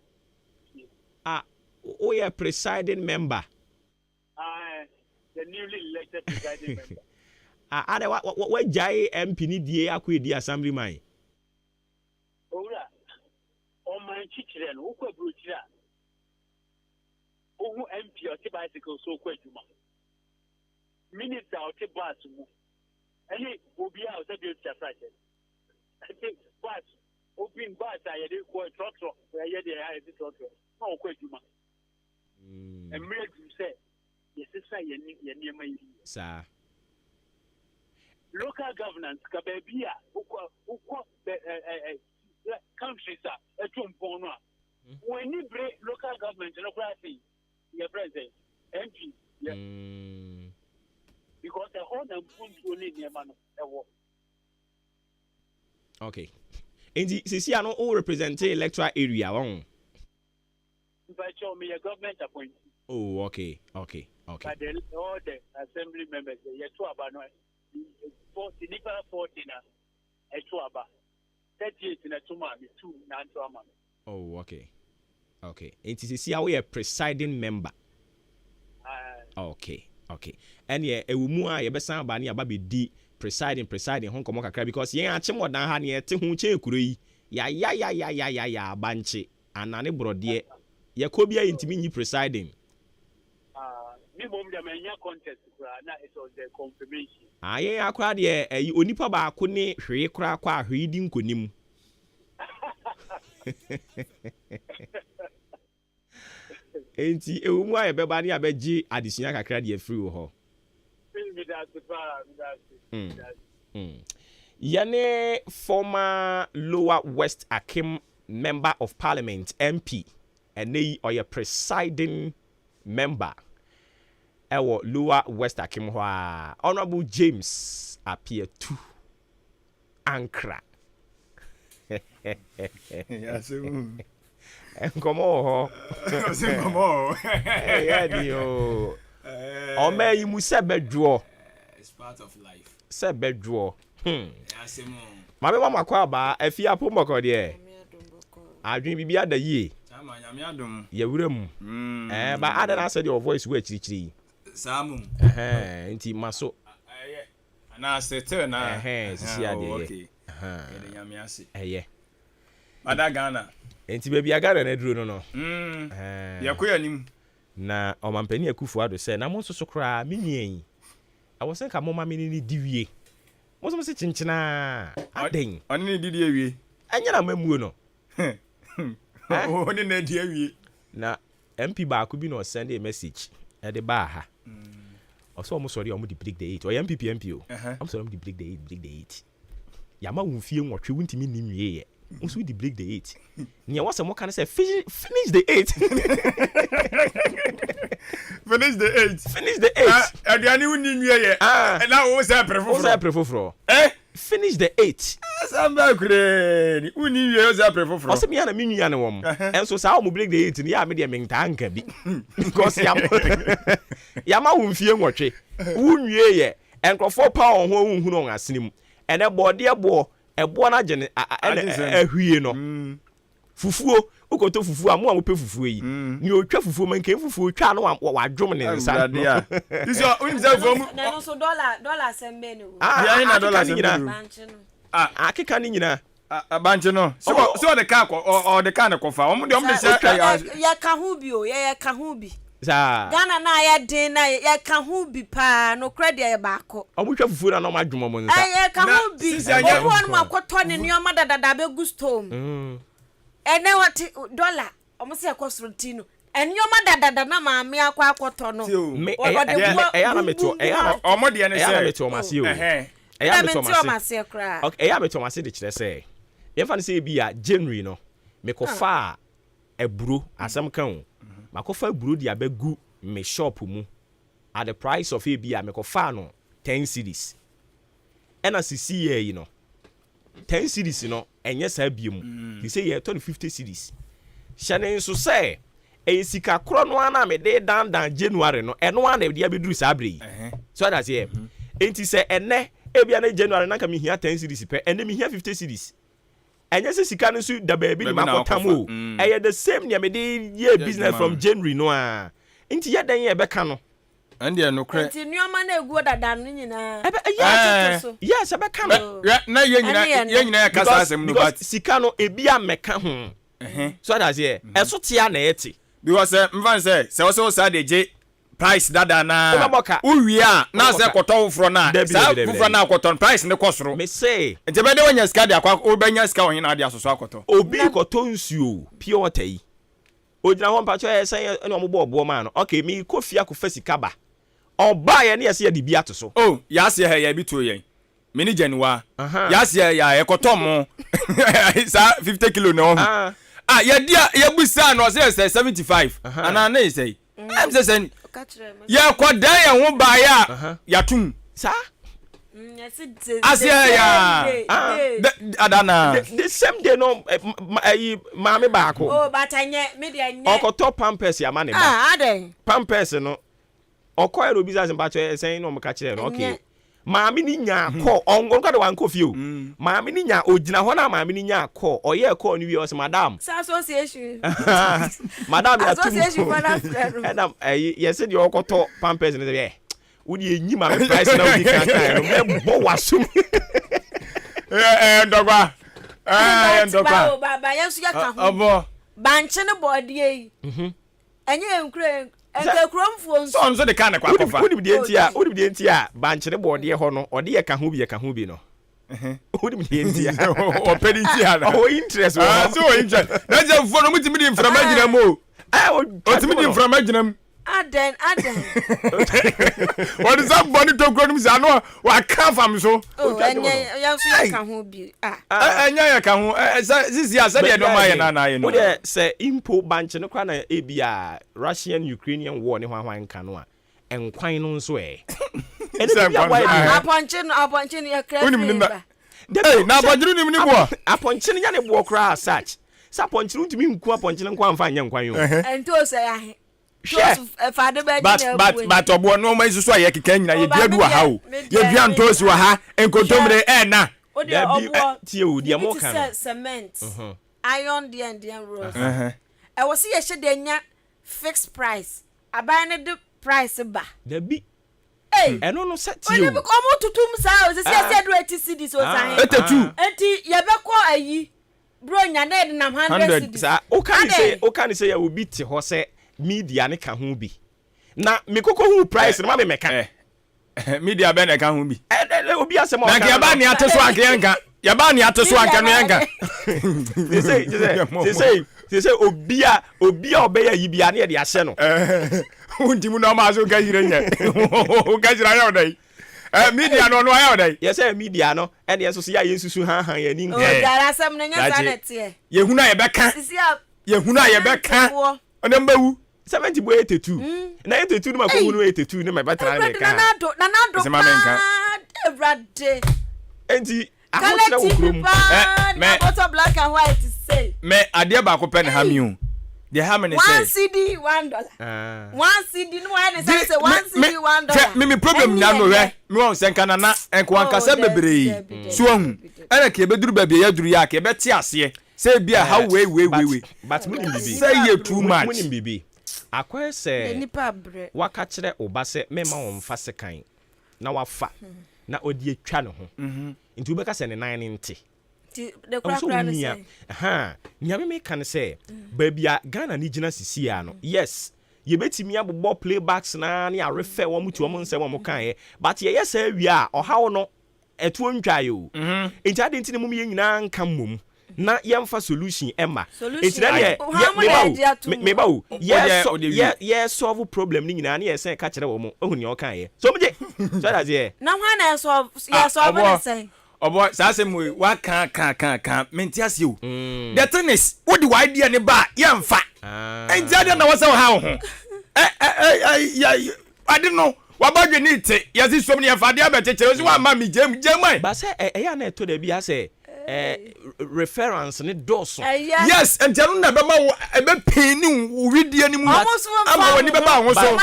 We are presiding member. The newly elected presiding member. Ada what jai MP ni die akwedi assembly man. Ora. O man chichire no ukwa bruchira. Ohu MP o ti bicycle so kwa juma. Minister o ti bus mu. Any obi a o se bi chafraje. I think bus open bus I dey ko truck I dey I dey truck. No kwa juma. Emre du say yes say ye niema yi. Sir. Local governance kabebia ukwa countries are etumpono a when you break local government no classy your president MP because the whole them only near man okay and see no all represent electoral area on but show me a government appointment. Oh okay but all the assembly members you two about 40 na etuaba 38 na tuma me 2 na antoma. Oh okay and see how we are presiding member. Okay and yeah ewumu a ye besan ba ne aba be di presiding hon komo kakra because yen ache modan ha ne te hu che ekuro yi ya banche anane brode ye ko bia intimi nyi presiding. Me mom dem enya contest na it was the confirmation. Aye akwa de onipa ba ko ne hwe kra kwa hwe di nkonim. Enti ewumu aye beba ne abeji adesua kakra de free wo ho. Yane former Lower West Akim Member of Parliament MP and they are your presiding member. Ewo Lower West Akim Hwa Honorable James appear to Ankara. Yes. Come on. Come on. Yeah, dio. O me you must bedro. It's part of life. Say bedro. Yes, Mama mama kwa ba afia pomoko de. Adwin bibia da yie. Chama nyame adom. Ye wurem. Ba ada na say your voice we chirichiri. Samu. Nti maso. Na settle na. Sisi ade. Okay. Ye nyame ase. Ada Ghana. Enti baby agara na duro no. Yakoya nim. Na omampani akufu ado say na mo soso kra menyen. Awosen ka moma meni ni diwie. Mo so se chinchina aden. Oni ni didi awie. Anya na mamuo no. Oni na di awie. Na MP ba ko bi no send a message. E de ba ha. Also almost sorry omo di break the 8. Or MP o. I'm sorry omo di break the 8. Yama wunfie nwotwe wuntimi nimwie ye. Also di break the 8. Nya wase mo kan say finish the 8. Finish the 8. Finish the 8. Aduani wuni nwie ye. Na wo say prefofro. Wo say prefofro. Finish the 8. Samba kure. Wuni nwie wo say prefofro. Ose me ya na minua ne wom. Enso sa wo break the 8 ni ya me de mentan ka bi. Because yama wunfie nwotwe. Wunwie ye. Encrofo pa on ho hu on asene mu. Ene bode ebo na gene ahwie no. Fufuo ukoto fufuo amu amu pe fufuo yi. Ni otwa fufuo man kan fufuo twa no wadwom ne nsa. This is we say for mu. Na no so dollar sembe no. Ya na dollar sembe no. Akeka ni nyina. Abanche no. So the car or the car na kofa. Omo de say ya ka hu bi o, ya ka hu bi. Za. Ghana na ya den na ya ka hu bi pa no credit ya baako. Omo twa fufuo na no madwom mo nsa. Ya ka hu bi. Omo won makoto ne nioma dadada be gustom. Ene wati dollar omo se akosoro ti no enioma dadada na maame akwa akoto no eya na meto eya omo de ne se eya meto mase o eya meto mase kra okay eya meto mase de kire se ye fa ne se bi a January no me ko fa eburo asem kan o makofa eburo di abegu me shop mu at the price of e bi a me ko fa no 10 cedis ena sisi ye yi no 10 cedis no enye sa biem he say ye 50 cedis shane nso say e sika kro no ana me de dan January no eno ana de abeduru sa abre so that say enti say ene e bia na January na ka me hia 10 cedis pe ene me hia 50 cedis enye se sika no su da ba bi ni makotam o eye the same ne me de ye business from January no a enti ye dan ye be ka no and there no credit enti nuoma na egu dada no nyina yes ebe ka no na ye nyina ya kasa asem no but sika no ebi ameka ho so that say eso tia na eti because mvan say so say dey je price dada na uwi a na say koto fro na sa fro na koto price ne kosoro me say enti be de wonya sika de akwa obenya sika ohin na de asoso akoto obi koto nsuo pure water yi ojina ho mpacho e say ene omo bo ma no okay me kofi akofa sika ba oba ye ne yesi ya dibi atoso oh yasi ya ya bi to yen mini January yasi ya ekotom sa 50 kilo no ya dia ya busa no say 75 ana na say am say ya kwadan ya ho ba ya tum sa asia ya adana the same day no maame baako oh batanye media nye okoto pampers ya mane ba aden pampers no okoye no business mpacho say no mka kire no okay maame ni nya ko ongonka de wan kofi o maame ni nya ogina ho na maame ni nya ko oye ko ni wi o se madam association madam ya association for that madam yes the okoto pampers ni be wudi enyi maame price na wudi kan no me bo wasum ndogwa ndogwa baba yesu ya ka ho obo banche ne body yi enye enkure eke kromfo nso so de kan kwa kofa wudi bi enti a banche ne body ho no ode ye ka ho bi no wudi bi enti a o pediti ana o interest so interest na je fo no mutimi di inframa gina mo o timi di inframa gina m aden what is that body to grow say no wa kan fam so enye ya so ya ka ho bi enye ya ka ho sisi ya say no ma ye na ye no we say impo banche no kwa na ebia Russian Ukrainian war ne hwan kan no a enkwan no nso aponche no ya crazy na aponche no ni bo aponche no nya ne bo kra search sa aponche no ntimi nku aponche no nkwa mfa nya nkwan yo ento say ahe but obo no ma isusu aye keka nyina ye biadu wa ha o ye bia ntosi wa ha enkontomre na tie o dia mo kan cement iron and rose e wo se ye hye de nya fixed price aban ne de price ba da bi eno no set you o ko mo tutum sa o se se do 80 cedis o sa enti ye be ko ayi bro nya na de nam 100 cedis sa o kan say ya obi te ho se media ne ka ho bi na me koko hu price na me meka media be na ka ho bi obi asem o na ke ba ni ateso anke yanka ya ba ni ateso anke no yanka say obi a obeya yibia na ye de ahye no untimu na ma so ka yire nya o ka jira ya odai media no ya odai ye say media no e de so ya yesusu han ya ni nka o dara asem na nya sanete ye hunu a ye beka ye hunu a ye beka ona mbawu 70 boy 82 na 82 no makohu no 82 ne mabatra na meka na do se mamenka everyday enti ahotra ukrom me bottle black and white say me ade ba ko pen ha mi o de ha me ne say $1 $1 1 CD no one say $1 $1. Me problem na no we. Me won senka na enko ankasa bebree. So hu. Ana ke beduru baby ya duru ya ke beti ase. Say bia how we. But munim bibi. Say you too much. Munim bibi. Akwa se waka kire oba se mema won fa sekan. Na wafa. Na odi atwa ne ho. Nti we beka se ne nan nte. The crowd say. Nyame me kan say babia Ghana ni gina sisi ya no. Yes. Ye betimi abobɔ playbacks na ne arefe wo mutu wo nsɛm wo kan ye but ye yes awi a ɔhaw no ɛto ntwaye o enti ade ntine mum ye nyina nka mmom na yɛmfa solution ɛma enti na me ba o ye solve problem ni nyina na ye sɛ ka kyerɛ wo mo ohun ye ɔkan ye so mje so that ye na hwan na solve ye solve na say obo sase mu wa kan menti ase o the thing is what the idea ne ba yɛmfa enti ade na wasa ha ho I don't know wabadwe ni te yasi som ne yɛfa de abɛkyekye so wa ma mi jam ba sɛ ɛya na ɛto da bi asɛ reference ne doso yes enti anu na bɛma wo ɛbɛpini wo widie ni mu ama wani bɛba ho so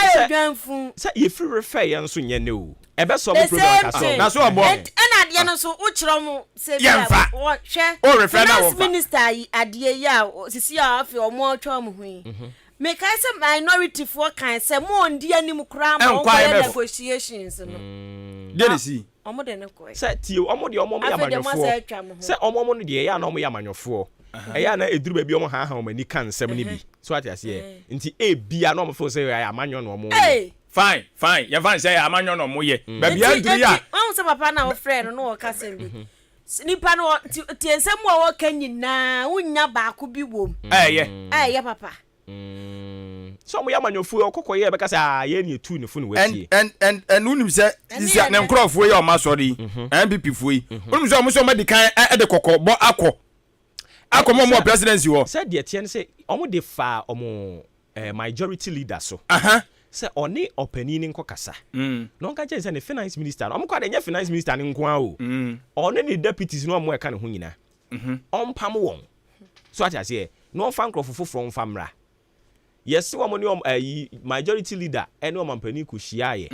sɛ ye free refer yɛn so nyɛ ne o ebe so mo program ka so na so abo na ade no so wo kyerɛ mo se bia wo hwɛ o refer na wo minister ade ya sisi a afi o mo atwa mo hui me kai se minority for kan se mo ndi anim kra mo negotiations no dey see omo de ne koi se ti omo de omo ya manyofo se omo no de ya na omo ya manyofo eya na eduru ba bi omo ha omo ni kan nsem ni bi so ati ase nti e bia na omo fo se ya amanyo na omo fine ya fan say amanyo no mo ye ba bia nduru ya on se papa na wo friend no wo ka se bi nipa no ti ensem wo ka nyina wunya ba ko bi wom ye papa so mo ya manyofo okoko ye beka say ye ni etu ne fu ne watie and unim say this na nkrofo ye o ma sori MPP fo yi unim say o mo so ma di kan e de kokko bo akọ mo presidency wo say de tie ne say o mo de fa o mo majority leader so say oni opani ni nkokasa no nka che say ne finance minister o mo kwa de nya finance minister ni nko a o oni ni deputies no mo e ka ne ho nyina on pam won so ati ase no fan crofo from famra yes wo mo ni majority leader ene o mampani ko hia ye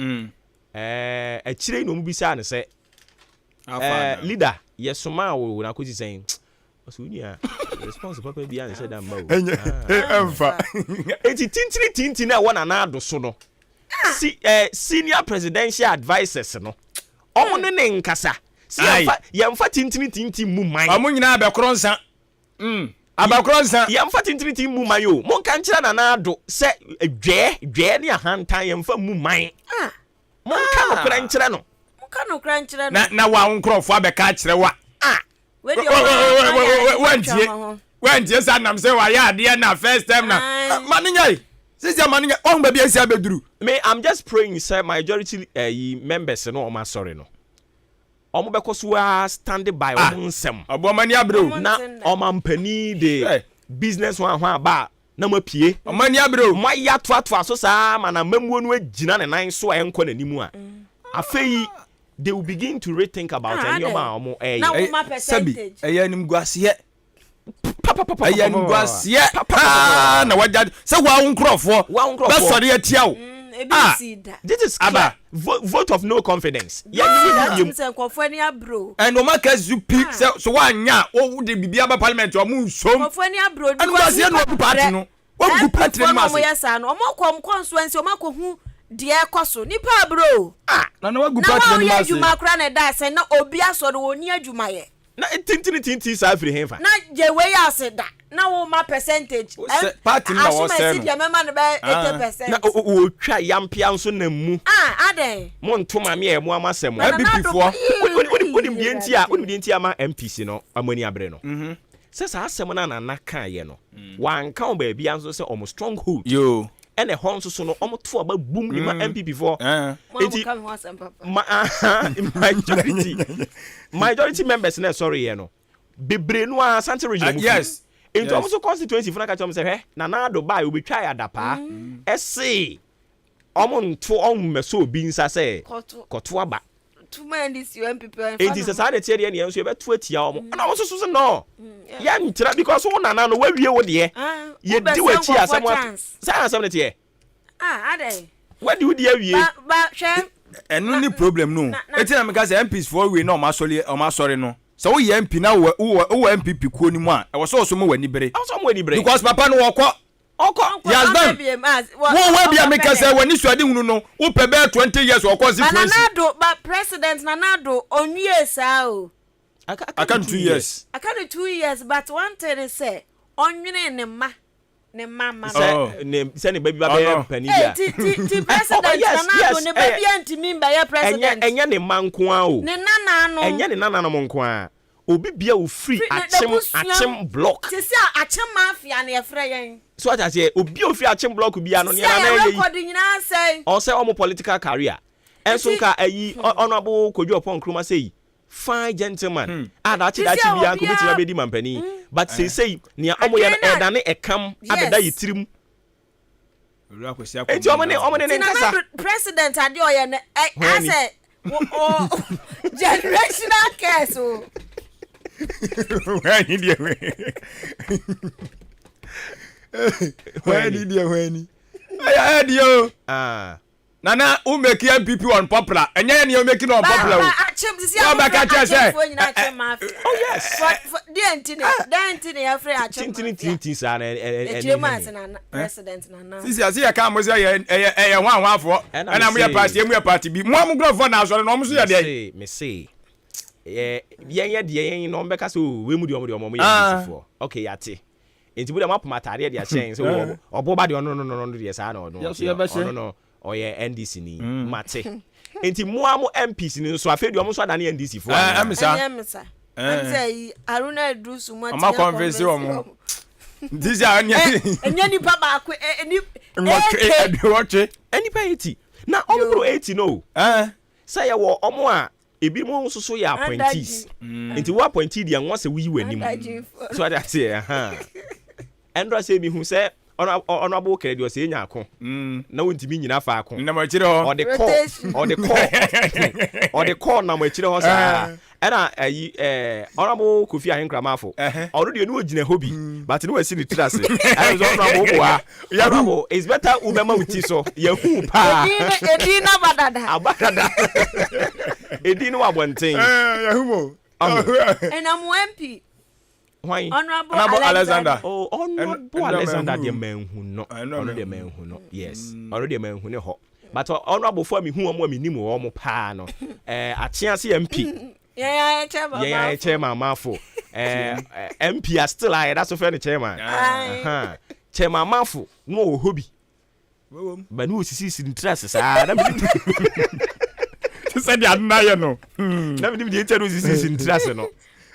a chire no mu bisa ne say leader yesoma wo na ko ti say so ni a response papa bia ne say da mba wo emfa eti tintini na wona na ado so no senior presidential advisors no omo ne nkasa si yemfa tintini mu man omo nyina abekoro nsa abakoro nsa yemfa tintini mu man yo mo kan kira na ado se dwe ne ahantan yemfa mu man mo kan no kran kira no na wa nkrofo abeka kire wa wantie sa nam say wa ya ade na first time na maninyai sisi maninyai on ba bia si abeduru me I'm just praying say majority members no o ma sorry no omo be koso stand by omo nsem obomani abro na omo mpani de business one ho aba na mapie omani abro ma ya toa so sa ma na mamuo no agina ne nan so enko nanimu a afei they will begin to rethink about any omo na wo ma percentage eyanim guase eyanim guase na wajad se wa nkrofo be sori atia wo this is vote of no confidence and no ma case you pick so wanya wo de bibia ba parliament o mu nsom and guase no party no wo gu party no ma se no omo kom constituency omo ko hu de ekoso nipa bro na no wagu party no ma se na wo kra na da se na obi asoro woni adwuma ye na tintini sa afiri henfa na je we ya se da na wo ma percentage party no wo se no dia mema no be 80% na wo twa yampia nso na mu aden mo ntoma me e mo amasem MPP fo onim die ama MPC no amani abre no se sa asem na na kan ye no wanka o ba bia nso se omo stronghold yo ene honso so no omoto aba boom ni ma MPP for enti majority members na sorry ye no bebre no a Santa region yes enti omo constituency funa ka chom se hwe na na do ba obetwa ya dapa ese omo nto ommeso obi nsa se koto aba too many this MPP enti se sa de tie de ne enso ebeto atia omo na omo so no ya ntira because wo nana no wawie wo de ye di wachi asem ne tie ade What do you do? But and only problem no. It's not because MPs for we no sorry no. So we MP now we MPP ku ni mu a. I was also mo wani bere. Because papa no wako. Yes done. Wo be make say wani suade hunu no. Wo pe be 20 years wako si president. Nanado but president Nanado onye sa o. I can't 2 years. I can't 2 years but one thing is say onwene ne ma. Ne mama say ne baby ba pani dia. Ti president Nanado ne baby antimi ba ya president. Enya ne manko a o. Ne nana no. Enya ne nana no monko a. Obi bia o free achim block. Ti say achim mafia na yefre yen. So I say obi o free achim block bia no ne na na yi. Record nyina say. O say omo political career. Enso nka ayi honorable Kojo Opon Nkrumah say fine gentleman. Dachi bia ko beti abedi mampani. But say ne omo ye na edane ekam abeda yitirim. Enti omo ne nkasa. President ade o ye na I say generational curse o. When Nana, who make MPP unpopular? And then you make it unpopular. Oh yes. President Nana. See, I can't say one for, and I'm here party. Be more go for now, so no say. Me say. Yeah, no because we mu di for. Okay, yate. Enti bu dem up matare dia chen so Obuoba de no dia sa na no. Oye NDC ni mate. Enti muamu MPs ni so afedi omo so adane NDC fo. Amisa. Say Aruna Drusu mo ti. Am convince omo. This ya enya ni baba ko eni pa 80. Na omo 80 no. Say wo omo a ebi mo nso so ya appointees. Enti wo appointee dia nwa se wi wanim. So I say Andra say mi hu say honorable credit was enya akon na wontimi nyina fa akon na ma chire ho or the call na ma chire ho sa era ayi honorable Kofi AHENKAN933FM already no ogina hobi but no wasi ni trase I was honorable is better umema uti so yahu pa edina abadada edina wabonten yahu mo and I'm MP. Why? Honorable Alexander. Oh, Honorable Alexander the man who no. Already man who no. Yes. Already man who no. But honorable for me who am we minimum omo pa no. Achiase MP. Yeah, chairman Mafo. MP are still I that's the chairman. Chairman Mafo no hobby. But no sisi interest sa. Said ya na ye no. Na me dey tell sisi interest no.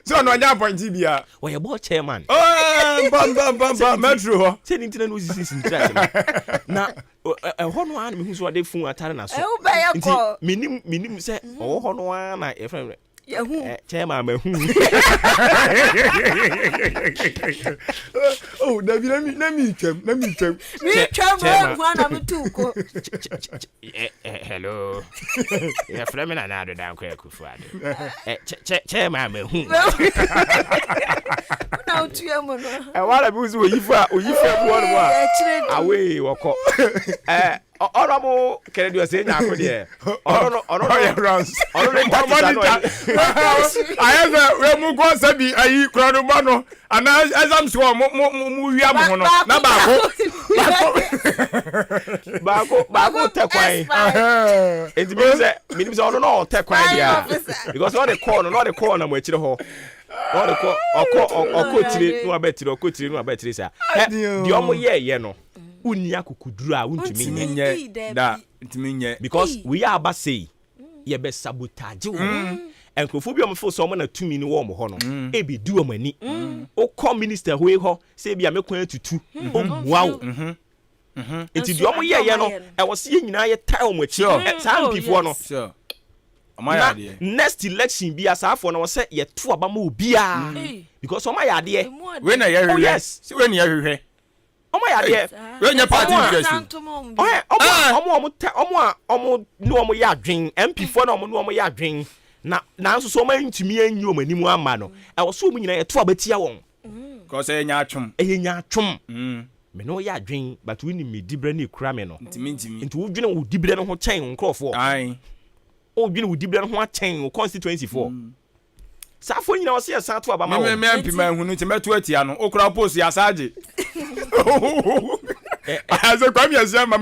So no nya appointee bia. We board chairman. Oh, bam metro ho. Say nintina no sisi interest na ho no an me hu so dey fun atare na so. Minim say ho no an na e friend chairman ma hu. Oh, David let me twem. Me twem one am too ko. Hello. Yeah, friend me na do dan kwa kufu ade. Chairman ma hu. Na otua mo no. Wala bi uzi oyifa bu one wa. Away woko. Honorable Kennedy was saying ako there. Honorable rounds. Honorable I have we mu go sabi ayi krado ba no. Ana exam so mu wi am ho no. Na baako tekwan. It means say no tekwan dia. Because all the call na mo akire ho. All the call okotire no abetire sa. Di omo ye no. Unia kukudura untimi nye da ntimi nye because we are about say ye be sabotage wo enkrofo bi omfo so mo na tumi ni wo mo ho no e be du omani o come minister ho ho say bia me kwan tutu o mua wo enti di omo ye no e wo se nyina ye tie o mo chi sa mpifo no amaya de next election bi asafo no wo se ye to aba ma obia because omaya de we na ye hwe yes we na ye hwe omo ya de we nya party interest omo no omo ya adwen MP4 na omo ya adwen na nso so omo ntumi anyi omo animu ama no e wo so omo nyina ye to abatia won because e nya atwom me no ya adwen but we ni me dibre ni kura me no ntimi nti wo dwene wo dibre no ho chen nkrofo ai o dwene wo dibre no ho chen wo constituency for safo nyina wose yesa to aba ma wo me ampi ma hunu nti meto atia no okura post ya saje as a kwame yesa ma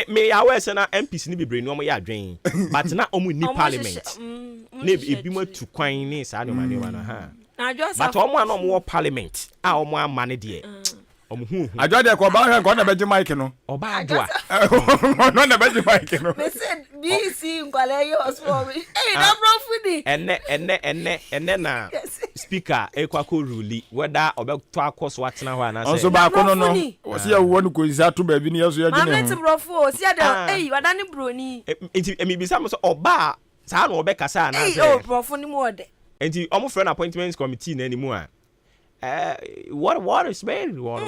me ya wese na MPs ni bebre no mo ya adwen but na omu ni parliament na ebi mo tu kwan ni sa no mane wana ha but omo ana omo parliament a omo amane de omo hu ajo de ko ba hwe ko na beje mic no oba adwa no na beje mic no me said BC ngwale yo so me eh na profudi enne na speaker ekwako ruli whether obeto akoso atena ho ana say onso ba kono no o se ya wo no ko isa to ba bi ni yeso ya gine ma me profo o se ya de wadani broni enti emi bisa mo so oba sa na obekasa na say oh profo ni mo de enti omo friend appointments committee na animu a what is man what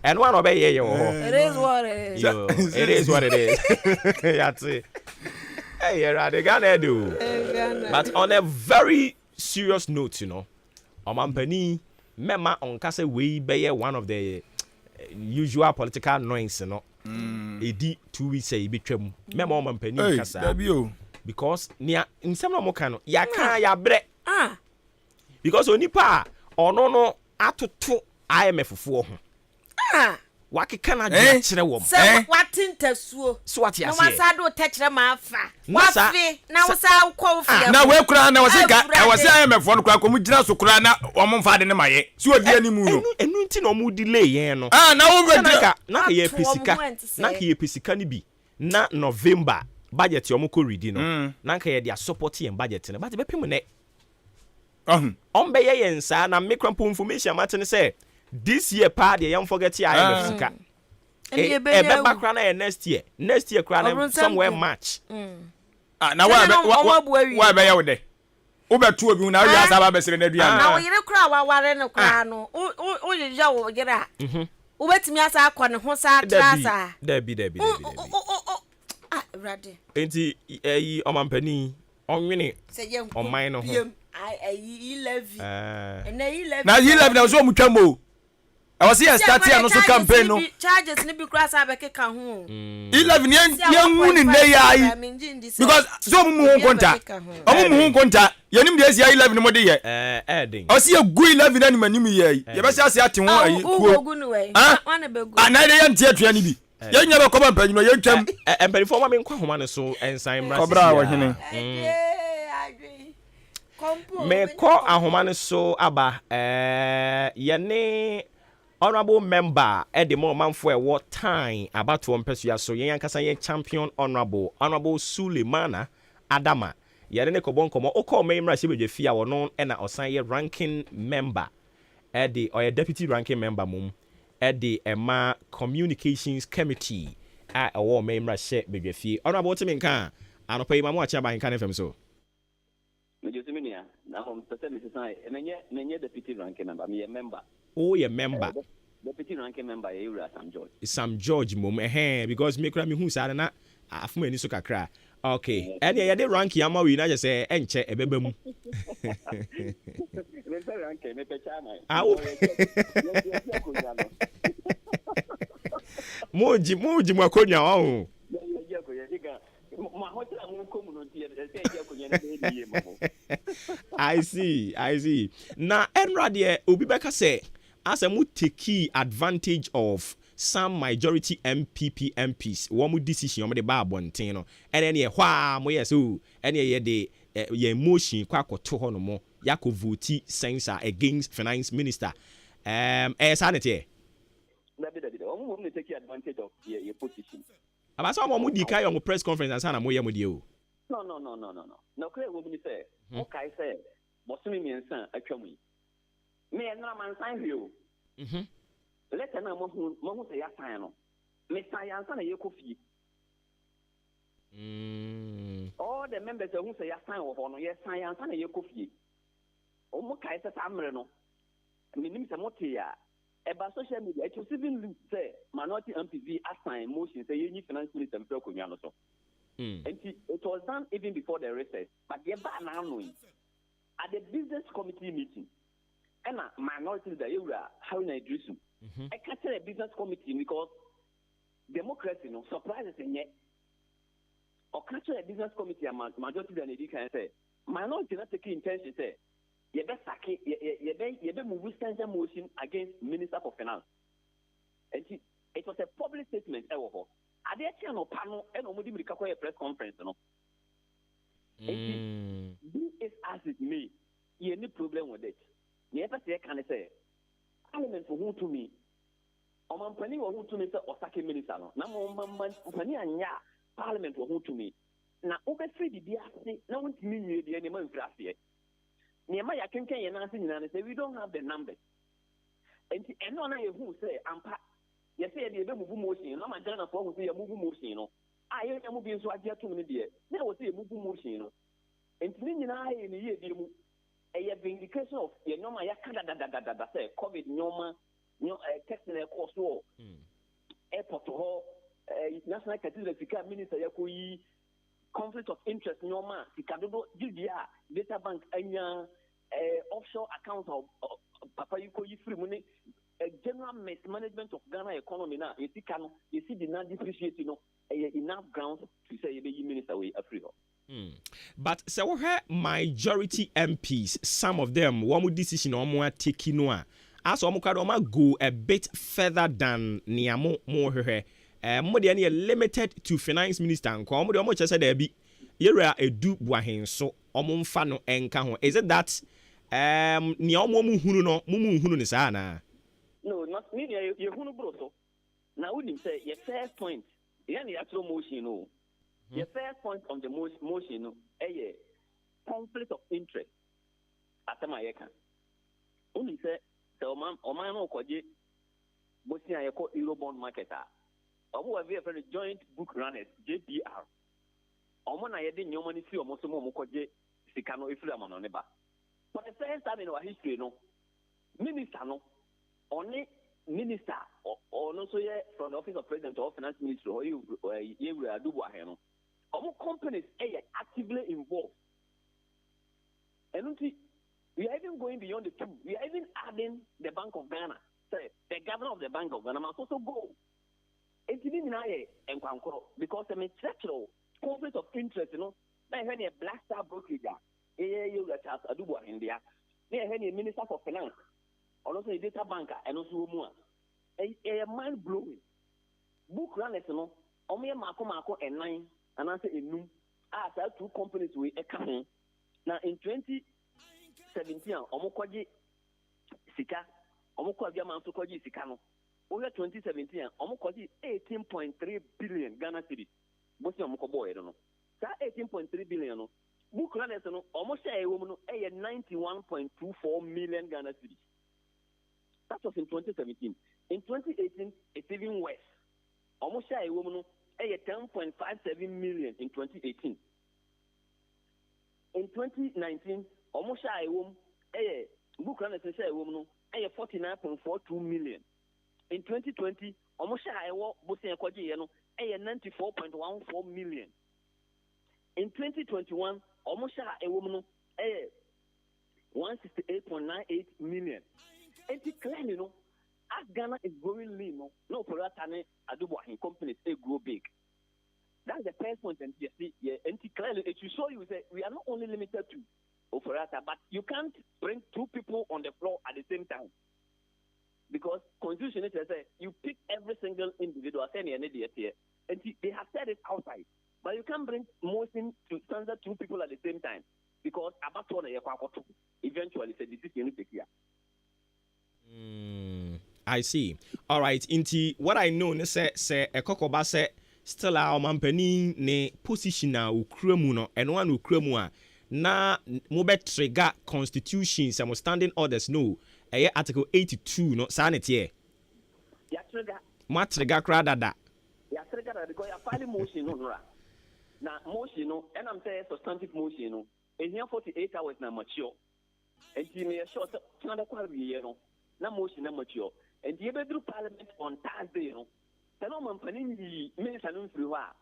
and one obey ye it is what it is it is what it is that's it hey they gonna do but on a very serious note you know omampani mema onkase we be one of the usual political noise you know edi 2 weeks e betwam mema omampani kasa because nia nsem no mo kan no ya kan ya bre because onipa ono no atoto IMF fo ho wakeka na dwa kire wo se watintasuo so what ya say na wasado tekire ma afa wafi na wasa ukọ ufia na we kura na wasika wase IMF no kura ko mu gina so kura na wo mfa de ne maye si odi animu no enu nti na mu delay yen no na wo be na ka ye pesika na ka ye pesika ni bi na November budget yo mo ko ready no na ka ye dia support yen budget no but be pem ne be ye yensa na micro information matene say this year pa de yam forget ya IMF sika e be bakra na next year kra na somewhere March na wa be ya wo de wo be tu obi na wi asa ba be sere na dua na wo yire kra wa ware ne kra no wo yija wo yira wo betimi asa akọ ne ho sa trasa da bi ready enti yi omampani onwene oman no ho I love na you love na so mutwamo I was here start here no so campaign no charges ni bi cross abekeka ho 11 yan huni ne yayi because so mu hu konta omu hu konta yanim de asia 11 mo de ye edin o se gu 11 na manim yayi ye be se ase ate ho ayi ku wana be gu na de yan tie atua ni bi ye nya be ko ban panyi no ye twam empany for ma me nkwa homa ne so ensan mra kobra wa hene me ko ahoma ne so aba yene honorable member Eddie Manfo e what time about to empesua so yen yankasa yen champion honorable Sulemana Adama yene ne kobon komo o call me mra sebedwe fia wono e na osan ye ranking member Eddie or deputy ranking member mum Eddie Emma communications committee a wo me mra she bedwe fie honorable timinka anopa imamu acha ba AHENKAN933FM so Mejosimania na hom tete misai enye deputy ranking member me member oh ye member deputy ranking member ye Sam George mom because me kra me hu sa na afuma ni so kakra okay and ye dey rank yama we na just say enche ebeba mu me rank me pecha na moji makonya wa I see. Na enrade obi beka say as a mu take advantage of some majority MPs wo mu decision mo de ba abonten no ene ne hwa mo yes o ene ye de ye emotion kwa akoto ho no mo yako vote censor against finance minister sanete o mu take advantage of your position aba so mo di kai on press conference and sana mo ye mo de o no no kre wo bi say o kai say bo sumi miensan atwamu me na man sign bio letter na mo say ya sign no me sign ansa na ye kofi all the members who say ya sign wo no ye sign ansa na ye kofi o mo kai say samre no me nim say mo te ya eba social media it was even look say minority MPV assign motion say you finance minister mpe konwa no so and it was done even before the recess but the ba na knowing at the business committee meeting and minority that you are how na Idrisu I can't say a business committee because democracy, no surprises in yet. Or catch a business committee, majority than it can say. Minority not taking intention say. You better move a motion against Minister for Finance. And it was a public statement. I did no panel and nobody will call a press conference. No. This is as it may. You have no problem with it. You ever say, can I say, Parliament for who to me? Oman Penny or who to me, or Saki Minister. Now, Penny and Ya, Parliament for who to me. Now, over 3 DDR, no one to me, the animal in Gracia. Nehemiah can answer and say, we don't have the numbers. And no one who say, you say the move motion, no, my Ghana for who say a move motion. I am moving so I get 2 minutes. There was a move motion. And meaning I in the year, a vindication of your normal Canada say COVID normal, testing a course war, airport to hall, national cathedral, minister Yakui. Conflict of interest normal, Sikado, GDR, data bank, and offshore account of Papa Yuko free money, general mismanagement of Ghana economy now. You see the non depreciating enough grounds to say the minister away Africa. But so we have majority MPs, some of them one decision on more taking one. As Omukadoma go a bit further than Niamo more here. More than limited to finance minister and come with much as there be area a do buahin so fano enka. Is it that Niamu Huno Mumu Hunisana? No, not me, you Huno Broso. Now, wouldn't say your first point, the actual motion. Your first point on the motion, a conflict of interest. At my account. Only say, the Oman Koji, Bosnia Eurobond marketer. Omo have a joint book runners JPR. Omo na yede nyoma ni fi omo so mo koje sika no efiri amano ne ba. For the first time in our history no minister no only minister or no so ye from the office of president or finance minister or you will do what no. Omo companies actively involved. And we are even going beyond the two. We are even adding the Bank of Ghana. Say the governor of the Bank of Ghana must also go. It's even because the structural conflict of interest, you know, I had a black star brokerage, you got Adubo India, they had a minister for finance, also a data banker, and also more. A mind blowing book runners, you know, only Marco and 9, and answer in noon. I said 2 companies with a company. Now in 2017, Omokoji Sika, Omokoji Mansukoji Sikano. Over 2017, almost 18.3 billion Ghana cedis. Most of them boy, I don't know. That 18.3 billion, book runners, almost a woman, 91.24 million Ghana cedis. That was in 2017. In 2018, it's even worse. Almost a woman, 10.57 million in 2018. In 2019, almost a woman, book runners, a woman, 49.42 million. In 2020, almost I walk Bosnia Koji, 94.14 million. In 2021, almost a woman, 168.98 million. And it's clear, you know, as Ghana is growing lean, no for that Adubo companies they grow big. That's the first point, and you see, and clearly it will show you that we are not only limited to Operata, but you can't bring 2 people on the floor at the same time. Because constitution says you pick every single individual, and they have said it outside. But you can't bring motion to standard 2 people at the same time. Because about one eventually said this is unique here. I see. All right. Inti what I know say a kokoba say still our mampani ne position na ukramu no and one ukramu na mo be trigger constitution some standing orders no. Article 82 no sanity ya trigger ma trigger crowd da ya trigger because ya file motion no na motion no and I'm saying substantive motion no in here 48 hours na mature and you may short tana kwa biye no na motion na mature and you be through parliament on Thursday no tell man panin yi minister no free wa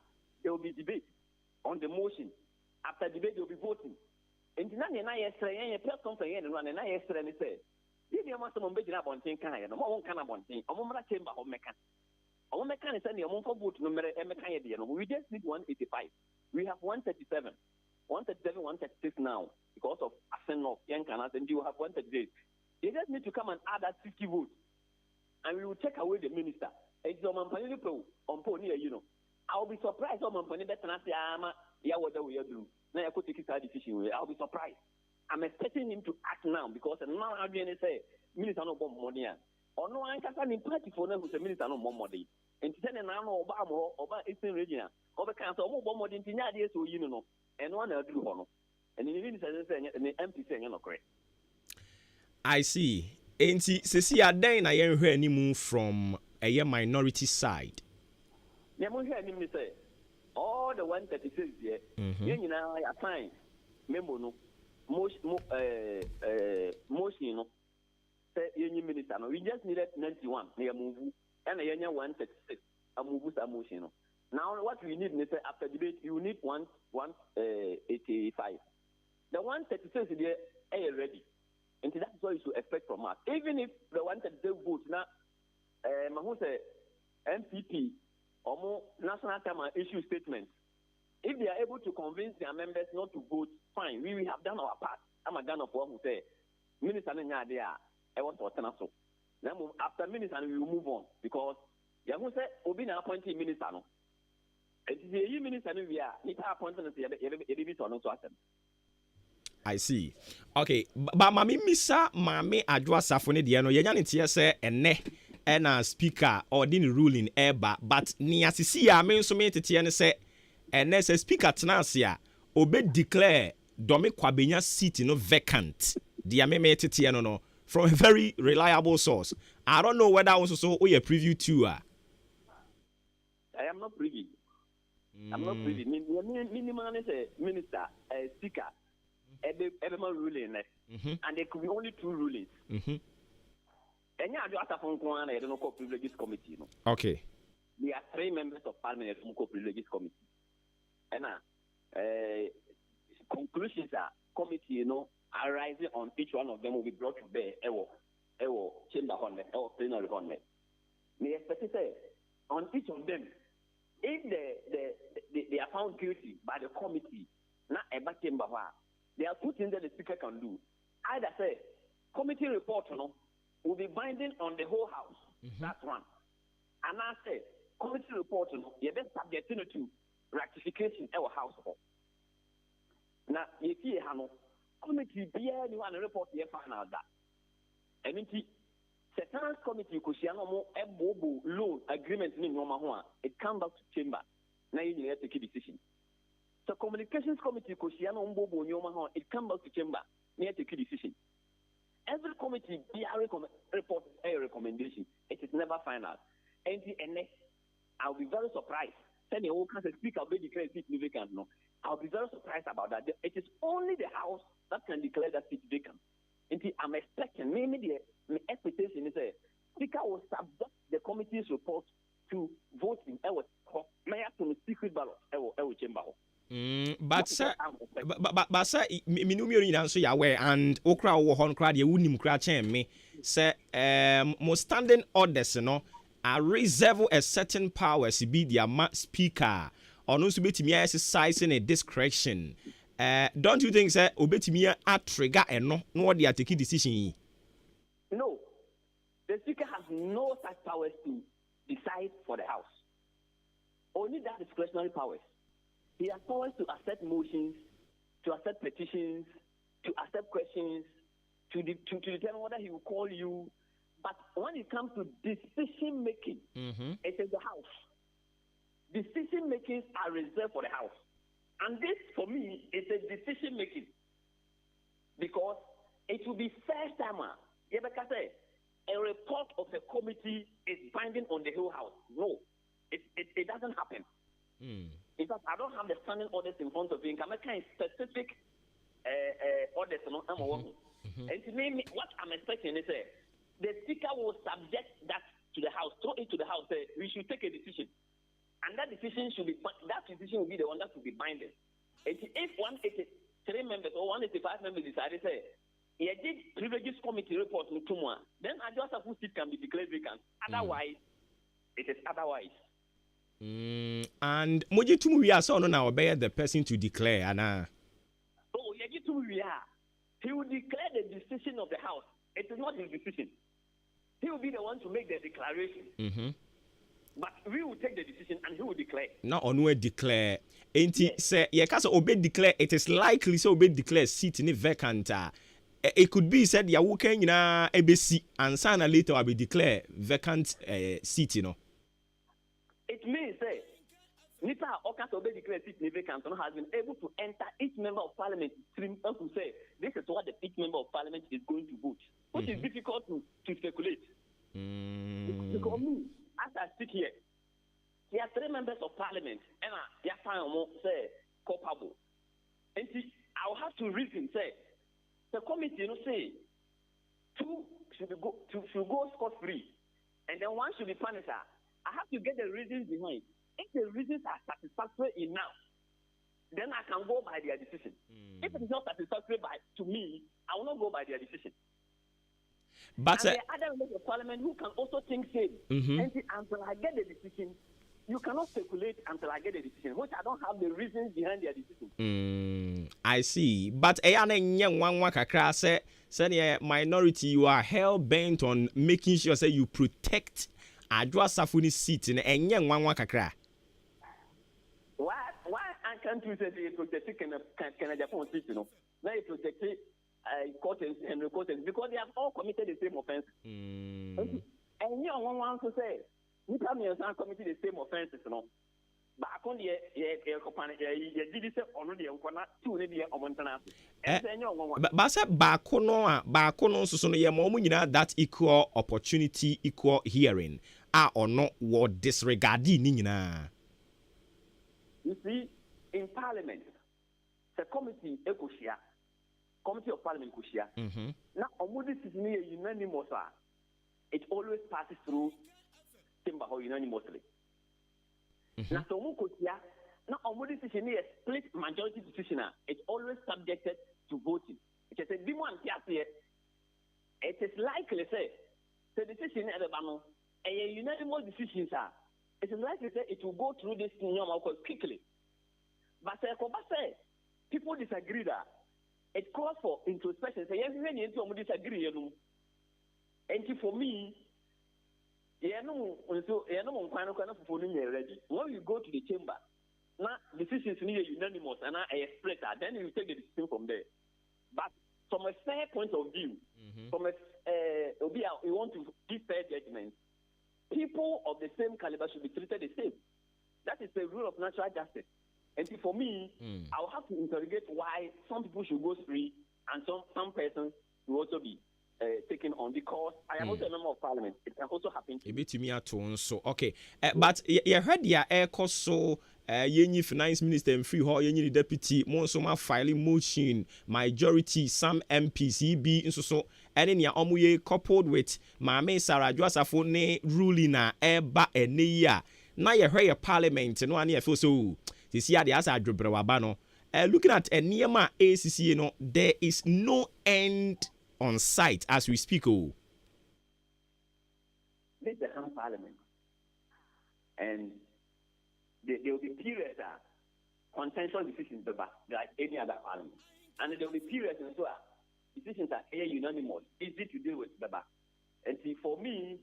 there will be debate on the motion. After debate there will be voting and na yesterday press conference no na yesterday ni say If you want someone better about thing, can I? No one can about thing. I'm not chamber of mechan. Our mechan is sending a month for vote number mechan. We just need 185. We have 137. 137, 136 now because of ascent of AHENKAN933, and you have 138. They just need to come and add that 50 votes, and we will take away the minister. It's on Mampani Pro on Pony, you know. I'll be surprised on Mampani better than Ama, what we are doing. Now I could take his decision. I'll be surprised. I'm expecting him to act now because now I'm going to say, Minister no bomb money. Or no, I can't party for them who's a minister no more money. And then I know Obama Eastern region, over council, more bomb money in the ideas, so you know, and one other honor. And the minister saying, and the empty saying, no, correct. I see. Ain't see a day I ain't heard any move from a minority side. Yeah, I'm hearing him say, all the 136 here, you know, I find, member no. Motion, you know, say any minister. No, we just needed 91 near move, and a young 136. A move with a motion. Now, what we need is after debate, you need 185. The 136 is there ready, and that's what you should expect from us. Even if the 136 votes now, who say MPP or more national time issue statements. If they are able to convince their members not to vote, fine. We have done our part. I'm a gun of one who say, Minister Nanya, I want to attend us. Then after Minister, we will move on because you who say, Obina appointed Minister. No, it is a Minister we are. He appointed us. I see. Okay, but Mami Misa, Mami Adwa Safone Diano, Yanity say, and ne. And speaker or didn't ruling eba, but near Sisia means so many to say. And as a speaker Tanasia, Obe declare Domi Kwabenya seat no vacant. Diameme Titiano from a very reliable source. I don't know whether also we a preview too. I am not privy. I'm not privy. Minimum is a minister, a speaker, everyone ruling, and there could be only two rulings. And you have to phone one. I don't know privileges committee. Okay. There are 3 members of parliament from privileges committee. And conclusions are committee, arising on each one of them will be brought to bear. Chamber honor, plenary honor. May expect to say on each of them, if they are found guilty by the committee, not a chamber, there are 2 things that the speaker can do. Either say committee report, will be binding on the whole house. That's one. And I say committee report, you best subject to ratification our house. Now, if you have committee, be anyone report the final that. And in the Finance Committee, Kushiano, a bobo loan agreement in Roma, it comes back to chamber. Now you have to take a decision. So, Communications Committee, Kushiano, Bobo, Yoma, it comes back to chamber. You have to take a decision. Every committee, report a recommendation. It is never final. And I'll be very surprised. Send your cancer speaker will declare seat vacant. No, I'll be very surprised about that. It is only the House that can declare that seat vacant. And I'm expecting, maybe the expectation is a speaker will subject the committee's report to voting. May have to secret ballot. Chamber. But sir, minumi answer ya way and okra wo hon kra de wunim kra chen me say mo standing orders I reserve a certain power to be the speaker or also betimi exercising a discretion. Don't you think sir obetimi a trigger no they are taking decision? No. The speaker has no such powers to decide for the house. Only that discretionary powers. He has powers to accept motions, to accept petitions, to accept questions, to determine whether he will call you. But when it comes to decision making, it is the House. Decision makings are reserved for the House. And this, for me, is a decision making. Because it will be first time, a report of the committee is binding on the whole House. No, it doesn't happen. In fact, I don't have the standing orders in front of me. I'm making specific orders. And to me, what I'm expecting is the speaker will subject that to the House, throw it to the House. We should take a decision, and that decision will be the one that will be binding. And if 183 members or 185 members decide, He did privileges committee report in Tumwa. Then I just have seat can be declared vacant. Otherwise, it is otherwise. And Moji Tumu, we are so now obey the person to declare, Anna. Oh, Yaji Tumu, we are. He will declare the decision of the House. It is not his decision. He will be the one to make the declaration. But we will take the decision and he will declare. Not on we declare. Ain't it say, yeah, because obey declare, it is likely so obey declare seat in a vacant. It could be said, ya working in a ABC and sana later will be declare vacant seat, you know. It means, say, Nita Okas obey declare seat in a vacant has been able to enter each member of parliament stream and to say, this is what each member of parliament is going to vote, which is difficult to speculate. Because me, as I sit here, there are 3 members of parliament, and I find say culpable. And see, I'll have to reason say the committee, say 2 should go scot free, and then 1 should be punished. I have to get the reasons behind. If the reasons are satisfactory enough, then I can go by their decision. If it is not satisfactory to me, I will not go by their decision. But and there are other members of parliament who can also think same. And until I get the decision, you cannot speculate until I get the decision, which I don't have the reasons behind their decision. I see. But say minority, you are hell bent on making sure say you protect Adwa Safuni seat in a kakra. Why I can't you say protect Canada seat, you know? Now you protect court and recorders because they have all committed the same offense. And you want to say, you tell me you committed the same offenses, you know. But I can't did this already on 2 years or Montana. But say Bakono so that equal opportunity, equal hearing or not what disregarding nina. You see, in Parliament, the committee Ecosia. Committee of Parliament Kushia. Now, Omudi is near unanimous. It always passes through Timber unanimously. Now, Tomu Kushia, now Omudi is near split majority decision. It's always subjected to voting. It is a demand here. It is likely, say, the decision at the Bano, a unanimous decision, sir. It is likely, say, it will go through this quickly. But, say, people disagree that. It calls for introspection. Say, yes, when you disagree, and for me, when you go to the chamber, now decisions need unanimous and a split, then you take the decision from there. But from a fair point of view, from you want to give fair judgment, people of the same caliber should be treated the same. That is the rule of natural justice. And for me, I will have to interrogate why some people should go free and some persons will also be taken on because I am also a member of parliament. It can also happen to me. To me at so okay. But you heard your air cost so yenyi finance minister and free hall yenyi deputy monsoma filing motion majority some MPs be so any ya omuye coupled with Mame Sarah Joasafo ne ruling na eba eniya. Now you heard your parliament no ani feel so this year the answer no. Looking at a Niema ACC, there is no end on sight as we speak. This is the parliament, and there will be periods consensual decisions like any other parliament, and there will be periods and so decisions are unanimous, easy to deal with. And see, for me,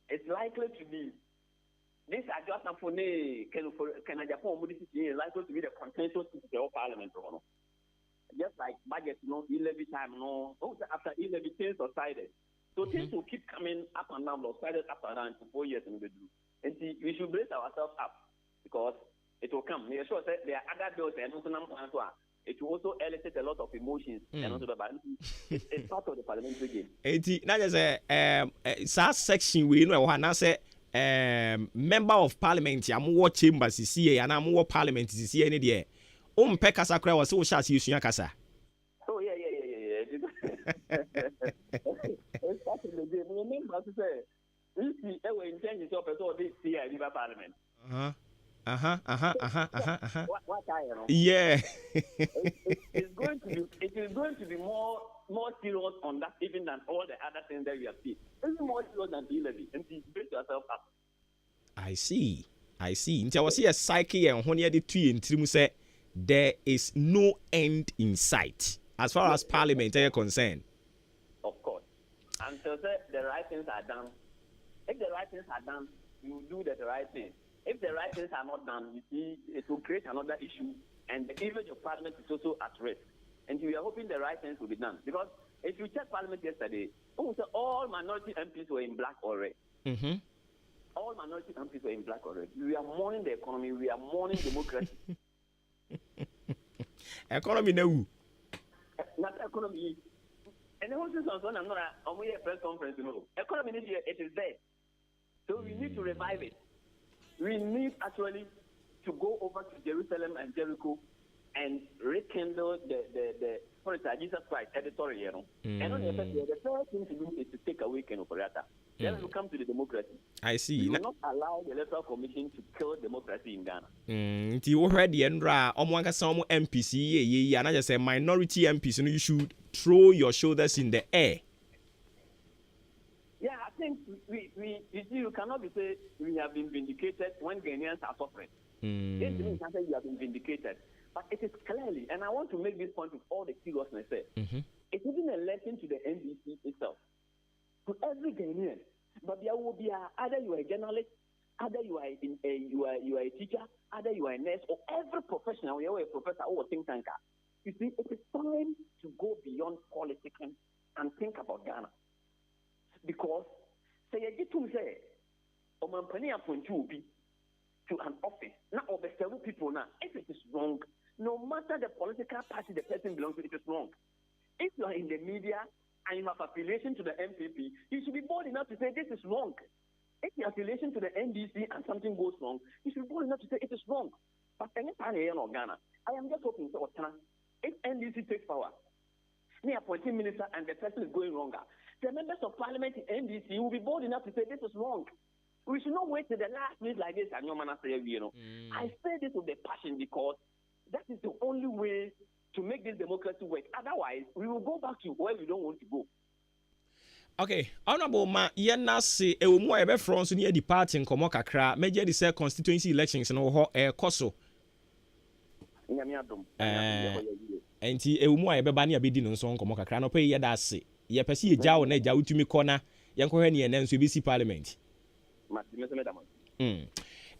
it's likely to be. This adjustment for Canada is likely to be the consensus of the whole parliament. Just like budget, e-levy time, after e-levy things are decided. So things will keep coming up and down, decided up and down for 4 years and we do. And see, we should brace ourselves up because it will come. Make sure that there are other bills and it will also elicit a lot of emotions and also it's part of the parliamentary game. Now there's a section we know how say member of parliament I'm watching chambers CCA and I'm watch parliament CCA any day. Kasa kra was so shall you kasa. Oh yeah. It's part of the game. Remember to say if we ever intend to stop this here in the parliament. What I know. Yeah. It is going to be more serious on that even than all the other things that we have seen. It's more serious than the levy. And you brace yourself up. I see. Nti I was here psyche and honey the two in trim say there is no end in sight as far as parliament are concerned. Of course. Until the right things are done. If the right things are done, you do the right thing. If the right things are not done, you see, it will create another issue, and the image of Parliament is also at risk. And we are hoping the right things will be done. Because if you check Parliament yesterday, all minority MPs were in black or red. Mm-hmm. All minority MPs were in black or red. We are mourning the economy. We are mourning democracy. Economy no. Not economy. And the whole thing is on a press conference, Economy this year, it is there. So we need to revive it. We need actually to go over to Jerusalem and Jericho and rekindle the Jesus Christ editorial. And on the other hand, the first thing to do is to take away Ken Operator. Then we come to the democracy. I see. We will not allow the Electoral Commission to kill democracy in Ghana. Nti wo hwɛ deɛ ndra ɔmo ankasa ɔmo MPC ye and I just say minority MPs you should throw your shoulders in the air. Yeah, I think we you see, you cannot be say we have been vindicated when Ghanaians are suffering. This means that you have been vindicated. But it is clearly, and I want to make this point with all the seriousness there, it's even a lesson to the NDC itself. To every Ghanaian. But there will be either you are a journalist, either you are a teacher, either you are a nurse, or every professional, you are a professor or a think tanker. You see, it is time to go beyond politics and think about Ghana. Because say you to say Omampani appoint you to an office, not over several people now. If it is wrong, no matter the political party the person belongs to, it is wrong. If you are in the media and you have affiliation to the MPP, you should be bold enough to say this is wrong. If you have affiliation to the NDC and something goes wrong, you should be bold enough to say it is wrong. But anytime in Ghana, I am just hoping for if NDC takes power, me appointing minister and the person is going wrong, the members of parliament in NDC will be bold enough to say this is wrong. We should not wait till the last minute like this and your man say, I say this with the passion because that is the only way to make this democracy work. Otherwise, we will go back to where we don't want to go. Okay, honorable ma yena se e wo mu e be front so near the party in komo kakra meje the constituency elections no ho koso. Nyame adom. Enti e wo mu e be ba ne abedi no so komo kakra no pe ye da se. Ye pese ye jawo na jawo tumi kona ye nko hwe ne na nso be si parliament.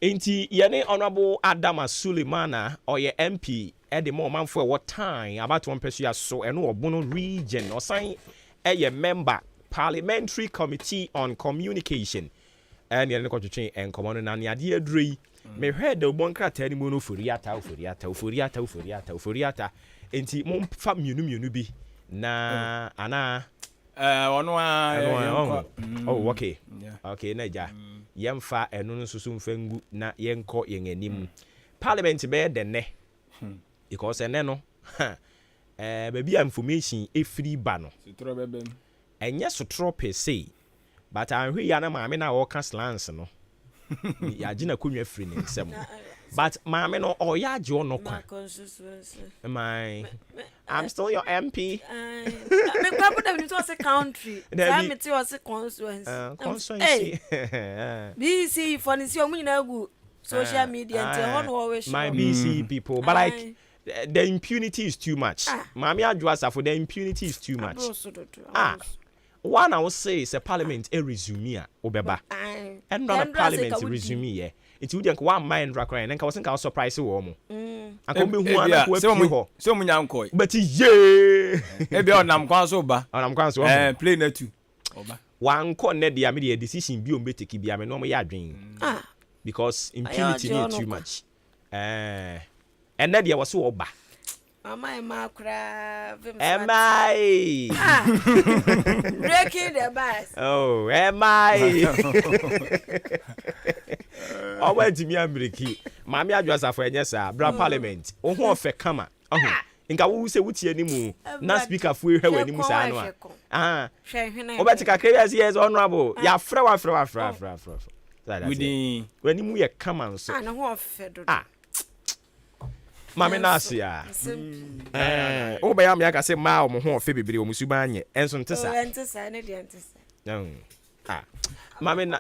Enti yene honorable Adama Sulemana or ye MP at the moment for what time about one person so and Obono region or sign a member parliamentary committee on communication and yene ko twetwe en komo no na ne ade adrei me heard the bonkra tani mu no foriata enti mom fa mienu bi na ana oh okay okay na ja yemfa enu nsusu mfangu na yenko yenanim parliament be de ne because ene no baby information efiri ba no sotro bebem enye sotro per se but anhwe ya na maame na wo ka slants no ya gina konwa firi ne nsem but maame no oya age ono kwa I'm still your MP. Me papo da ni to say country. Say me to say constituency. BC for ni si o mu na gu social media until one always my BC people but like the impunity is too much. Mami adwasa for the impunity is too much. One I will say is a parliament a resume obeba. And not a parliament resume yeah. It's would one mind rock and I wasn't surprised wo mo. Akobe hu ana ko afi ho. So munya nkoi. But ye. Maybe onam kwan so ba. Onam kwan so. Play na tu. Oba. Wan ko ne dia me the decision bi o mbeteki bia me no mo ya adwen. Because impunity need too much. And na dia was so oba. Mama Emma kra am I breaking the bus. Oh, am I? O wa ti mi ambreki. Mama adwasa for enyesa bra parliament. O ho ofe kama. Nka wo se wuti animu na speaker fu hwe wanimu sa no a. O beti kakra yes honorable. Ya fra. Wanimu ye kama nso. Na ho ofe do. Mame Nasia. Oh, by me, I can say, Ma, Moho, Phoebe, or Musubanye, and some Tessa. Mame,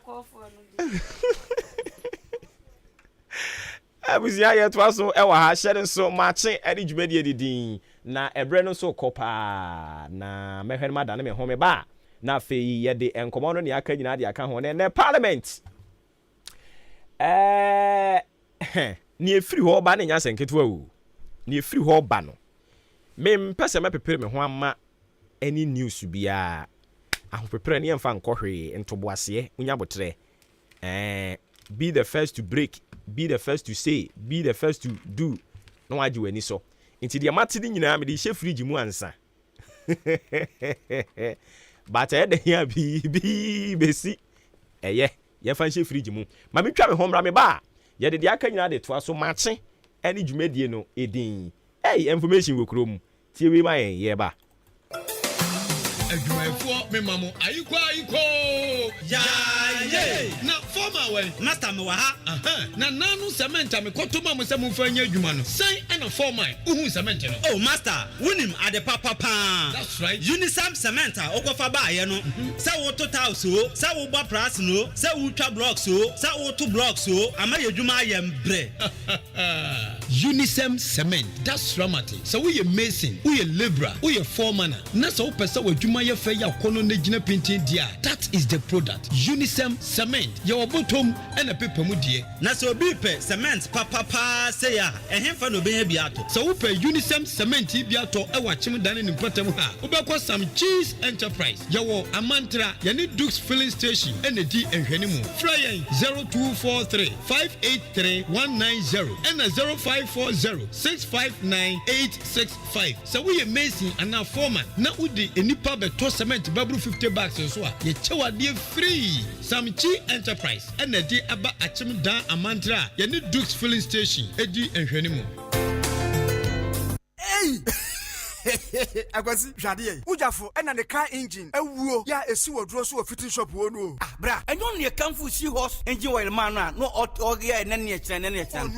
I was ya twas so ewa shedding so much any media di na ebreno so kopa na mehwe madam me home ba na fe ye de enkomo no ne aka nyina de aka ho ne parliament ni efiri ho ba ne nya senketewa o ni efiri ho ba no me mpese me pepere me ho ama any news bia aho pepere ne emfa nkohwe ntoboase unya botre be the first to break, be the first to say, be the first to do. No waji weni so. Inti di amati di nyina me di she fridge mu ansa. But de here be besi. Ye fan she fridge mu. Ma me twa me hom ra me ba. Ye de aka nyina de to aso mache eni dwumadie no edin. Information wo krom. Tie we ma ye ba. Adwumayfo me mamo ayiko ya na former way master me wa ha na nanu cement me kotoma mo se mo fa nya adwuma no sai na former uhu cement no oh master wunim ade papa that's right unisam cement okofa ba ye no se wo to house o se wo gba price no se wo twa blocks o se wo to blocks o ama ye adwuma ye mbre unisam cement that's dramatic so we are mason we are labourer we are foreman na so pesa wa adwuma ye fa ya kono na gina painting dia that is the product unisam cement your bottom and a paper mu die na so bi pe cement papa say ya ehemfa no ben bia to so we pe unisam cement bia to e wa chim dan ni patam ha we be some cheese enterprise your amantra ya ni Dukes filling station and di ehwani mu fly 0243 583 190 and 0540 659 865 so we amazing and now foreman na udi enipa beto cement babru 50 bucks so a ye chewa de free some chi enterprise and di aba achim dan amantra ya ni Dukes filling station edi ehwani mu Agwasi jade ujafo ena ne car engine ewuo ya esi wodro so fitting shop wo no bra enyo ne kanfu si horse engine oil man no ogia enene e kire enene e kire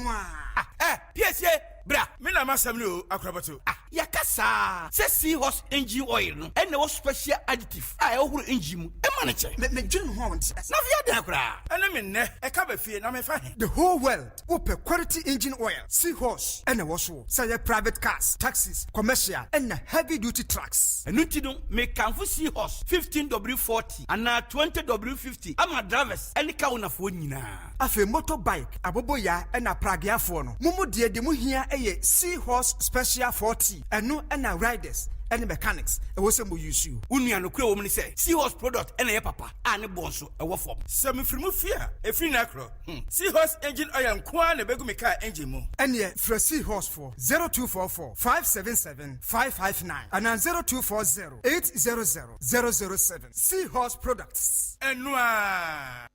PSA bra me na masam ni o akrabato yakasa se seahorse engine oil no ene wo special additive a ehuru engine mu e ma ne che me dwun ho won na via da kra ene me ne e ka ba fie na me fa the whole world open quality engine oil seahorse ene wo so say private cars taxis commercial and heavy duty trucks enu ti no me kanfo seahorse 15W40 and 20W50 ama drivers ene ka wona fo nyina afi motorbike aboboya ena pragiafo no mumu de mu hia eye seahorse special 40 enu ena riders any mechanics e wo sem use you unua no kure wo mni say seahorse product ena ye papa ane bonso e wo form sem frimu fia e free na kro seahorse engine oil nkoa na begu me car engine mu ene fra seahorse for 0244 577 559 and 0240 800 007 seahorse products enua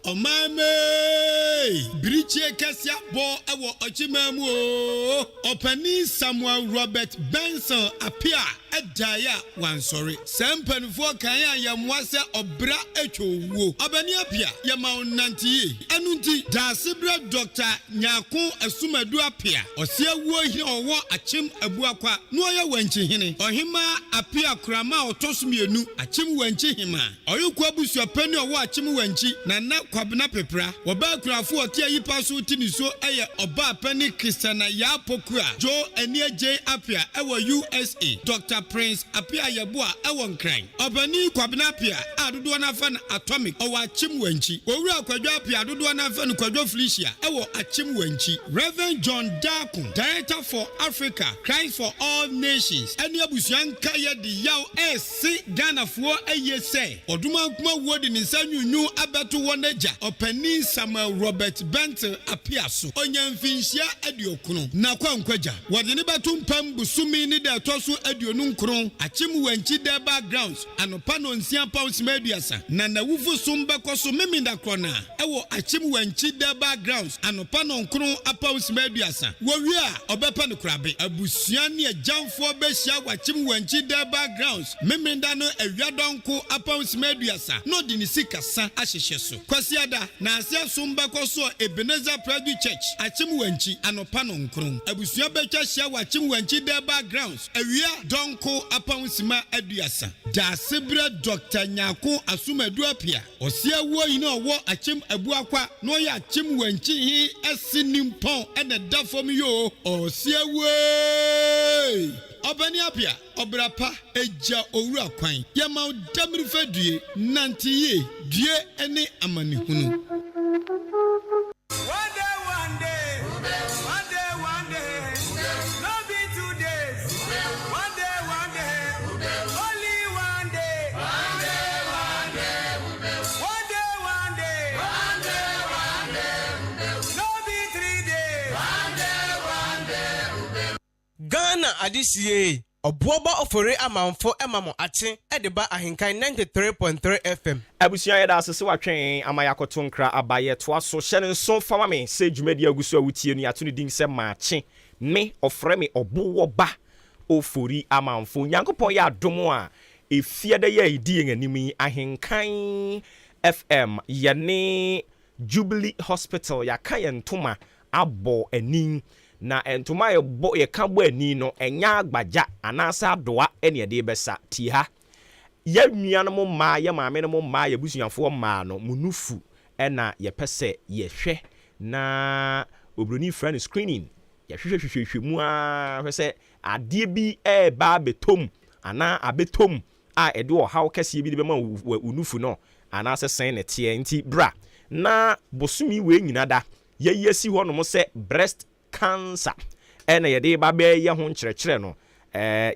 Omame Bridge Kasia Bo Ewo Ochimamu Opani Samuel Robert Benson appear Edaya one sorry Sampen for Kaya Yamwasa Obra Echo Obani appear Yamau Nanti Anunti Dasibra Doctor Nyako Asumadu appear Osia wo hi owo achim abuakwa Noya wenchi hine Ohima appear Krama Otosmienu achim wenchi hima Oyukwa busu penny owo achim wenchi na kwabena pepra woba krafo otia yipa so tini so eye oba pani Christiana ya pokua jo eni ej apia ewo USA Dr Prince apia yeboa ewo nkran obani kwabena apia adodo na fa na atomic owa achim wanchi owura kwadwo apia adodo na fa na kwadwo Felicia ewo achim wanchi Reverend John Darkun Director for Africa Christ for All Nations eni abusuanka ye di yaw esi Ghana fo eye se oduma kuma wodi ni sanyunyu abeto wonaja Openi Samuel Robert Benton apiaso onyamfinhia aduokunu na kwankwaja wode ne beto mpam busumi ni da toso aduonu nkron achim wanchi da backgrounds anopa no nsia pounds aduasa na na wufu sumba koso meminda krona ewo achim wanchi da backgrounds anopa no nkron apawus aduasa wowie a obepa no krabe abusua ne ajanfo behia wachim wanchi da backgrounds meminda no awiadonko apawus aduasa no di ni sikasa ahyehye so kwasiada na asia sumba koso Ebenezer Private Church achim wanchi anopa no nkron abusua betwa hia wachim wanchi da backgrounds awia donko apawus aduasa da sebra Dr. Nyako Asumaduapia osia wo ina wo achim abuakwa no ya achim wanchi hi asinimpon ene dafom yo osia wo Obani apia obrapa eja owura kwan yama damri fadue nantiye due ene amani hunu Ghana adisiye Obuoba Ofori Amanfo emamo ache edeba AHENKAN933FM Abusia yeda asese watwen amayakoto nkra abaye to aso hyene nso fama me se dwumadi agusu awutie nu yato ne din se Maakye me ofre me Obuoba Ofori Amanfo Nyankopon ya adomo a efiade ya edi yen anim AHENKAN FM yene Jubilee Hospital ya kayen toma abo anin na entuma ye kabo ani no enya agbaja anasa adoa ene de besa ti ha ya nuanom ma ya maame no ma ya busuafo ma no munufu ena ye pese ye hwe na obroni friend screening ya hwehwehwehwe mu a pese ade bi ba betom ana abetom a ede o haw kase bi de bema unufu no anasa sen ne tie nti bra na bosumi we nyina da ye yesi ho no mo se breast cancer ena yede ba be ye ho nkyerɛkyerɛ no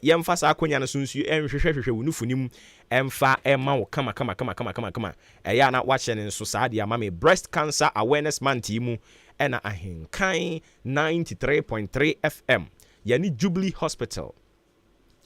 yemfa sa akonya no sunsu enhwehwehwehwe wunufunim emfa ema wo kama ya na wache ne nso saa de ama me breast cancer awareness month mu ena AHENKAN 93.3 FM yani Jubilee Hospital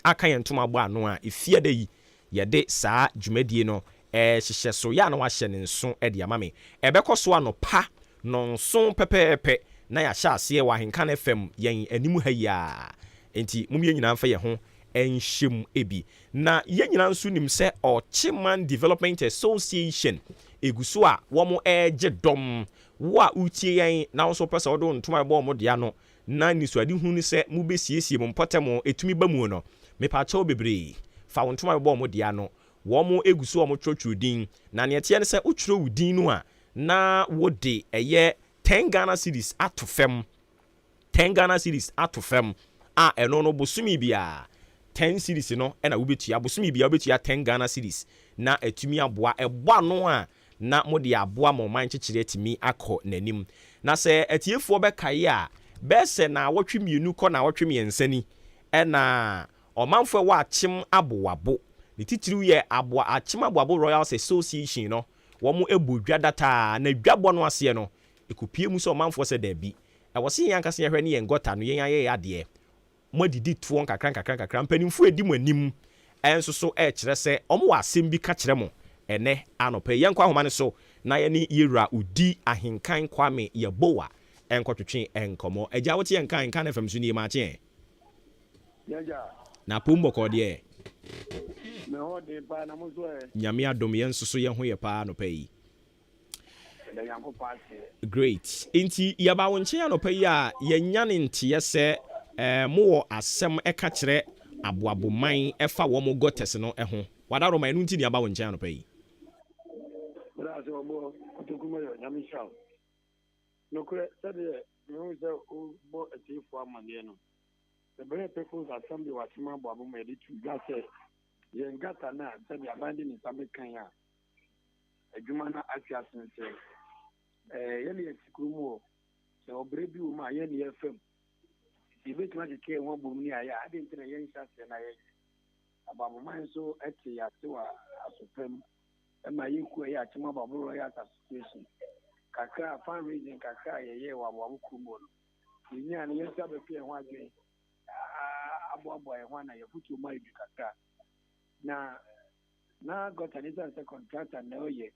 aka yentuma bo ano a efiade yi yede saa dwumadie no hyehyɛ so ya na wache ne nso de ama me ebekɔ ano pa no nso pepepe na ya sha ase wa AHENKAN FM yen animu ha ya enti mum ye nyina mfa ye ho enhyem ebi na ye nyina nso nim se Ochiman Development Association eguso a wo mo eje dom wo a utie yen na nso pese wo do ntoma bo mo dia no na nisuade hu ni se mu besiesie mo mpotemo etumi ba mu no me pa cha obebre fa wo ntoma bo mo dia no wo mo eguso wo mo twotwo din na ne tie ne se utworo wudin no a na wo de eye 10 Ghana cedis ato fem 10 Ghana cedis ato fem a eno no bosumi bia 10 cedis no ena wobetua bosumi bia wobetua 10 Ghana cedis na etumi aboa ebo no a na mode aboa mo man kyekere etimi akọ nanim na se etiefo bekaye a bese na wotwe mienu kọ na wotwe miensani ena omanfo wa achim aboabo ne titiriu ye aboa achim aboabo Royals Association no wo mo ebodwa data na dwabo no ase no ekupie mu so omanfo se da bi wose yan kase yehwe ne yen gota no yen aye ade modidi tuo nkakra mpanimfo edi mu anim enso so kyerɛ se omo wasem bi ka kyerɛ mo ene anope yen kwa homa ne so na ye ni yera udi AHENKAN kwame yeboa enkotwetwe enkomo agya wote yen kan FM so ni Maakye yaja na pombo ko de me ho de pa na mo so nyame adom yen so ye ho ye pa no pay great inti yaba wonche ya no pay a yenya ne ntie se mo asem eka kire aboaboman efa wo mo gotes no ho wadaro man nti ni yaba wonche ya no pay bra so bo otokuma yo nyame shaw no kure sade me se o bo etifo amane no the very people's assembly was small boabo me di tu gase yen gata na sade abandi ni sabe kan ya adwuma na asiasen se yene yesikumu se obrebi wo ma yene yefam ibeti ma ke won bom ni aya ade ntina yen hyase na ye ababo man so eti ya se wa asopem ma yiku ya chima baburo ya association kaka fundraising kaka ye wa babo kumo no nya ne yesa be pie ho adwen abo ye ho na ye futu ma ibi kaka na na gota ne sɛ contractor na ɔyɛ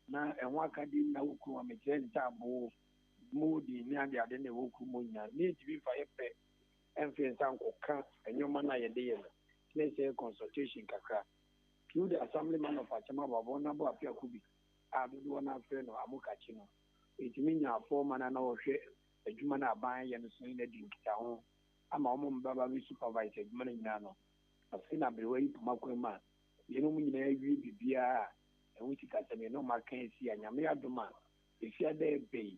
na ɛho akadi na woku ma mekyerɛ ne sɛ abo mu di ne ade na woku mu nya ne tibi fa yɛpɛ ɛmfe nsa nkɔka ɛnyɔma na yɛde yɛ no na sɛ consultation kakra through the assemblyman of Achama Babo na bo apia kubi a dodo na afre no amukachi no etimi nya afọ mana na wɔhwɛ adwuma na aban yɛ no so na di nkita ho ama ɔmo mbaba bi supervise adwuma no nyina no afei na berewa yi poma kwama yɛno mu nyina awie bibia ɛho tikasɛm no maka esi anyame adoma efia da ebe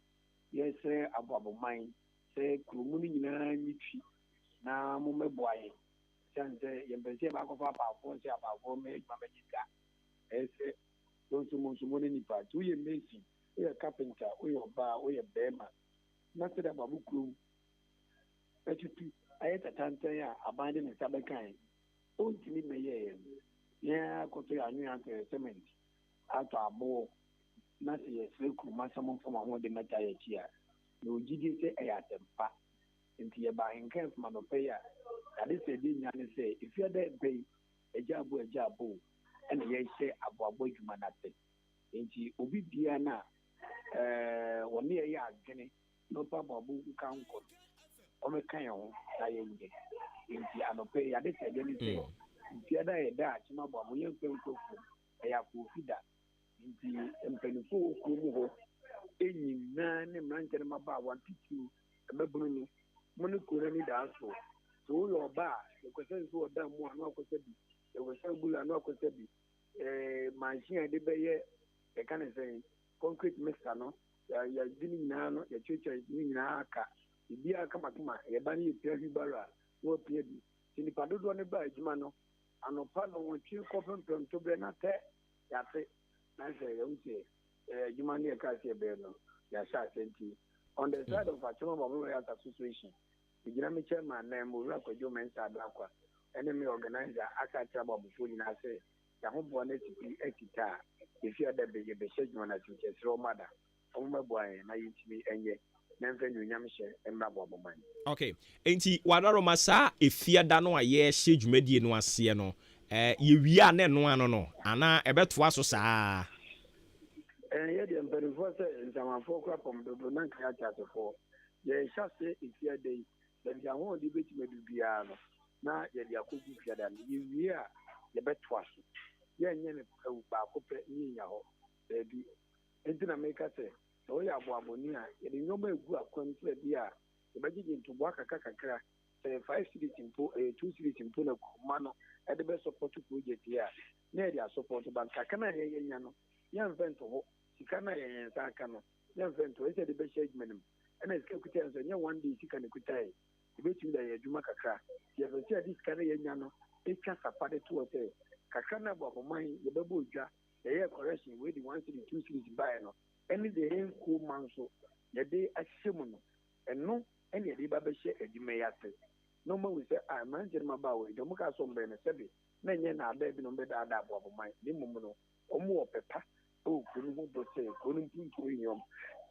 yɛsɛ aboaboman sɛ kuromu no nyinaa nyitwi na mo mɛboaye sɛ yɛmpɛsɛ baakɔfa apaafo sɛ apaafo mɛadwuma mɛgyika ɛsɛ nsumo no nipa nti woyɛ mason woyɛ carpenter woyɛ ɔbaa woyɛ bɛrima na sɛ dɛ babo kurom atutu ayɛ tatantan a aban de ne nsa bɛkae ɔntumi mɛyɛɛ no yɛn akɔtɔ yɛ anwea atɔ cement atɔ aboɔ na sɛ yɛsrɛ kuruma sɛ momfam ahode mɛta yɛ akyi a na ogyidie sɛ ɛyɛ asɛmpa nti yɛba ahenkan fama nɔpɛ yi a ade sɛ ɛde nya ne sɛ ɛfia dɛ bɛyi agya abo ɛna yɛhyɛ aboabɔ adwuma no ase nti obi bia no a wɔne yɛyɛ adwene na ɔpa aboabɔ nka nkɔ ɔmɛka yɛn ho na yɛnyɛ nti anɔpɛ yi ade sɛ ɛde ne sɛ mfia da yɛda a kyema aboabɔ yɛmfɛ nkɔfu ɛyɛ akɔɔfi da nti mpanimfo wɔ kurom hɔ ɛnyinaa ne mmerankyɛ no maba a wɔntetiw ɛbɛbono no mo ne kura ni da so so woyɛ ɔba a yɛkɔsɛ nso ɔda mu a na wakɔsɛ bi yɛkɔsɛ bulu a na wakɔsɛ bi machine a yɛde bɛyɛ yɛka ne sɛ concrete mixer no yɛde ne nyinaa no yɛkyerɛkyerɛ ne nyinaa aka biribiara kamakama yɛba ne yɛpia hwibaro a na wɔpia bi nti nnipa dodoɔ no baa adwuma no anɔpa no wɔtwe kɔpempɛmto berɛ na tɛ yɛate na sɛ yɛwo sɛ adwuma no yɛka sɛ yɛbɛɛ no yɛahyɛ ase nti on the side of Achama Babo Association gyina me chairman na mo wura kwadwo mensa adakwa ɛne me organizer aka kyerɛ babofo nyinaa sɛ yɛahoboa no atita a yɛfia da bɛhyɛ dwuma no ase kyerɛ srɛ ɔmada ɔmomɛboa yɛn na yɛntumi ɛnyɛ na mfɛ nnuonyam hyɛ mmra aboaboman okay enti wadaroma saa efia da no a yɛhyɛ dwumadie no aseɛ no yɛwie a na ɛno ano no anaa ɛbɛtoa so saa yɛdeɛ mpanimfoɔ sɛ nsamanfoɔ kora pɔm dodo na nkra ateasefoɔ yɛhyɛ ase efia da yi baabi ahoɔde bɛtumi adu biara no na yɛde akɔgu fiada no yɛwie a yɛbɛtoa so yɛnyɛ no baako pɛ ne yɛnya hɔ baabi nti na meka sɛ sɛ woyɛ aboabɔni a yɛde nnwɔma agu akwan sɛ bi a yɛbɛgyegye ntoboa kakra sɛ 5 cities mpo 2 cities mpo na kuruma no ɛde bɛsupɔto project yi a na yɛde asupɔto ba nkaka no a yɛyɛnya no yɛmfɛ nto hɔ sika no a yɛyɛ nsa aka no yɛmfɛ nto hɔ ɛsɛ de bɛhyɛ adwuma no mu ɛna sika kuta nso nyɛ 1 day sika ne kutae ebetumi da yɛ adwuma kakra yɛfɛ sɛ ade sika no yɛnya no etwa sapa de to sɛ kakra na aboaboman yɛbɛbɔ odwa yɛyɛ correction wey di 1 city 2 cities bae no ɛne de yɛnko man so yɛde ahyɛ mu no ɛno ɛne yɛde ba bɛhyɛ adwuma yi ase na ɔma wu sɛ a mmeranteɛ no maba wɔ ɛdɔm ka so mbɛn no sɛbe na ɛnyɛ na ada bi no ɔmbɛdaadaa aboaboman ne mmom no ɔmo wɔ pɛpa ɛwɔ kuro no ho bɔ sɛ kuro no mpuntuo yinyɔm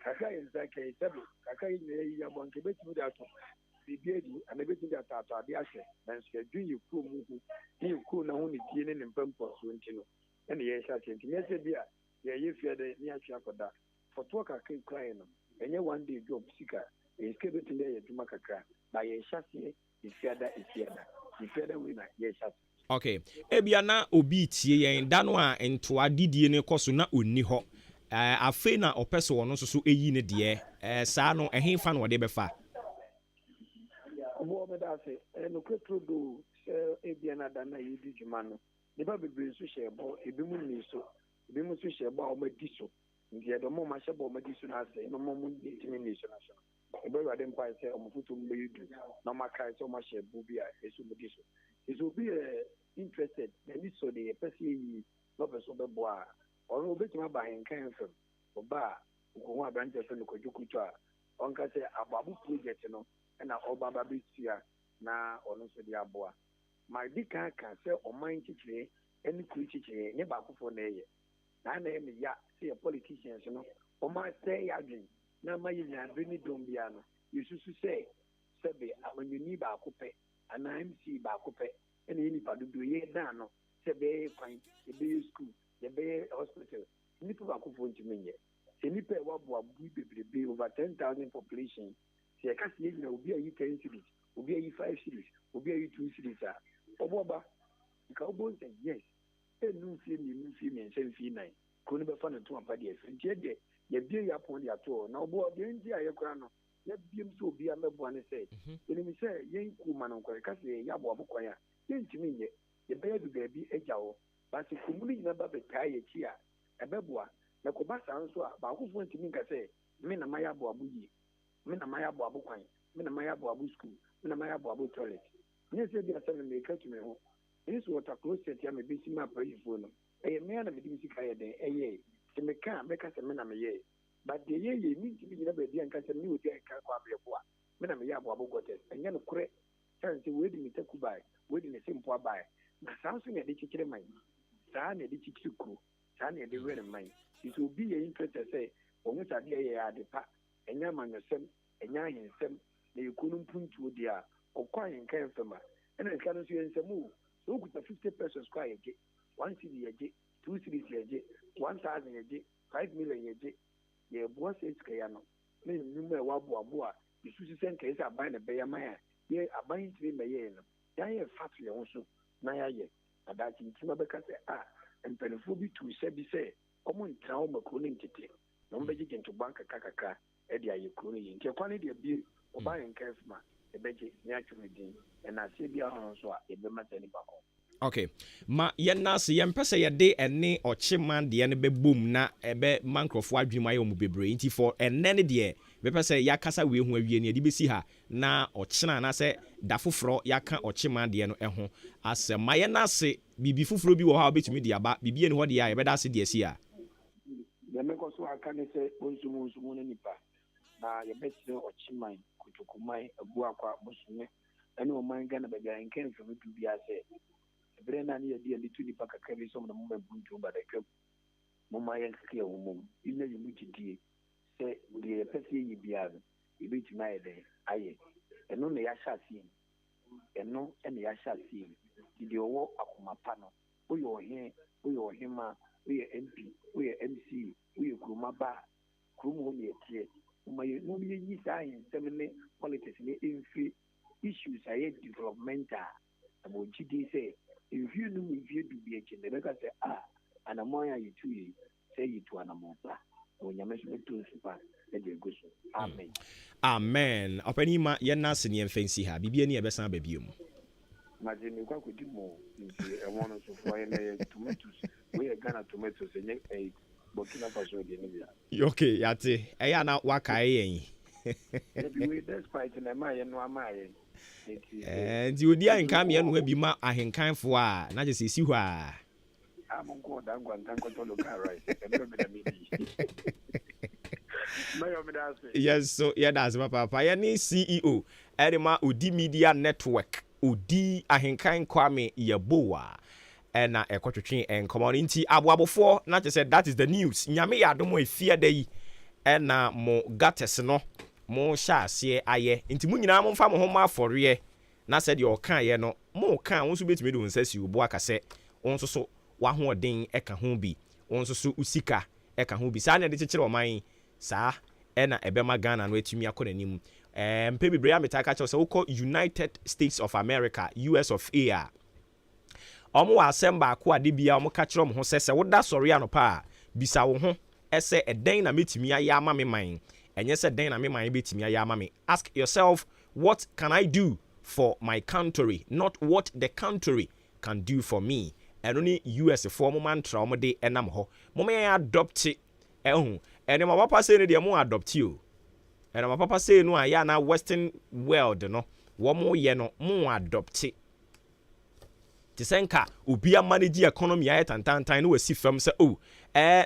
kakra yɛ nsa kɛyi sɛbe kakra yɛ nyinaa yi abɔ nka ebɛtumi de ato biribi adi ana ebɛtumi de ataato ade ahyɛ nanso yɛdwe yɛ kuro mu ho ne yɛ kuro no ho ne die ne ne mpɛmpɔsoɔ nti no ɛne yɛhyɛ aseɛ nti nyɛ sɛ bi a yɛyɛ fia dɛ ne ahwe akɔda fɔtoɔ kakra kura yɛ no ɛnyɛ 1 day job sika yɛsika bɛtumi yɛ adwuma kakra na yɛhyɛ aseɛ efiada wei na yɛhyɛ aseɛ okay ebia na obi tie yɛn da no a ntoa didie ne kɔ so na onni hɔ afei na ɔpɛ sɛ wɔn nso so eyi ne deɛ saa no ɛhenfa na wɔde bɛfa ɔmo ɔbɛda ase nokotro do sɛ ebia na da na yɛdi dwuma no nipa bebree nso hyɛ bɔ ebi mu nni so ebi mu nso hyɛ bɔ a ɔmo adi so nti yɛde ɔmo ma hyɛ bɔ ɔmo adi so na ase na ɔmo ntumi nni so na so ɛbɛwurade mpa sɛ ɔmo foto mu bɛyɛ du na ɔmo akae sɛ ɔmo ahyɛ bu bi a ɛso ɔmo di so nti obi yɛ interested na ni so de yɛpɛ sɛ yɛyi na ɔpɛ so ɔbɛboa a ɔno obɛtumi aba ahenkan fam ɔba a okohu aberanteɛ fɛ no kwadwokuto a ɔnka sɛ aboabo project no ɛna ɔba ba bɛtua na ɔno nso de aboa ma di kan ka sɛ ɔman kyekyere ɛne kuru kyekyere ne baakofoɔ na ɛyɛ na ana ɛyɛ me ya sɛ yɛ politicians no ɔma sɛ yɛ adwen na ma yɛ nyabe ne dɔm bia no yɛsusu sɛ sɛbe amanyɔni baako pɛ anaa mc baako pɛ ɛna yɛ nipa dodoɔ yɛ dan no sɛ bɛyɛ kwan yɛbɛyɛ school yɛbɛyɛ hospital nipa baako fo ntumi nyɛ sɛ nipa ɛwɔ aboaboa bebrebe over 10,000 population sɛ yɛka sɛ yɛgyina obi ayi 10 cities obi ayi 5 cities obi ayi 2 cities a ɔbɔba nka wobɔ nsɛ yes ɛnu mfie mmienu mfie mmiɛnsa mfie nan kuro no bɛfa no to ampa deɛ ɛfiri nti ɛdeɛ yɛbie yɛ apɔn de ato na ɔbɔ deɛ nti a yɛkora no yɛbiem sɛ obi a mɛboa ne sɛ yɛnim sɛ yɛnku ma no nkɔre ka sɛ yɛ aboabo kwan a yɛntumi nyɛ yɛbɛyɛ du baabi agya hɔ base kumu no nyina ba bɛtaa yɛkyi a ɛbɛboa na kɔba saa nso a baakofoɔ ntumi nka sɛ me na mayɛ aboabo yie me na mayɛ aboabo kwan me na mayɛ aboabo school me na mayɛ aboabo toilet nyɛ sɛ bi asɛ no meka tumi ho ɛne so wɔta closet a mebɛsi ma aprayifoɔ no ɛyɛ mmea na mede me sika yɛ den ɛyɛ sɛ meka a mɛka sɛ me na meyɛ but deɛ yɛyɛ mentumi gyina baabi a nka sɛ me wɔdi anka kɔ abrɛboa me na meyɛ aboabo gɔtɛs ɛnyɛ no korɛ sɛne sɛ wɔadi me taku bae wɔadi ne sempoa bae na saa nso na yɛde kyekyere man saa na yɛde kyekyere kuro saa na yɛde wɛre man nti obi yɛ interest sɛ ɔmo sadeɛ yɛ ade pa ɛnyɛ amanyɔsɛm ɛnyɛ ahensɛm na yɛkuo no mpuntuo deɛ a ɔkɔ ahenka mfam a ɛna nka no nso yɛ nsɛm o sɛ wokuta 50 pesos kɔ a yɛgye 1 cedi yɛgye 2 cedis yɛgye 1,000 yɛgye 5 million yɛgye yɛboa sɛ sikaya no na nnwuma a ɛwɔ aboabo a yɛsusu sɛ nkae sɛ aban na bɛyɛ man a yɛ aban ntimi mɛyɛɛ no yɛayɛ fat yɛ ho so na yɛayɛ adakye ntima bɛka sɛ mpanimfoɔ bi tuu sɛ bi sɛ ɔmo ntena hɔ ma kuro no ntete na ɔmbɛgyegye ntoboa nkakrakakra ɛde ayɛ kuro no yi nti ɛkwa no deɛ bie ɔba yɛnka afima ɛbɛgye ne atwere din ɛna aseɛ bi ahono nso a yɛbɛma sɛ nipa kɔ okay ma yɛna se yɛmpɛ sɛ yɛde ɛne ɔkyema deɛ no bɛbom na ɛbɛ ma nkurɔfoɔ adwene mu ayɛ ɔmu bebree nti for ɛnɛ no deɛ bɛpɛ sɛ yɛakasa wei ho awie ne yɛde bɛsi ha na ɔkyena anaasɛ da foforɔ yɛaka ɔkyema deɛ no ɛho asɛ ma yɛna se biribi foforɔ bi wɔ hɔ a wobɛtumi de aba biribi ne hɔ deɛ a yɛbɛda ase deɛ si a yɛmɛkɔ so aka ne sɛ ɔnsumu no nipa na yɛbɛkyerɛ ɔkyeman kotokuman abuakwa bosome ɛne ɔman Ghana baabi a yɛnka mfam du bia sɛ ɛberɛ no a ne yɛde yɛde to nipa kakra bi sɛ na moma buntu badakam moma yɛnkeka yɛ wo mom ɛna yɛ mu gyidie sɛ deɛ yɛpɛ sɛ yɛyɛ biara no yɛbɛtumi ayɛ dɛn ayɛ ɛno na yɛahyɛ aseɛ ɛno ɛna yɛahyɛ aseɛ nti deɛ ɔwɔ akoma pa no woyɛ ɔhene woyɛ ɔhema woyɛ MP woyɛ MC woyɛ kuroma ba kurom hɔ ne yɛteɛ ma yɛyi saa ahensɛm ne politics ne ɛmfiri issues a yɛ development a na wɔgyidie sɛ mfie no mu mfie du bi akyi na ɛbɛka sɛ anammɔn a yɛtu yɛ sɛ yɛtu anammɔn pa na onyame so bɛto nsu pa ɛde agu so amen amen ɔpani ma yɛna ase ne yɛmfa nsi ha biribia ne yɛbɛsan ba bio mu magye mekɔ akɔdi mo nti ɛwɔ no sofoɔ yɛ na yɛ tomatoes woyɛ Ghana tomatoes ɛnyɛ Burkina Faso deɛ no bia okay yate ɛyɛ na wakae yɛn despite na ɛma yɛ no ama yɛ nti odi ahenkan mmienu ha bi ma ahenkanfoɔ a na gye sɛ ɛsi hɔ a amonkɔ da nkwanta nkɔtɔ local rice ɛmɛ mena medi yes so yɛda ase papa yɛne CEO ɛde ma Odi Media Network Odi Ahenkan Kwame Yeboah ɛna ɛkɔtwetwe nkɔmmɔ no nti aboabofoɔ na kyerɛ sɛ that is the news nyame yɛ adom ɛfia da yi ɛna mo gates no mo hyɛ aseɛ ayɛ nti mo nyinaa mo mfa mo ho ma afɔreɛ na sɛ deɛ ɔkaeɛ no mo ka wo nso bɛtumi de wo nsa si wo bo aka sɛ wo nso so wahoɔden ɛka ho bi wo nso so usika ɛka ho bi saa na ɛde kyekyere ɔman saa ɛna ɛbɛma Ghana no atumi akɔ n'anim mpɛ bebree a metaa ka kyerɛ sɛ wokɔ United States of America US of A a ɔmo wɔ asɛm baako ade bia ɔmo ka kyerɛ ɔmo ho sɛ woda sɔre anɔpa a bisa wo ho ɛsɛ ɛdɛn na metumi ayɛ ama me man ɛnyɛ sɛ dɛn na me man bɛtumi ayɛ ama me ask yourself what can I do for my country not what the country can do for me ɛno ne US foɔ mo mantra ɔmo de ɛnam hɔ mo yɛn adopte ɛho ɛne ma papa sɛ ne deɛ mo adopte o ɛne ma papa sɛ no a yɛ na western world no wɔn mo yɛ no mo adopte tisenka obia manage economy ayɛ tantantan no wasi fam sɛ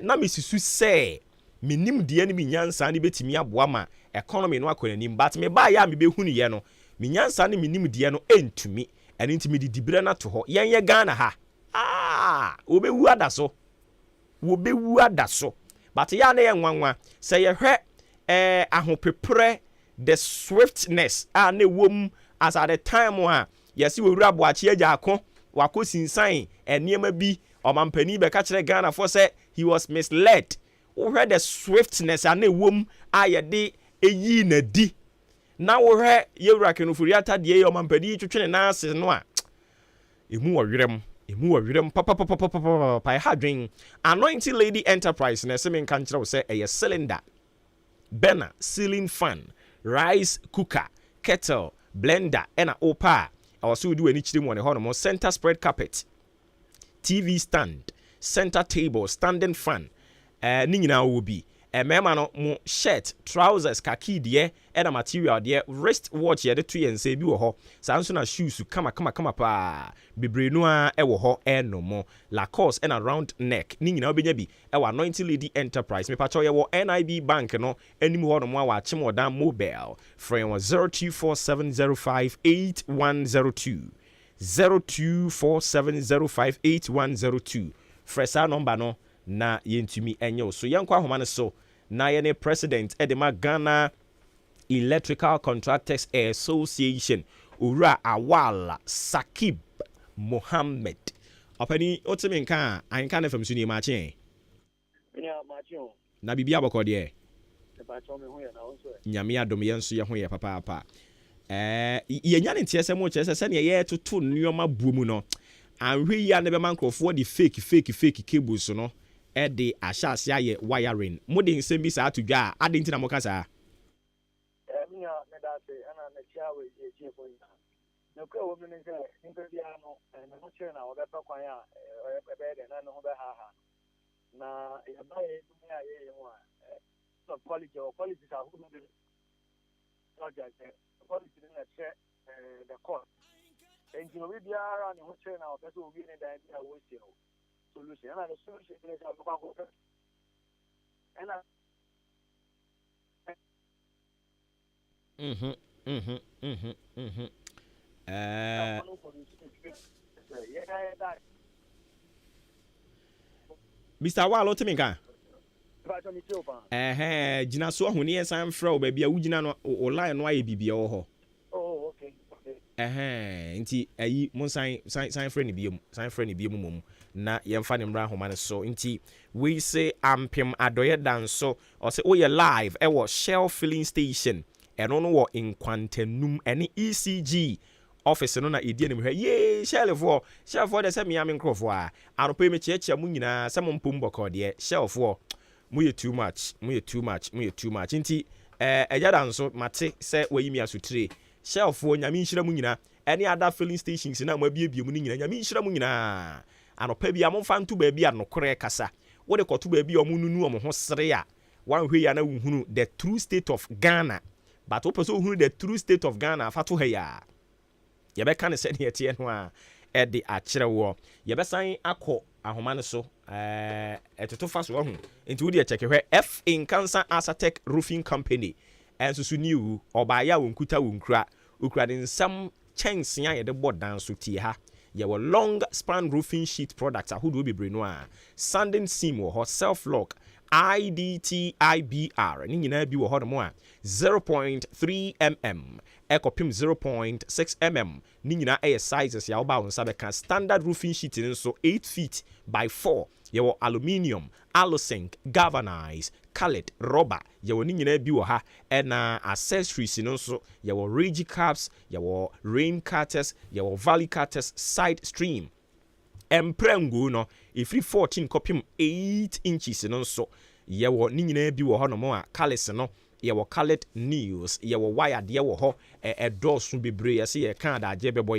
na mesisu sɛ menim deɛ ne menyansa ne betimi aboa ma economy no akɔ n'anim but me ba ya me behu ne yɛ no menyansa ne menim deɛ no entumi ɛne ntimi de dibre na to hɔ yɛn yɛ Ghana ha obewu ada so but ya na yɛ nwanwa sɛ yɛhwɛ ahopepre the swiftness a na wom as at the time a yɛsi wura boakye agya akɔ wako sinsan nneɛma bi ɔmampani bɛka kyerɛ Ghana for say he was misled. We heard the swiftness and a womb ayade eyi na di. Na we heard yewura kenufuriata de ɔmampani twetwe na ase no a emu wɔwerem papa hadwen Anointing Lady Enterprise na sɛ menka nkyerɛ wo sɛ ɛyɛ cylinder, burner, ceiling fan, rice cooker, kettle, blender, ɛna opa a ɔsɛ wodi w'ani kyerɛ mu wɔ ne hɔ no center spread carpet, TV stand, center table, standing fan, ne nyinaa wɔ bi. Mema no mo shirt, trousers, khaki deɛ, ɛna material deɛ, wrist watch yɛde to yɛn nsa bi wɔ hɔ. Saa nso na shoes kama pa. Bebree no a ɛwɔ hɔ ɛno mo. Lacoste ɛna round neck. Ni nyinaa obenya bi ɛwɔ Anointing Lady Enterprise. Me pacho yɛwɔ NIB Bank no anim hɔ no mo a wɔakyem ɔdan mobile. Frɛ wɔn 0247058102. 0247058102. Frɛ saa number no na yɛntumi ɛnyɛ so. Yɛnkɔ ahoma no so. Na yɛne president Edema Ghana Electrical Contractors Association Ura Awala Sakib Mohammed. Opani otimi nka AHENKAN933FM so ni Maakye. Na bibia bɔkɔ deɛ. Nyame adom yɛn so yɛ ho yɛ papa. Yɛnya ne nteɛ sɛ mo kyerɛ sɛ ne yɛ toto nneɛma buo mu no. Anhwe yi a ne bɛma nkrɔfoɔ de fake cables no. Ede ashasi aye wiring modern sembi sa to dwa ade ntina mo kasa minya me da se ana na chia we je fo ina na ko wo me nse nka bia no na mo chere na wo be pa kwan a be de na no be ha na ya ba ye mi a ye ho a so quality sa hu no be project quality na che the cost engineer we biara ne ho chere na wo be so obi ne dan bia wo se no solution and the solution is Mr. Walo Timinka. Jina so ho ne san frɛ wo ba bia wugina no o line no aye bibia wo ho. Oh, okay. Nti ayi mon san frɛ ne biemu mom na yɛmfa ne mmra homa ne so nti we say ampem adoye danso or say we live ɛwɔ Shell filling station ɛno no wɔ Nkwantanum ɛne ECG office no na edie ne hwɛ ye Shell for de sɛ me am nkrofo a anopa me kyerɛkyerɛ mu nyinaa sɛ mo mpom bɔkɔ de Shell for mu yɛ too much nti ɛgya danso mate sɛ wayi mi asotire Shell for nyame nhyira mu nyinaa ɛne other filling stations na mo abiebie mu nyinaa nyame nhyira mu nyinaa anopa bia mo fa nto baabi a nokore kasa wo de kɔto baabi a mo nunu mo ho sere a wanhwe ya na wuhunu the true state of Ghana but opo so wuhunu the true state of Ghana fa to ha ya yɛbɛka ne sɛ ne yɛte no a ɛde akyerɛ wo yɛbɛsan akɔ ahoma no so ɛtoto fa so ho nti wo de check hwɛ AHENKAN933FM Asatec Roofing Company enso so new ɔbaaya wonkuta wonkura okura de nsam kyɛnse a yɛde bɔ dan so tie ha yɛwɔ long span roofing sheet products ahodoɔ bebree no a sanding seam wɔ hɔ self lock IDTIBR ne nyinaa bi wɔ hɔ no mo a 0.3 mm ɛkɔpem 0.6 mm ne nyinaa ɛyɛ sizes ya woba wo nsa bɛka standard roofing sheet no nso 8 feet by 4 yɛwɔ aluminium aluzinc galvanized colored rubber yɛwɔ ne nyinaa bi wɔ ha ɛna accessories no nso yɛwɔ regi caps yɛwɔ rain cutters yɛwɔ valley cutters side stream emprengo no ɛfiri 14 kɔpem 8 inches no nso yɛwɔ ne nyinaa bi wɔ hɔ no mo a colours no yɛwɔ colored nails yɛwɔ wire deɛ wɔ hɔ ɛdɔɔso bebree yɛsɛ yɛka adagye bɛbɔ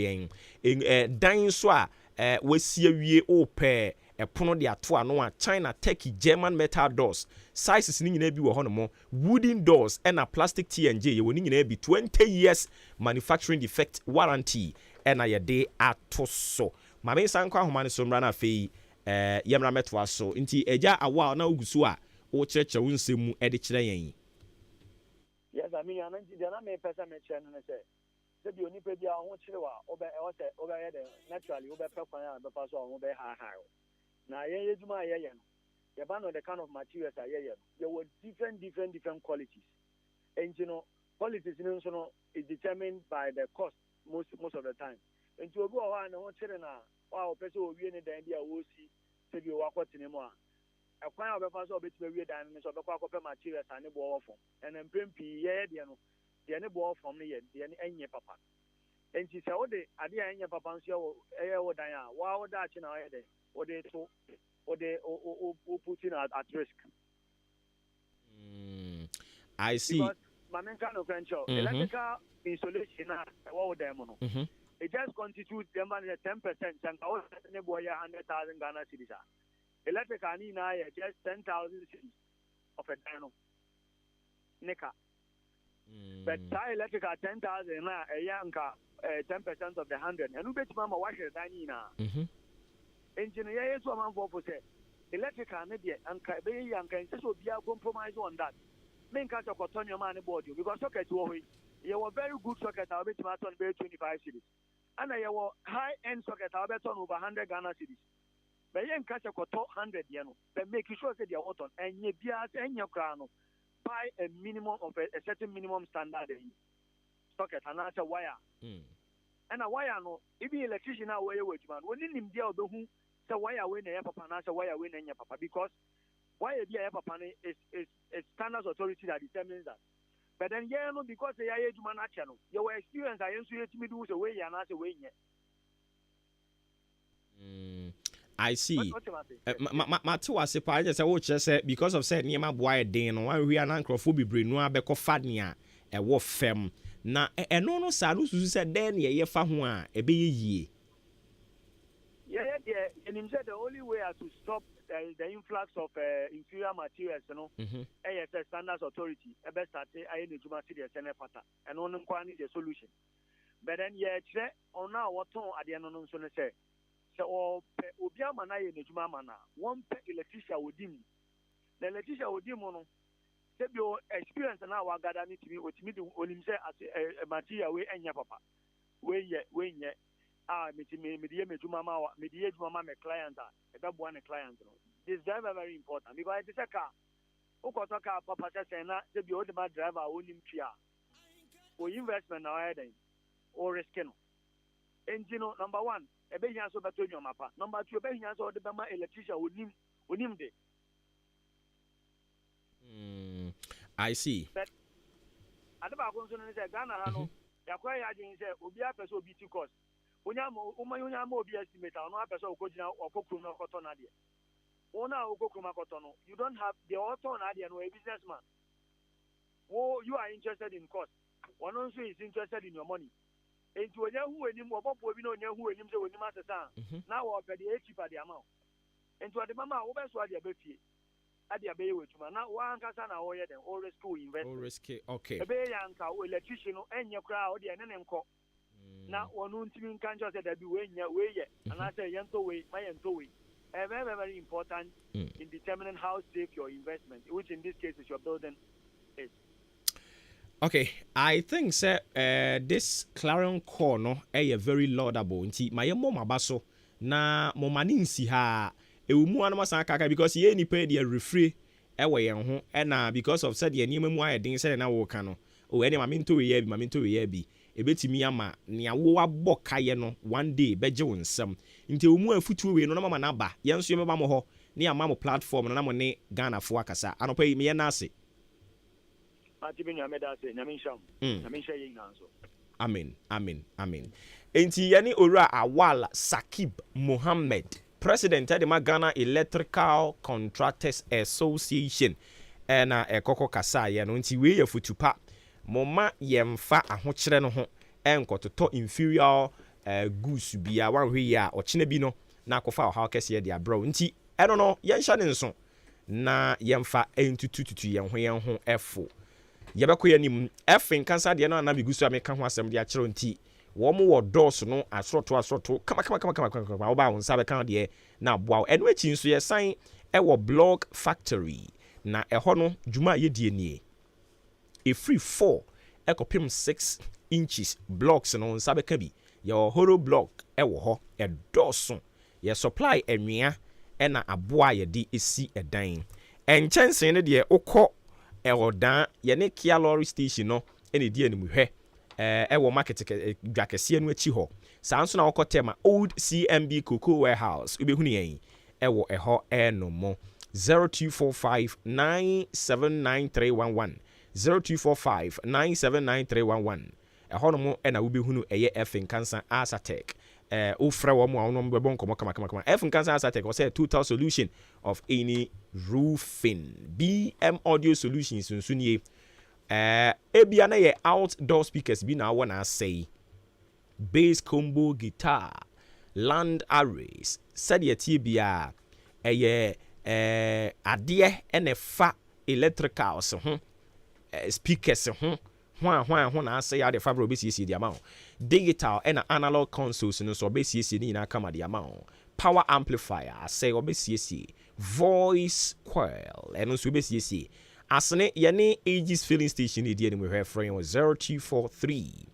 yɛn dan so a wɔasi awie opɛ ɛpono de ato ano a China Turkey German metal doors sizes ni nyinaa bi wɔ hɔ no mo wooden doors ɛna plastic T&J yɛwɔ ni nyinaa bi 20 years manufacturing defect warranty ɛna yɛde ato so ma me nsan kɔ ahoma ne so mmra na afei yɛmra mɛtoa so nti agya awa na ogu so a wo kyerɛkyerɛ wo nsɛm mu ɛde kyerɛ yɛn yes I mean ananti de na me pesa me kyerɛ no ne sɛ bi onipa bi a ho kyerɛ wa obɛ yɛ de naturally obɛ pɛ kwan a bɛfa so a ho bɛ ha na yɛn yɛdwuma a yɛyɛ no yɛba no the kind of materials a yɛyɛ no yɛwɔ different qualities and you know qualities no nso no is determined by the cost most of the time nti obi wɔ hɔ a ne ho kyerɛ na o pese o wie ne dan bi a wo si se bi o akotene mu a ekwan a obefa so obetime wie dan ne so obekwa akopɛ materials ane bo ofom ene mpempi ye de no de ne bo ofom ne ye de ne enye papa enti se wo de ade a enye papa nso ye wo dan a wa wo da achi na ye de wo de to wo de o put in at risk. I see. Because my main kind of control, electrical insulation, what them no. It just constitutes them 10%. And I was ne boy 100,000 Ghana cedis. Electrical ni na just 10,000 cedis of a dino. Nika. But that electrical 10,000 na a yanka 10% of the 100. And you bet mama wash it dani na. Engineer is 1.4%. Electrical ne be anka be yanka so be a compromise on that. Men catch a cotton your money board because socket you were very good socket. I'll bet you 25 cities, and I were high end socket. I'll bet on over 100 Ghana cities. But you catch a cotton 100, but make sure that you're autumn and you be and your crown buy a minimum of a certain minimum standard socket and that's a wire. And a wire no, if the electrician now way with man, when in him deal the who the wire win a papa and that's a wire win your papa because. Why a dear papa is standards authority that determines that. But then no because they are age man channel. Your experience I used to me do the way and as a way yet. I see. Matu ase pa just say wo say because of say niema boy den no wan wi anan crofo bebre no abeko fadnia e wo fem na eno no sa no susu say den ye fa ho a e be yie. Yeah, and him said the only way to stop the influx of inferior materials, ASS Standards Authority, best start I need to see the Senate pattern, and on is the solution. But then, on now what at the end of the say, so Obia Mana in the Jumamana, one electrician with him. The electrician with him, say your experience and now I got to be with me on himself as a material way and your papa. When yet. Me mama client client. This is very, very important because it's a car. Car papa says na the old driver own him or investment now or risk no. Engine number one, a be here so beto your mapa. Number two, be here so the bema electrician would him de. I see. But at the back of the Ghana Hano, Yakwaya say Ubia Peso BT cost. Unyamo obi estimate no apesa okojina okokrum no kotono ade ona okokrum akotono you don't have the author na ade no a businessman you are interested in cost one also is interested in your money enti onya hu enim obobo bi na onya hu enim se onim asesa na wo pe the cheap at the amount enti ade mama wo be so ade abefie ade abe wetuma na wo ankasa na wo ye den all risk invest all risk okay ebe yanka o electrician no enye kra o de ene ne nko na one team can just say that we and I say yento way my yento way very, very important in determining how safe your investment, which in this case is your building, is. Okay, I think sir this clarion call no very laudable nti my mom abaso na momani nsi ha ewumu anama san kaka because ye ni pay the refree ewe yen ho na because of said ye niam mu ayedin said na wo ka no o ene ma minto we ye bi ebetimi ama nea wo abɔ kaye no one day beje wo nsam nti omu afutu we no na mama na ba yenso ye meba mo ho ne ama mo platform no na mo ne Ghana fo akasa anopa yi me ye na ase amen enti yani ora awal Sakib Mohammed president of the Ghana Electrical Contractors Association na ekoko kasa ye no nti we ye futupa moma yemfa ahokyere no ho enkototo inferior goods bia wanhwe ya ochine bi no na akofa ha kese dia bro nti eno no yenhya ne nso na yemfa entutututu yenho efo yebekọ yanim efin kansa de no na bigusu ameka ho asem de akere nti wo mo wo dos no asroto kama wo ba won sabe kan de na aboa eno echi nso ye san wo blog factory na eho no dwuma ye die nie a free 4 ekopim 6 inches blocks no sabe ka bi your horo block wo ho edoso ye supply enwia na aboa ye de esi edan enchensen ne de ukọ ewodan ye ne Kia lorry station no ene di animhwe ɛwɔ market dwa kɛseɛ no akyi hɔ saa nso na wɔkɔ tema old CMB cocoa warehouse wobɛhunu yɛn ɛwɔ ɛhɔ ɛnom 0245979311 0245979311 ɛhɔ nom ɛna wobɛhunu ɛyɛ AHENKAN933FM Asatec wofrɛ wɔ mu a wonom bɛbɔ nkɔmmɔ kamakama AHENKAN933FM Asatec wɔsɛ total solution of any roofing BM audio solutions nso nie ebia na yɛ outdoor speakers bi na awɔ na asɛe bass combo guitar land arrays sɛdeɛ tie bia ɛyɛ adeɛ ɛna fa electricals ho speakers ho na asɛe ade fa bro besiesie di ama ho digital ɛna analog consoles no so besiesie ni nyinaa kama di ama ho power amplifier asɛe obesiesie voice coil ɛno nso besiesie asene yɛne Aegis filling station edi anim hwɛ frɛ yɛn 0243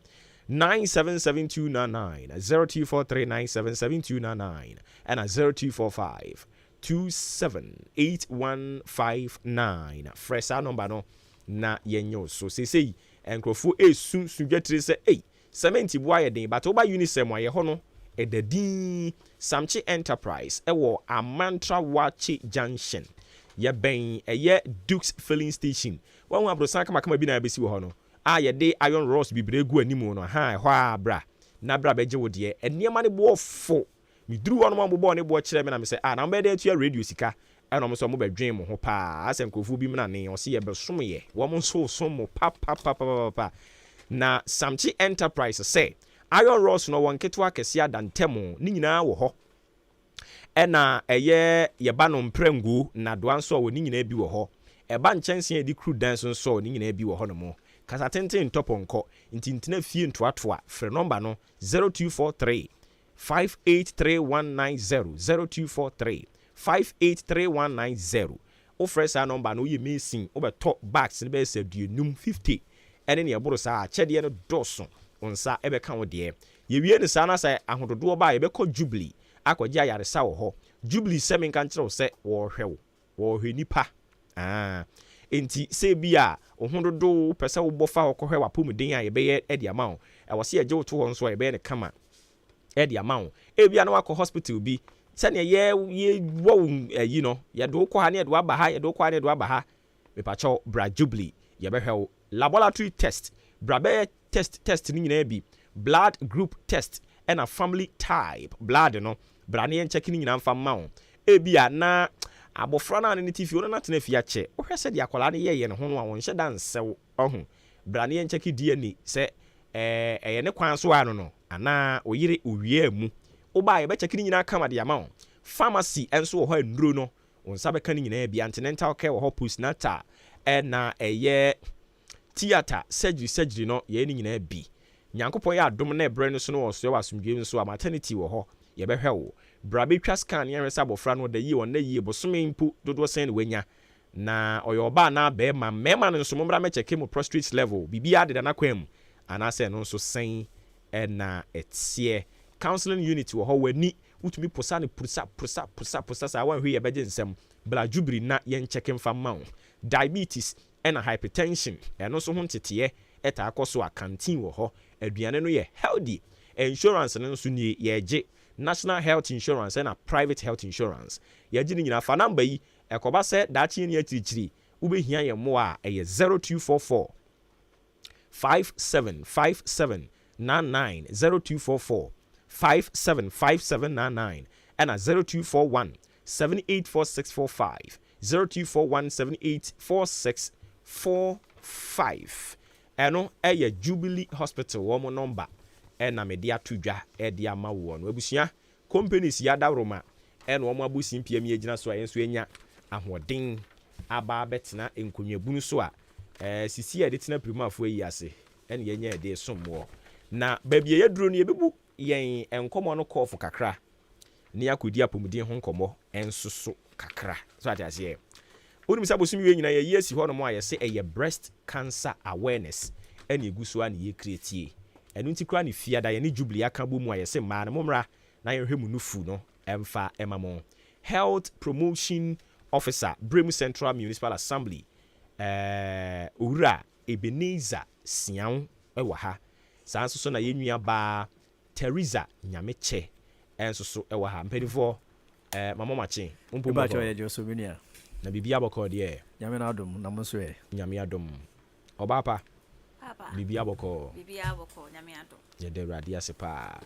977299 0243 977299 ɛna 0245 278159 frɛ saa number no na yɛnyɛ so sesei nkrofo esu sudwetire sɛ cement boa yɛ den but oba unisem ayɛ hɔ no ɛdadin Samchi Enterprise ɛwɔ Amantra Wachi Junction yɛbɛn ɛyɛ Dukes filling station wɔn abrosan kama bi na yɛbɛsi wɔ hɔ no a yɛde iron rods bibre gu animu no ha ɛhɔ abra na bra bɛgye wo deɛ nneɛma ne boɔ fo miduru hɔ no mo bɔ ne boɔ kyerɛ me na me sɛ na mbɛde atua radio sika ɛna mo so mo bɛdwen mo ho pa asɛ nkrofo bi mna ne ɔse yɛbɛsom yɛ wɔn nso som mo pa na Samchi Enterprise sɛ iron rods no wɔn ketewa kɛse adantɛmo ne nyinaa wɔ hɔ ɛna ɛyɛ yɛba no mprangu na doa nso wɔ ne nyinaa bi wɔ hɔ ɛba nkyɛnse edi crew dance nso ne nyinaa bi wɔ hɔ no mo kasa tenten ntɔpɔnkɔ ntintina fie ntoatoa frɛ number no 0243 583190 0243 583190 ofrɛ saa number no yɛ mesin wobɛtɔ bags ne bɛyɛ sɛ aduonum 50 ɛne ne ɛboro saa kyɛdeɛ no dɔso onsa ɛbɛka wo deɛ yɛwie ne saa na sɛ ahododoɔ ba yɛbɛkɔ Jubilee akɔgye ayaresa wɔ hɔ Jubilee sɛ menka nkyerɛw sɛ wɔhwɛ nipa enti sɛ bi a ohododo pɛ sɛ wobɔ fa wɔkɔhwɛ wapɔmuden a yɛbɛyɛ ɛde ama wo ɛwɔ sɛ yɛgye wo to hɔ nso a yɛbɛyɛ ne kama ɛde ama wo ebia na wakɔ hospital bi sɛnea yɛwɔ ayi no yɛde wo kɔ ha ne yɛde waba ha yɛde wo kɔ ha ne yɛde waba ha mepakyɛw bra Jubilee yɛbɛhwɛ wo laboratory test bra bɛyɛ test no nyinaa bi blood group test ɛna family type blood no bra ne yɛnkyɛke no nyinaa mfa mma wo ebia na abofra na ne tifi ona na tena fie akyɛ wohwɛ sɛ de akwala ne yɛyɛ ne ho no a wɔnhyɛ da nsɛw ɔho bra ne yɛnkyɛke DNA sɛ ɛyɛ ne kwan so ano no ana oyire owie mu oba yɛbɛkyɛke no nyinaa kama de ama wo pharmacy enso wɔ hɔ anduro no onsa bɛka no nyinaa bi antenatal care wɔ hɔ postnatal ɛna ɛyɛ theater surgery no yɛ ne nyinaa bi nyankopɔn yɛ adom na ɛbrɛ no so no wɔ so yɛ asomdwe nso a maternity wɔ hɔ yɛbɛhwɛ wo bra betwa scan yɛn resa abofra no da yi wɔ na yi bosome mpo dodo sɛn ne wanya na ɔyɛ ɔba na bɛɛma mɛma no nso mommra mɛkyɛke mu prostate level bibia de na kwam anaasɛ no nso sɛn ɛna ɛteɛ counseling unit wɔ hɔ wani wotumi posa ne pusa saa wanhwe yɛbɛgye nsɛm bra Jubilee na yɛnkyɛke mfa mma wo diabetes ɛna hypertension ɛno nso ho nteteɛ ɛta akɔ so a canteen wɔ hɔ aduane no yɛ healthy insurance no nso nie yɛgye national health insurance ɛna private health insurance yɛgye ne nyinaa fa number yi ɛkɔba sɛ daakye ne akyirikyiri wobɛhia yɛ mmoa a ɛyɛ 0244 575799 0244 575799 ɛna 0241 784645 0241 784645 ɛno ɛyɛ Jubilee Hospital wɔn number ɛna mede ato dwa ɛde ama wo no abusua companies yada roma ɛna wɔn abusin pm yɛgyina so a yɛn so anya ahoɔden aba betena nkonwa bunu so a sisi yɛde tena primafo yi ase ɛna yɛnya yɛde sommo na baabi yɛduro no yɛbebu yɛn nkɔmɔ no kɔɔfo kakra ne akodi apomuden ho nkɔmɔ ensoso kakra so ate ase onim sɛ bosom wie nyina yɛ yesi hɔ no mo a yɛse ɛyɛ breast cancer awareness ɛna egu so a ne yɛ create ɛno nti kura ne fiada yɛ ne Jubilee aka bɔ mu a yɛse maa no momra na yɛhwɛ mu no fu no ɛmfa ɛma mo health promotion officer Bremu Central Municipal Assembly Owura Ebenezer Sian ɛwɔ ha saa nso so na yɛnua baa Teresa Nyameche enso so ɛwɔ ha mpedifo mama mache mpo ba cho ye Joso Minia na bibia bɔkɔ de nyame na adom na mo so ye nyame adom ɔbapa papa bibia bɔkɔ nyame adom ye de radi ase pa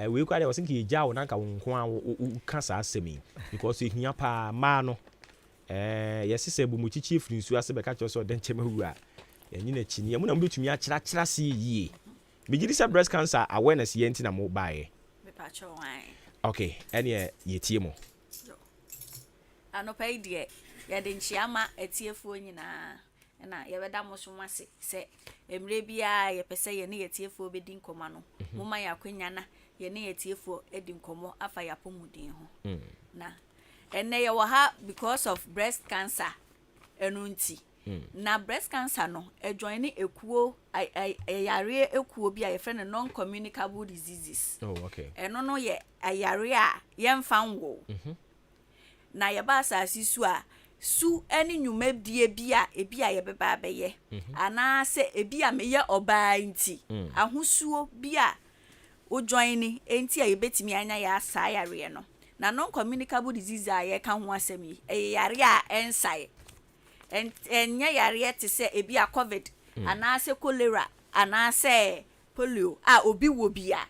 we kwa de was think ye jawo na nka wo nko a ka saa asemi because ehia pa ma no yɛsesɛ bu mu chichi firi nsu ase bɛka kyerɛ sɛ ɔden kyɛma hu a ɛnyi na chini mu na mu betumi akyerɛkyerɛ se yie megidi sɛ breast cancer awareness yɛ nti na mo bae me pa cho wan okay ɛne yɛtie mo anopa ide yɛde nchiama atiefuo nyinaa na yɛbɛda mo so mase sɛ emre bia yɛpɛsɛ yɛ ne yɛtiefuo bɛdi nkɔma no mo ma yakwanya na yɛ ne yɛtiefuo edi nkɔmɔ afa yapomuden ho na ene yɛwɔ ha because of breast cancer enunti na breast cancer no join ni ekuo ayare ekuo bi a yɛfrɛ no non communicable diseases okay eno no yɛ ayare a yɛmfa nwo na yɛba asase su a su ani nnwuma die bi a ebi a yɛbɛba abɛyɛ ana sɛ ebi a meyɛ ɔbaa nti ahosuo bi a o join ni enti a yɛbɛtimi anya yɛ asa ayare no na non communicable disease a yɛka ho asɛm yi yare a ensae enye yare te sɛ ebi a covid anaasɛ cholera anaasɛ polio a obi wo bia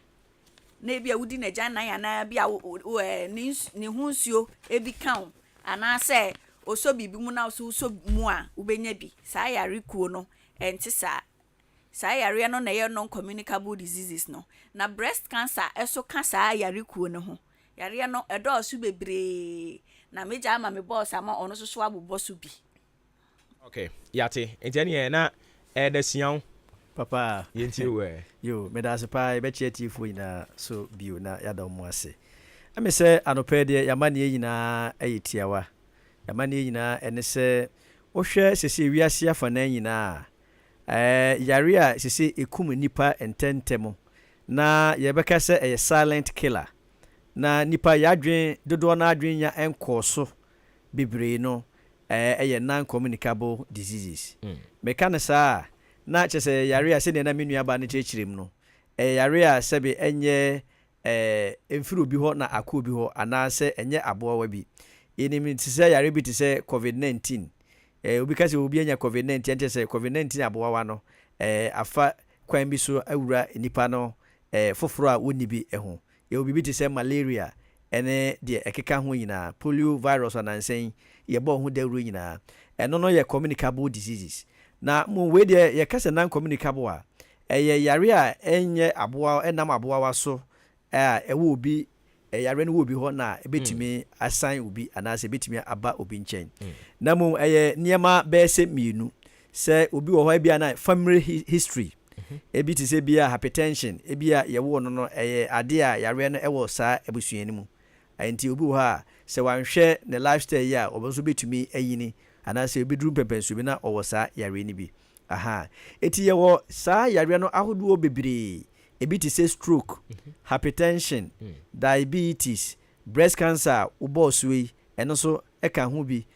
na ebi a wudi na gyan na na bia ne hunsuo ebi kan anaasɛ oso bibi mu na oso mu a ubenya bi saa yare kuo no enti saa yare no na yɛ non communicable diseases no na breast cancer eso ka saa yare kuo no ho yare no edosu bebre na meja ama me boss ama ono so abobɔ so bi okay yate enti na da sian papa yenti we yo me da sepa e be chiatifo ina so bio na yada mo ase ame se anope de yamane yina ayetiawa yamane yina ene se ohwe sese wiase afa na yina yare a sese ekum nipa ententemo na yebeka se e silent killer na nipa yadwen dodo na adwen ya enko so bebre no non communicable diseases meka ne saa na chese yare a se ne na menua ba ne chechirim no yare a sebe enye emfiro bi ho na akọ bi ho ana se enye aboa bi enimi tise yare bi tise covid-19 obi ka se obi anya covid-19 chese covid-19 aboa wa no afa kwan bi so awura nipa no foforo a woni bi ho ye obi bi tise malaria ene de ekeka ho nyina polio virus anansen ye bo ho dawru nyina eno no ye communicable diseases na mo we de ye kase non communicable a ye yare a enye aboa enam aboa wa so ewo obi yare no obi ho na ebetimi asan obi anase ebetimi aba obi nchen na mo niema be se mienu se obi wo ho bia na family history ebi ti se bia hypertension ebia ye wo no ade a yare no ewo saa ebusuani mu enti obi wo ha se wanhwe ne lifestyle ya oboso betumi ayini anase obi duru pepensu bi na owo saa yare ni bi eti ye wo saa yare no ahoduo bebre ebi ti se stroke hypertension diabetes breast cancer ubosui eno so eka ho bi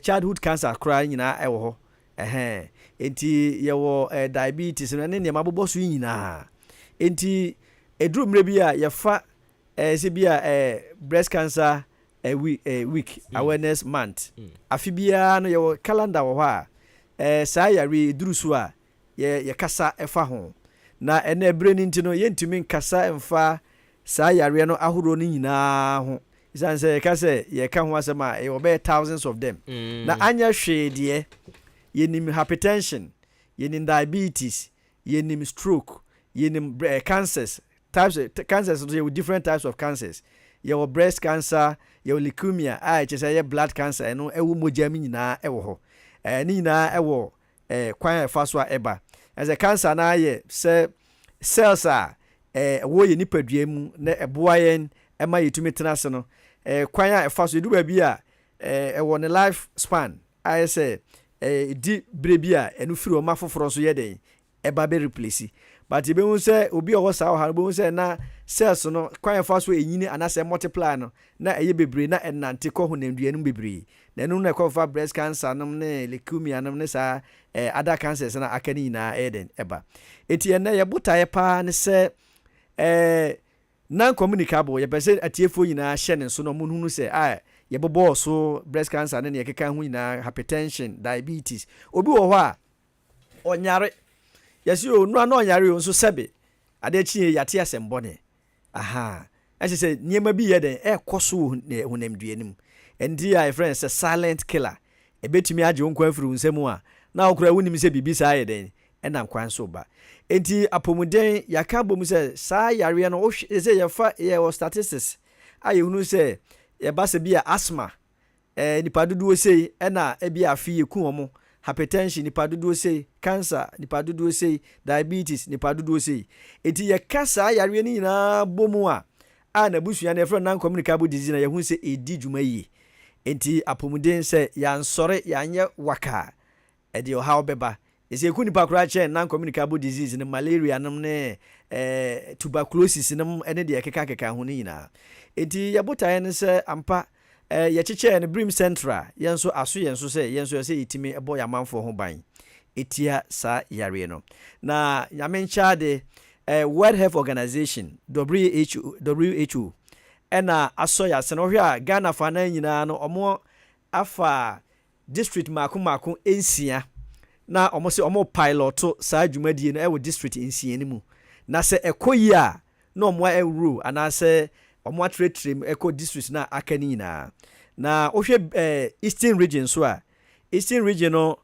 childhood cancer kra nyina ewo ho enti yewo diabetes no ne mabobosu nyina enti eduru mre bi a yefa se bi a breast cancer week awareness month afibia no yewo calendar wo ho a saa yare eduru so a ye kasa efa ho na ene ebre ni ntino yentumi nkasa emfa saa yare no ahoro no nyina ho isan se kase ye ka ho asema e obe thousands of them na anya hwe de yenim hypertension yenim diabetes yenim stroke yenim cancers cancers so different types of cancers your breast cancer your leukemia chese blood cancer eno ewo mojami nyina ewo ho ni nyina ewo kwan faso a eba as a cancer na ye se cells a wo ye nipadua mu na eboa yen ema yetumi tenase no kwan a faso du ba bi a ewo ne life span I say di brebia enu firi o mafoforo so ye den eba be replace but be hu say obi owo sa ha be hu say na cells no kwan fa so enyini anase multiply no na eye bebre na enante ko honamdua no bebre na enu na ko fa breast cancer no ne leukemia no ne sa other cancers na akani na eden eba eti na ye botaye pa ne se non communicable ye pese atiefo nyina hye ne so no munhunu se ye bobo so breast cancer ne ye keka hu nyina hypertension diabetes obi wo ho a onyare yesi o no na onyare o nso sebe ade chi yate asembone aha ese se niema bi ye den ekoso honamdua nim endi a friend say silent killer ebetimi age wonkwa afuru nsemu a na okura wunim se bibi sa ye den enam kwan so ba enti apomuden yaka bom se sa yare no se ye fa ye statistics aye hunu se ye ba se bia asthma nipa dodo sei na bia afi eku omo hypertension nipa dodo sei cancer nipa dodo sei diabetes nipa dodo sei enti ye kasa yare ni nyina bomu a na busua na friend non communicable disease na ye hu se edi dwuma yi enti apomuden se ya nsore ya nye waka edi o ha beba ese ku nipa kura che non communicable disease ne malaria nam ne tuberculosis nam ene de keka ho ni nyina enti ya botaye ne se ampa ye cheche ne brim central yenso aso yenso se itimi ebo ya manfo ho ban etia sa yare no na nyamencha de World Health Organization WHO ena aso ya se no hwe a Ghana fa na nyina no omo afa district mako ensia na omo se omo pilot sa adwumadie no ewo district ensia ni mu na se ekoyi a na omo ewuru ana se omo atretrem eko district na akani nyina na ohwe eastern region so a eastern region no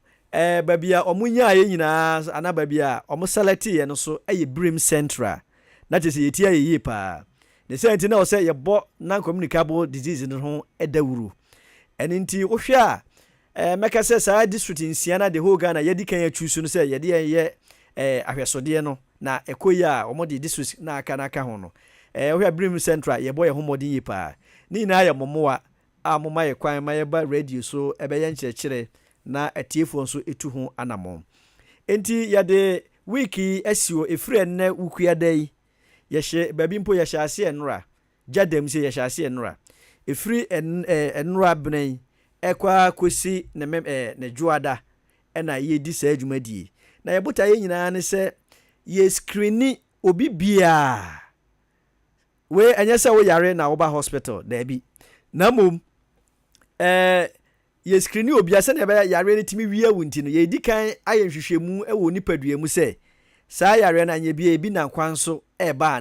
babia omunya ye nyina ana babia omo select ye no so eye brim central na je se yetia ye pa ne se nti na o se ye bo non communicable disease no ho edawuru eninti ohwe a meka se sa district insiana the whole Ghana ye di kan ya chusu no se ye de ye ahwesode no na ekoyi a omo de district na aka ho no ohwe brim central ye bo ye ho modin ye pa ni na ya momoa amoma ye kwan ma ye ba radio so ebe ye nkyekere na atiefo nso etu ho anamon enti yade wiki asio efire ne wukua dai ye hye babi mpo ye hye ase enura jadam se ye hye ase enura efiri enura benen ekwa kosi ne juada na ye di sa adwumadie na ye bota ye nyina ne se ye screeni obi bia we enye se wo yare na wo ba hospital da bi na mom ye screeni obi ase na be yare ne timi wi awunti no ye di kan ayenhwehwemu ewo nipadua mu se sa yare na anye bia ebi na kwanso eba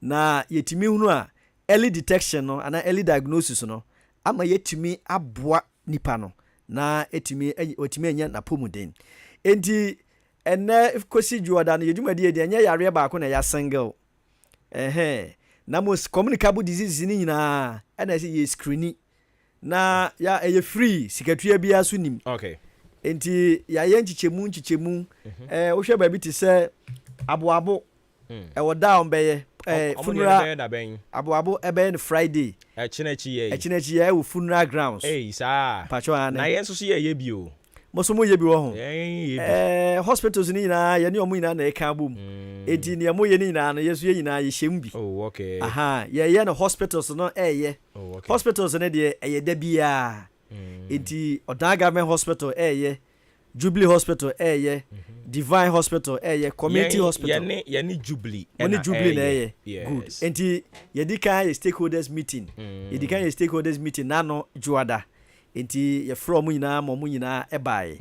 na yetimi hunu a early detection no ana early diagnosis no ama yetimi aboa nipa no na otimi anya na pomuden enti enne kosi juoda no yedwumadi de anya yare ba ko na ya single na most communicable disease ni nyina ana se ye screen na ya eye free sikatua bia so nim okay enti ya ye nchichemu wo hwe ba bi ti se aboabo wo down beye funeral aboabo ebe ne Friday echinachi ye wo funeral grounds sa pacho ane na yenso so ye bio mosomo ye bi wo ho hospitals ni nyina ye ne omo nyina na e ka bom edi ne omo ye ni nyina no yeso ye nyina ye hyembi okay aha ye no hospitals no hospitals ne de ye da bia enti Odan Government Hospital Jubilee Hospital Divine Hospital Community Hospital ye ni Jubilee na good enti ye di kan stakeholders meeting stakeholders meeting na no juada enti ye from nyina mo nyina ebae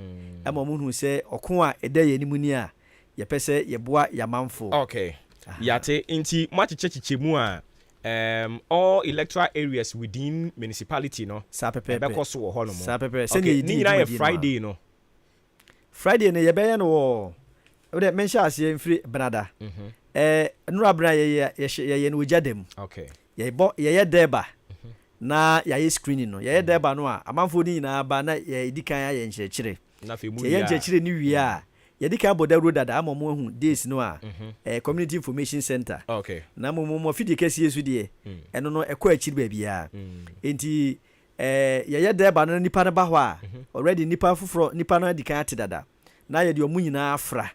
mo hu se okon a eda ye ni mu ni a ye pese ye boa ya manfo okay yate enti machichechemu a all electoral areas within municipality no sa pepe be koso wo ho no mo sa pepe se ni na Friday no Friday ne ye be ye no wo de mention ase mfiri Benada nura bra ye no jadem okay ye deba na ye screening no ye deba no a amanfo ni na ba na ye dikan ya nkyekere na fe mu ye nkyekere ni wi a ye dikan boda road dada amomo hu days no a community information center okay na momo fidi kesi yesu de eno no ekọ akiri ba bia enti ye deba no nipa na ba ho a already nipa fufuro nipa na dikan ate dada na ye de omu nyina afra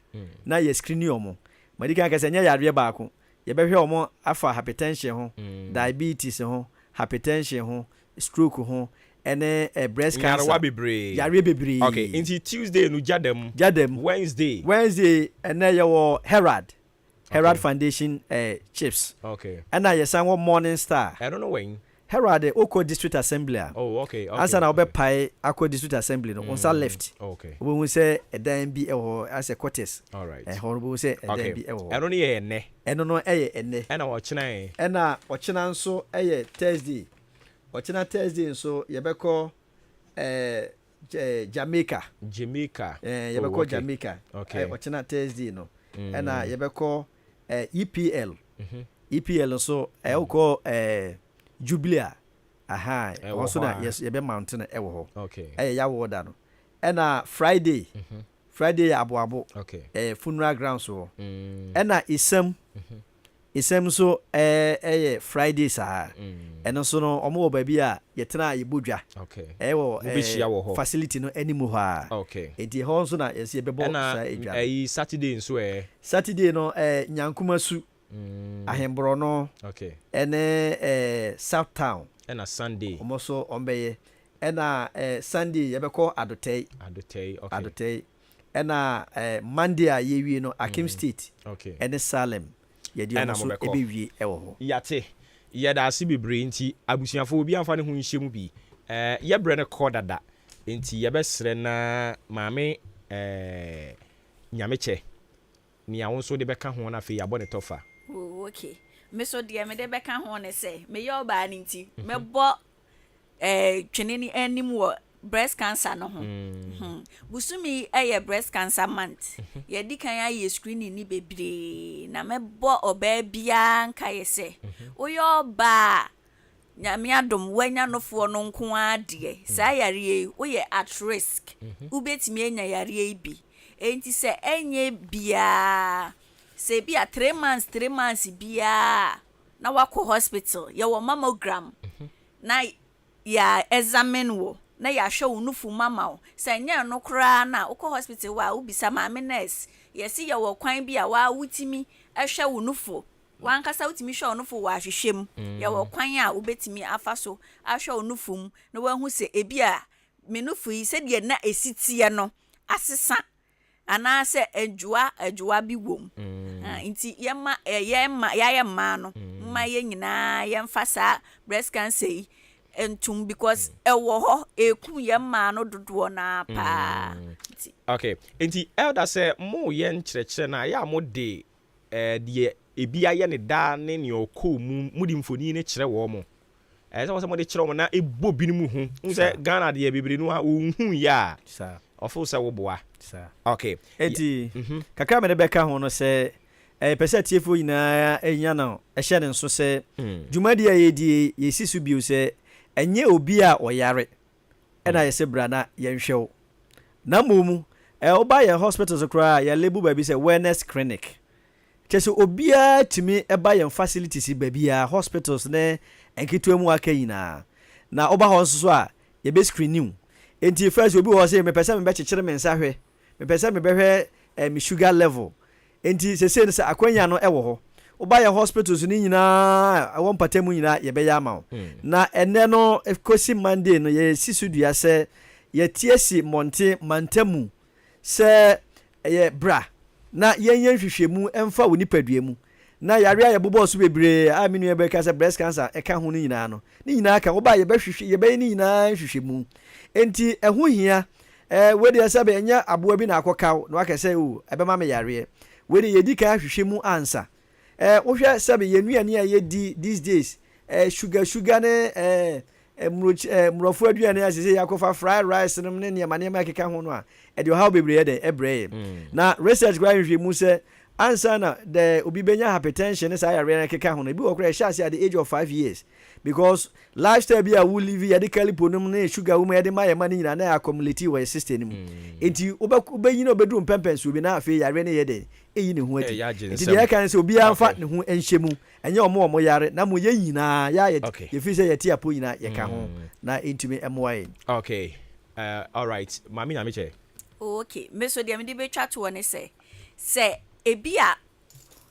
na ye screen omo Madika ka se nya yare baako ye behwe omo afa hypertension ho diabetes ho hypertension ho stroke ho ene breast cancer yare bebre okay into Tuesday no jadem Wednesday ene ye wo Herald Foundation chips okay and na yesan wo Morning Star I don't know when Herald Oko District Assembly okay asa na obepai Oko District Assembly no onsa left okay we say edan bi as a quarters all right horrible say edan bi I don't know ene eno no ene na wo chena na wo chena nso Thursday wo chena Thursday nso yebeko Jamaica yebeko Jamaica okay wo chena Thursday no na yebeko EPL nso eko Jubilee also na yes yebe mountain ewo ho okay ya woda no na Friday aboabo okay funeral grounds ho na isem so Friday saa eno so no omo ba bi a yetena yebodwa okay wo facility no animo ha okay enti ho so na yes yebebo saa edwa Saturday nso Saturday no Nyankuma su ahembro no okay ene South Town na Sunday omoso ombeye ena Sunday yebeko adotei okay adotei ena Monday a yewie no Akim State okay ene Salem yedi omoso ebewie ewo ho yate yeda ase bebre nti abusuafo obi amfa ne ho nhyemu bi yebre ne kɔ dada nti yebesre na maame nyameche ni awon so de beka ho na fe yabɔ ne tofa okay me so de me de beka ho ne se me yo ba ni nti me bɔ twene ni anim wo breast cancer no ho busumi breast cancer month ye di kan aye screening ni bebre na me bɔ oba bia nka ye se oyo ba nyame adom wanya nofo no nko ade sa yare wo ye at risk ubetimi enya yare bi enti se enye bia se bia 3 months bia na wako hospital ye wo mammogram na ya examine wo na ya hwe wo nufu mama wo se nya no kra na wako hospital wa ubisa maame nurse ye si ye wo kwan bia wa wutimi ehwe wo nufu wankasa wutimi hwe wo nufu wa hwehwem ye wo kwan a ubetimi afaso ahwe wo nufu mu na wahu se ebia menufu yi se de na esitie no asesa anase adwua bi wom nti yema no ma ye nyina yemfasa breast cancer entum because ewo ho eku yema no dodo na pa okay nti elder say mo ye nkyerɛkyerɛ na ya mo de de ebi aye ne da ne ne okɔ mu di mfoni ne kyerɛ wo mo so mo de kyerɛ wo na ebo bi mu hu nse Ghana de bibiri no a hu ya ofo se wo boa okay eti kakra me de beka ho no se pese tiefo nyina enya no ehye ne nso se dwumadi a yedi yesisu bio se enye obi a oyare ena yese brana yenhwew na momu oba ye hospitals kra ya lebu ba bi se wellness clinic kese obia timi eba ye facilities ba bia hospitals ne enkitu mu aka yina na oba ho nso a ye be screening enti first obi wo say me pese me be kekere me nsa hwe me pese me be hwe me sugar level enti sese ne sa akwanya no ewo ho oba ye hospitals ni nyina awon patemu nyina ye be ya ma na ene no ekosi Monday no ye sisudua se ye tiesi monte mantamu se ye bra na yenyen hwehwemu emfa woni padua mu na yare ya bobo so bebre a menu e be ka se breast cancer e ka ho ni nyina no ni nyina ka oba ye be hwehwe ye be ni nyina hwehwemu enti eho hia we de sabe enya aboa bi na akokaw na waka se o ebe ma me yare we de yedi ka hwehwemu ansa wo hwe sabe yenuane a yedi these days sugar ne murofo aduane asese yakofa fried rice no ne ne ma keka ho no a e de how bebre de ebre na research gwa hwehwemu se ansa na the obi benya hypertension sa yare keka ho no bi okra shase at the age of 5 years because lifestyle bi a we live ya de kaliponum na sugar wo ya de ma yema ni nyina na accumulate wa system mu enti obeyin obedu mpempenso bi na afi yare ne ye de eyi ne ho ati enti de kan se obi anfa ne ho enhyemu enye omo yare na mo ye nyina ya ye fi se ye ti apo nyina ye ka ho na entumi emoa okay all right mami na me che okay me so de me de be twa to ne se ebia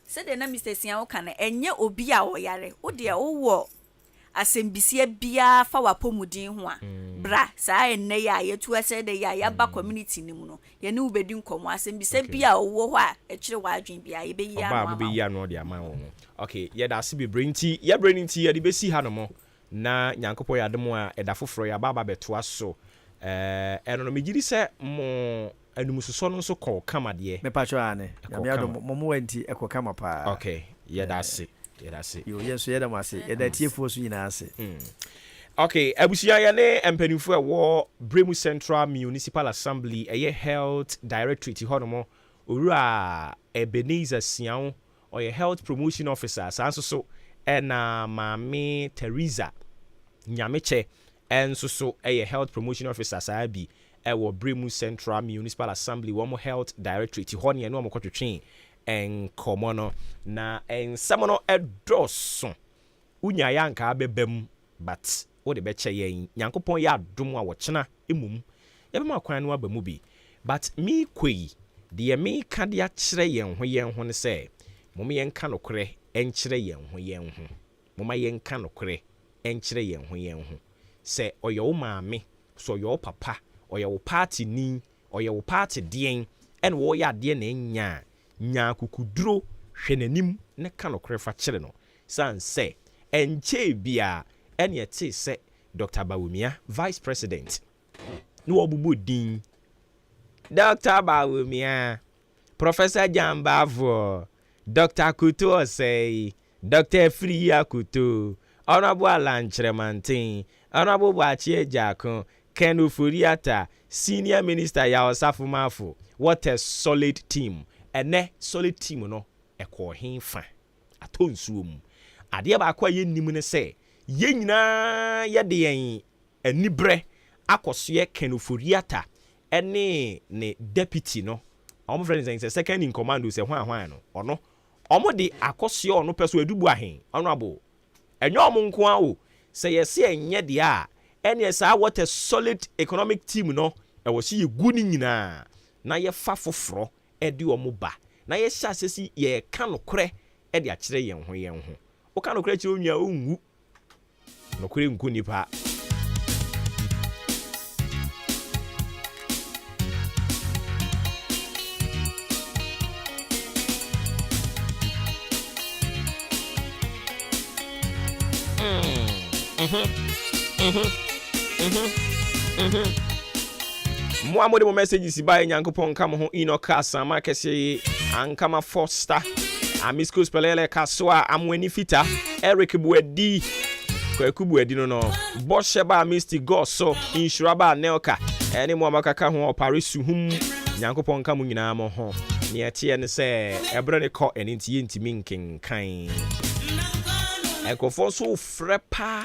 said na Mr. Sian kana enye obi a wo yare wo de wo asembisia bia fa wapomudin ho a bra saa enne ya yetu ase de ya ba community nim no ye ne ubedi nkomo asembisia bia wo ho a ekire wa adwen bia ye be yi anu be yi anu de ama wo okay ye da se be brinti ye brinti ye de be si ha no mo na nyankopɔ ya de mo a eda foforo ya baba beto aso eno no megiri se mo anumusoso no so kɔ kama de me pacho ane ya do mo wanti ekɔ kama pa okay ye da se yo yeso yeda mase yeda tiefo so nyina ase okay abusia ya ne empanifo e wo Bremu Central Municipal Assembly eye Health Directorate honomo owura Ebenezer Sian or Health Promotion Officer sanso so na Mame Teresa Nyameche enso so eye Health Promotion Officer sabi e wo Bremu Central Municipal Assembly wo Health Directorate hono ye no mo kwotwetwe en komono na en samono edoso unya ya nka abebam but wo de beche yen nyankopon ya adom a wo chena emum ye be ma kwan no abamu bi but me kwei de me ka de a kire yen ho ne se mom yen ka nokre en kire yen ho mom yen ka nokre en kire yen ho se oye wo maame so oye wo papa oye wo party ni oye wo party den en wo ya de na nya nya kukuduro hwenanim ne ka nokre fa kire no san se enche bia ene ete se Dr. Bawumia Vice President no obubu din Dr. Bawumia Professor Jambavo Dr. Kuto say Dr. Free Kuto Honorable Alan Chremantin Honorable Maakye Jakon Ken Ufuriata Senior Minister ya Osafumafo. What a solid team. Ene solid team no ekwo henfa atonsuom ade ba kwa ye nim ne se ye nyina ye de yen anibre akoso Ken Ufuriata ene ne deputy no omo friends say second in command say hwan no ono omo de akoso ono peso edubu ahen honorable enyo omo nko a o say yesi enye de a ene say what a solid economic team no e wo si ye guni nyina na ye fa foforo e de omo ba na ye sha sesi ye ka nokre e de a kire yen ho o ka nokre kire onua onwu nokre nku nipa Muamode mo messages by Nyankopon kam ho Enoka Sama kese Ankama Foster Amisco Spelele Kaswa Amweni Fita Eric Buedi Kweku Buedi no Bosheba Misty Goso Insuraba Nelka ene mo amakaka ho Parisu hum Nyankopon kam nyina mo ho ne etie ne se ebre ne ko ene ntie ntimi nkenkan ekofo so frepa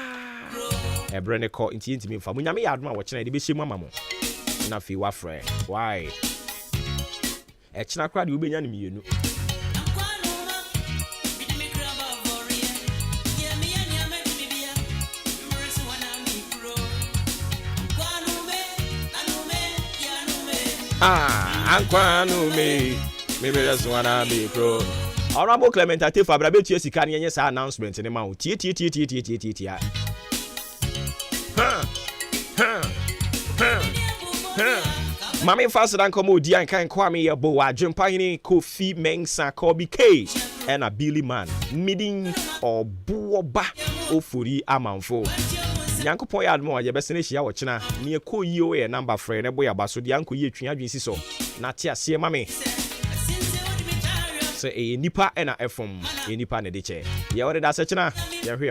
ebre ne ko ntie ntimi mfa munyame ya adoma wo kena de be hyemu amamo na fi wa frɛ why china crowd you benya ni mienu ankwanu me just wanna be pro Honorable Clement Ate Fabra betu esika ne yenye sa announcement ne ma wo tie Mami fast dan komo di an kan kwame ye bo adwempa hini Kofi Mensa Kobi K and a Billy Man meeting Obuoba Ofori Amanfo Nyankopon ya admo ye besene hia wo kina ne ko yi o ye number frɛ ne boya baso di anko yi atwa adwen si so na te ase mami se e nipa na efom e nipa ne de che ye wore da se kina ye hwe